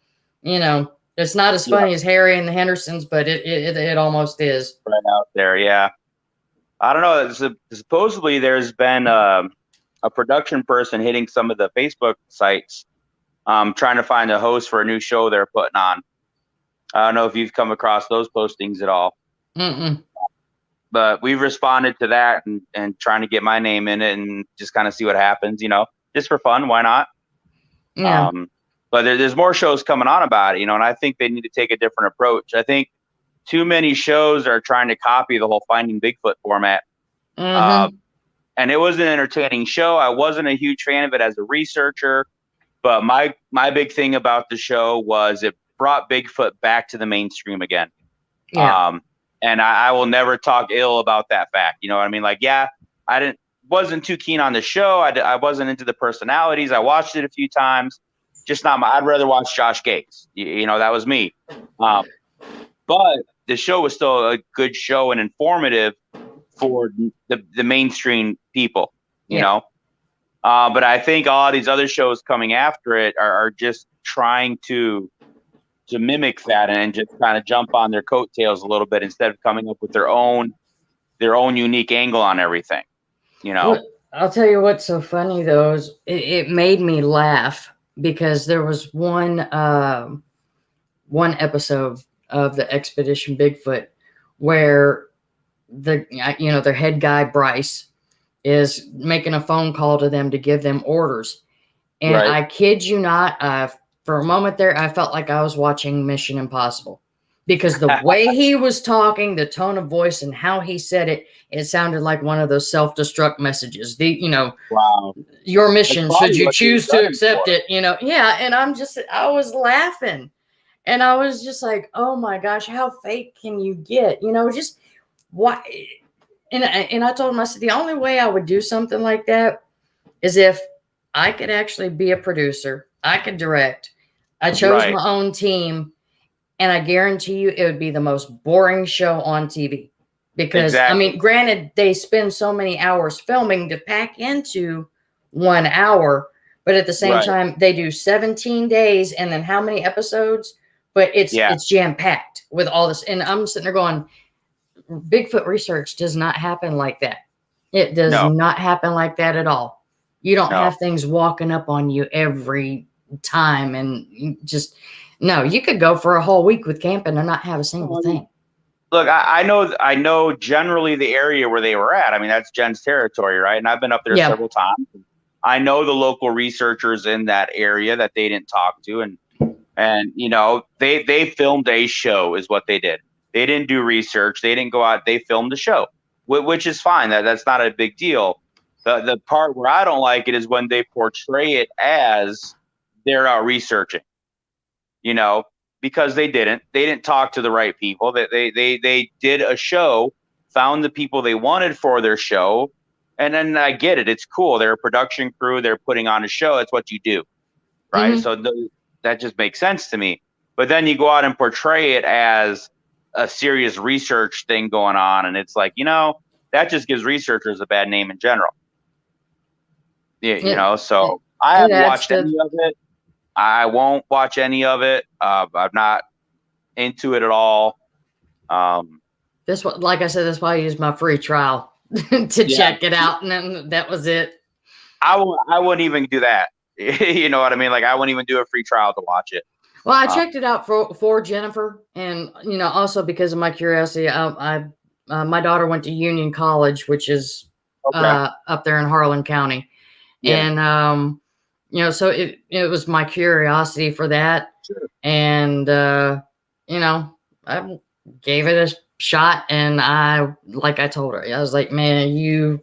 it's not as funny as Harry and the Hendersons, but it almost is. Right out there, yeah. I don't know. Supposedly, there's been a production person hitting some of the Facebook sites, trying to find a host for a new show they're putting on. I don't know if you've come across those postings at all. But we've responded to that and trying to get my name in it and just kind of see what happens, just for fun. Why not? Yeah. But there's more shows coming on about it, and I think they need to take a different approach. I think too many shows are trying to copy the whole Finding Bigfoot format. And it was an entertaining show. I wasn't a huge fan of it as a researcher, but my big thing about the show was it brought Bigfoot back to the mainstream again. Yeah. And I will never talk ill about that fact. You know what I mean? Like, I wasn't too keen on the show. I wasn't into the personalities. I watched it a few times. Just not I'd rather watch Josh Gates. That was me. But the show was still a good show and informative for the mainstream people, you know. But I think all these other shows coming after it are just trying to mimic that and just kind of jump on their coattails a little bit instead of coming up with their own unique angle on everything, Well, I'll tell you what's so funny though is it made me laugh because there was one episode of the Expedition Bigfoot where their head guy Bryce is making a phone call to them to give them orders, and I kid you not, for a moment there, I felt like I was watching Mission Impossible because the way he was talking, the tone of voice, and how he said it, it sounded like one of those self-destruct messages. Wow. Your mission, should you choose to accept it, And I was laughing, and I was just like, oh my gosh, how fake can you get? Just why? And I told him, I said, the only way I would do something like that is if I could actually be a producer, I could direct, I chose my own team, and I guarantee you it would be the most boring show on TV. Because, I mean, granted, they spend so many hours filming to pack into 1 hour, but at the same time, they do 17 days and then how many episodes? But it's jam-packed with all this. And I'm sitting there going, Bigfoot research does not happen like that. It does not happen like that at all. You don't have things walking up on you every time, and you could go for a whole week with camping and not have a single thing. Look, I know generally the area where they were at. I mean, that's Jen's territory, right? And I've been up there several times. I know the local researchers in that area that they didn't talk to, and they filmed a show is what they did. They didn't do research. They didn't go out. They filmed the show, which is fine. That's not a big deal. The part where I don't like it is when they portray it as they're out researching, because they didn't talk to the right people. They did a show, found the people they wanted for their show. And then I get it. It's cool. They're a production crew. They're putting on a show. That's what you do. Right. Mm-hmm. So that just makes sense to me. But then you go out and portray it as a serious research thing going on. And it's like, that just gives researchers a bad name in general. So I haven't watched any of it. I won't watch any of it. I'm not into it at all. Like I said, that's why I used my free trial to check it out, and then that was it. I wouldn't even do that. You know what I mean? Like I wouldn't even do a free trial to watch it. Well, I checked it out for Jennifer, and also because of my curiosity. My daughter went to Union College, which is up there in Harlan County. Yeah. And, so it was my curiosity for that. Sure. And, I gave it a shot, and like I told her, I was like, man, you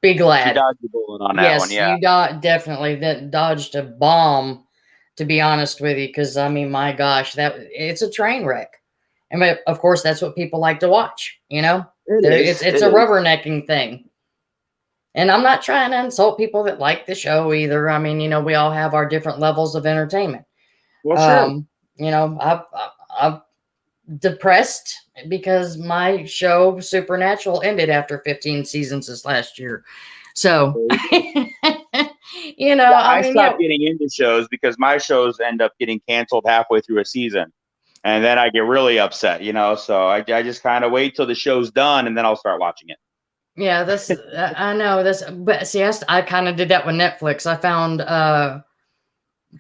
big lad. She dodged the bullet on that one, yeah. You definitely dodged a bomb, to be honest with you, because I mean, my gosh, it's a train wreck. I mean, of course, that's what people like to watch. It's a rubbernecking thing. And I'm not trying to insult people that like the show either. I mean, we all have our different levels of entertainment. Well, sure. I'm depressed because my show Supernatural ended after 15 seasons this last year. So, I stopped getting into shows because my shows end up getting canceled halfway through a season. And then I get really upset, so I just kind of wait till the show's done and then I'll start watching it. Yeah, I know this, but see, I kind of did that with Netflix. I found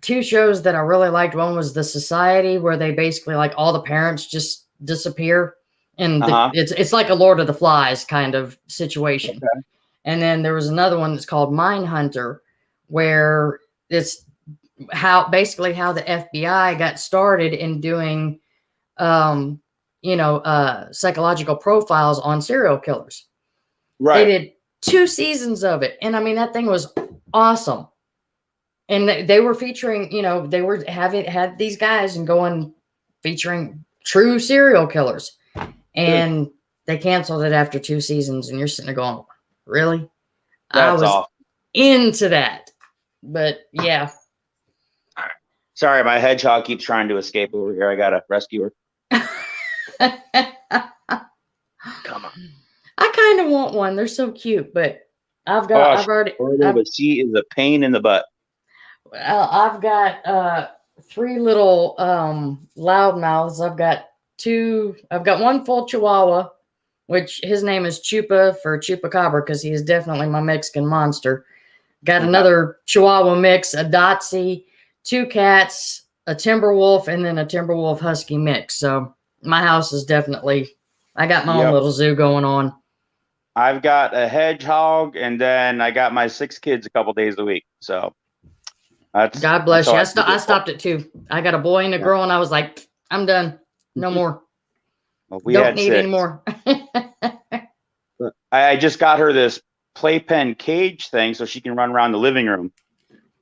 2 shows that I really liked. One was The Society, where they basically like all the parents just disappear, and it's like a Lord of the Flies kind of situation. Okay. And then there was another one that's called Mindhunter, where it's how the FBI got started in doing, psychological profiles on serial killers. Right. They did 2 seasons of it. And I mean, that thing was awesome. And they were featuring, they were had these guys and going featuring true serial killers. And they canceled it after 2 seasons. And you're sitting there going, really? That's I was awesome. into that. But yeah. Sorry, my hedgehog keeps trying to escape over here. I got to rescue her. Come on. I kind of want one. They're so cute, but but she is a pain in the butt. Well, I've got 3 little loudmouths. I've got 1 full Chihuahua, which his name is Chupa for Chupacabra because he is definitely my Mexican monster. Got another Chihuahua mix, a Dotsie, 2 cats, a Timberwolf, and then a Timberwolf Husky mix. So my house is definitely, I got my own little zoo going on. I've got a hedgehog, and then I got my 6 kids a couple days a week. So God bless you. I stopped at 2. I got a boy and a girl, and I was like, I'm done. No more. Well, Don't need 6 any more. I just got her this playpen cage thing so she can run around the living room.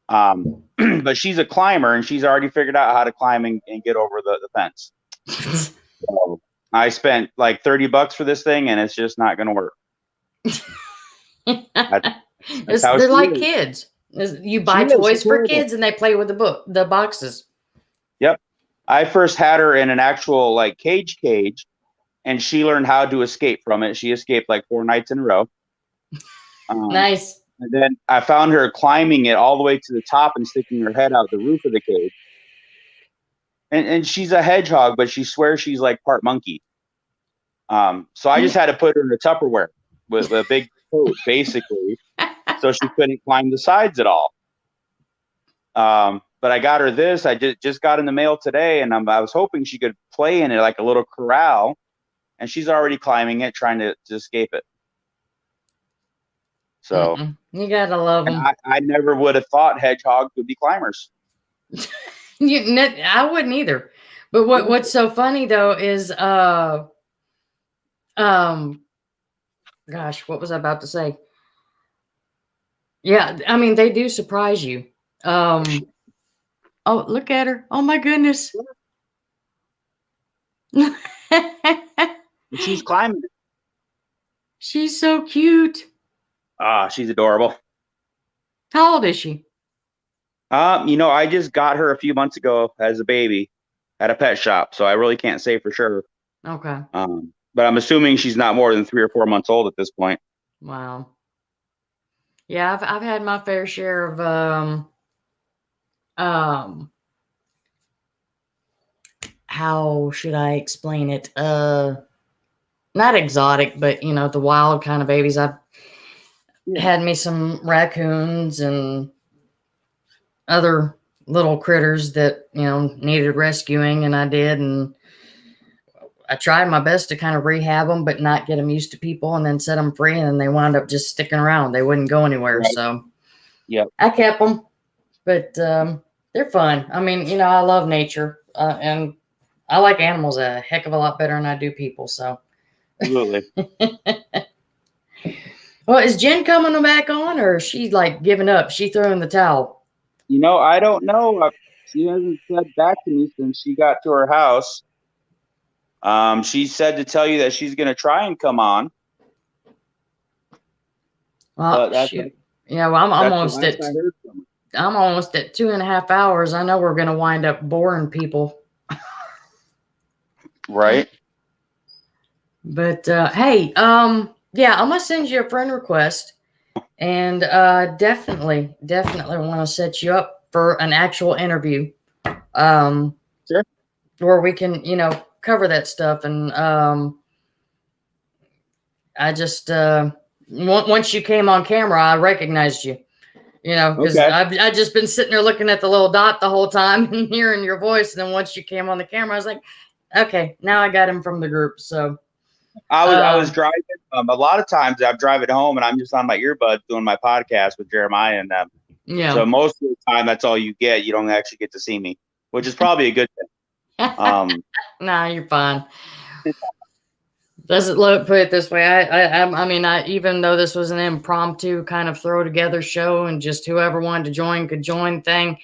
But she's a climber, and she's already figured out how to climb and get over the fence. So I spent like $30 for this thing, and it's just not going to work. They're like kids. You buy toys for kids, and they play with the boxes. Yep. I first had her in an actual like cage, and she learned how to escape from it. She escaped like 4 nights in a row. Nice. And then I found her climbing it all the way to the top and sticking her head out the roof of the cage. And she's a hedgehog, but she swears she's like part monkey. So I just had to put her in a Tupperware with a big coat, basically, so she couldn't climb the sides at all. But I got her this. I just got in the mail today, and I was hoping she could play in it like a little corral, and she's already climbing it, trying to escape it. So you gotta love them. I never would have thought hedgehogs would be climbers. I wouldn't either. But what's so funny though is gosh, what was I about to say? Yeah, I mean, they do surprise you. Oh, look at her. Oh my goodness. She's climbing. She's so cute. She's adorable. How old is she? I just got her a few months ago as a baby at a pet shop, so I really can't say for sure. Okay. But I'm assuming she's not more than 3 or 4 months old at this point. Wow. Yeah, I've had my fair share of how should I explain it? Not exotic, but the wild kind of babies. I've had me some raccoons and other little critters that needed rescuing, and I did. And I tried my best to kind of rehab them, but not get them used to people, and then set them free, and then they wound up just sticking around. They wouldn't go anywhere. Right. So Yep. I kept them, but they're fun. I mean, you know, I love nature, and I like animals a heck of a lot better than I do people. So Absolutely. Well, is Jen coming back on, or is she like giving up? She throwing the towel? You know, I don't know. She hasn't said back to me since she got to her house. She said to tell you that she's going to try and come on. Well, shoot. Yeah, well, I'm almost at 2.5 hours. I know we're going to wind up boring people. Right. But hey, yeah, I'm gonna send you a friend request, and definitely want to set you up for an actual interview. Sure. Where we can, you know, cover that stuff. And I just once you came on camera, I recognized you. You know, because I've just been sitting there looking at the little dot the whole time and hearing your voice. And then once you came on the camera, I was like, okay, now I got him from the group. So I was driving. A lot of times I'm driving home and I'm just on my earbuds doing my podcast with Jeremiah and them. Yeah. So most of the time, that's all you get. You don't actually get to see me, which is probably a good thing. Nah, you're fine. Doesn't look, put it this way. I mean, even though this was an impromptu kind of throw together show and just whoever wanted to join could join thing.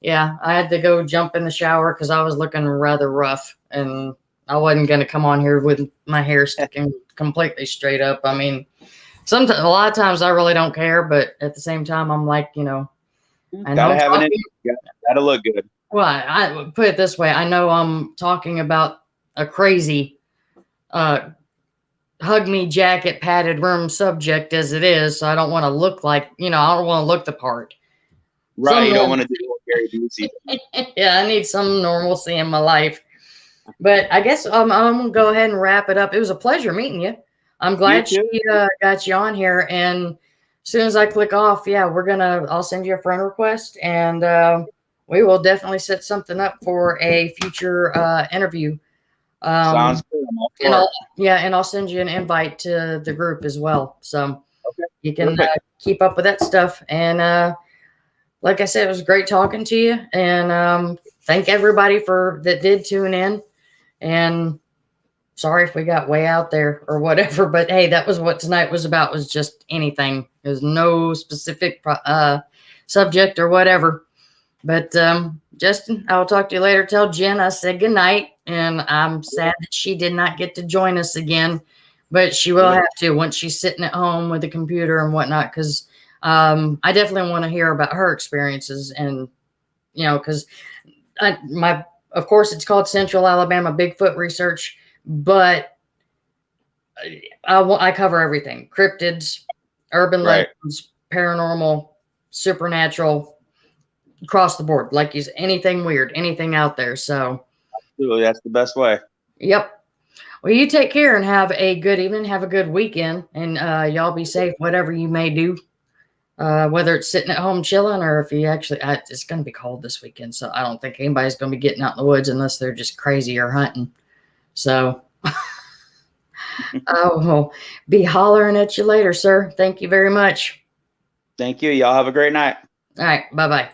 Yeah, I had to go jump in the shower because I was looking rather rough, and I wasn't going to come on here with my hair sticking completely straight up. I mean, sometimes, a lot of times I really don't care, but at the same time, I'm like, you know, I know gotta look good. Well, I put it this way. I know I'm talking about a crazy, hug me jacket, padded room subject as it is. So I don't want to look like, you know, I don't want to look the part. Right. You don't want to do Gary Busey. Yeah, I need some normalcy in my life. But I guess I'm going to go ahead and wrap it up. It was a pleasure meeting you. I'm glad she got you on here. And as soon as I click off, yeah, I'll send you a friend request, and we will definitely set something up for a future interview. Sounds good. And I'll send you an invite to the group as well. So you can keep up with that stuff. And like I said, it was great talking to you. And thank everybody that did tune in. And sorry if we got way out there or whatever, but hey, that was what tonight was about, was just anything. There's no specific subject or whatever. But Justin, I will talk to you later. Tell Jen I said good night, and I'm sad that she did not get to join us again, but she will have to once she's sitting at home with the computer and whatnot, because I definitely want to hear about her experiences. And, you know, because of course, it's called Central Alabama Bigfoot Research, but I cover everything: cryptids, urban legends, paranormal, supernatural, across the board. Like anything weird, anything out there. So absolutely, that's the best way. Yep. Well, you take care and have a good evening. Have a good weekend, and y'all be safe, whatever you may do. Whether it's sitting at home chilling, or if you actually, it's going to be cold this weekend, so I don't think anybody's going to be getting out in the woods unless they're just crazy or hunting. So I will be hollering at you later, sir. Thank you very much. Thank you. Y'all have a great night. All right. Bye-bye.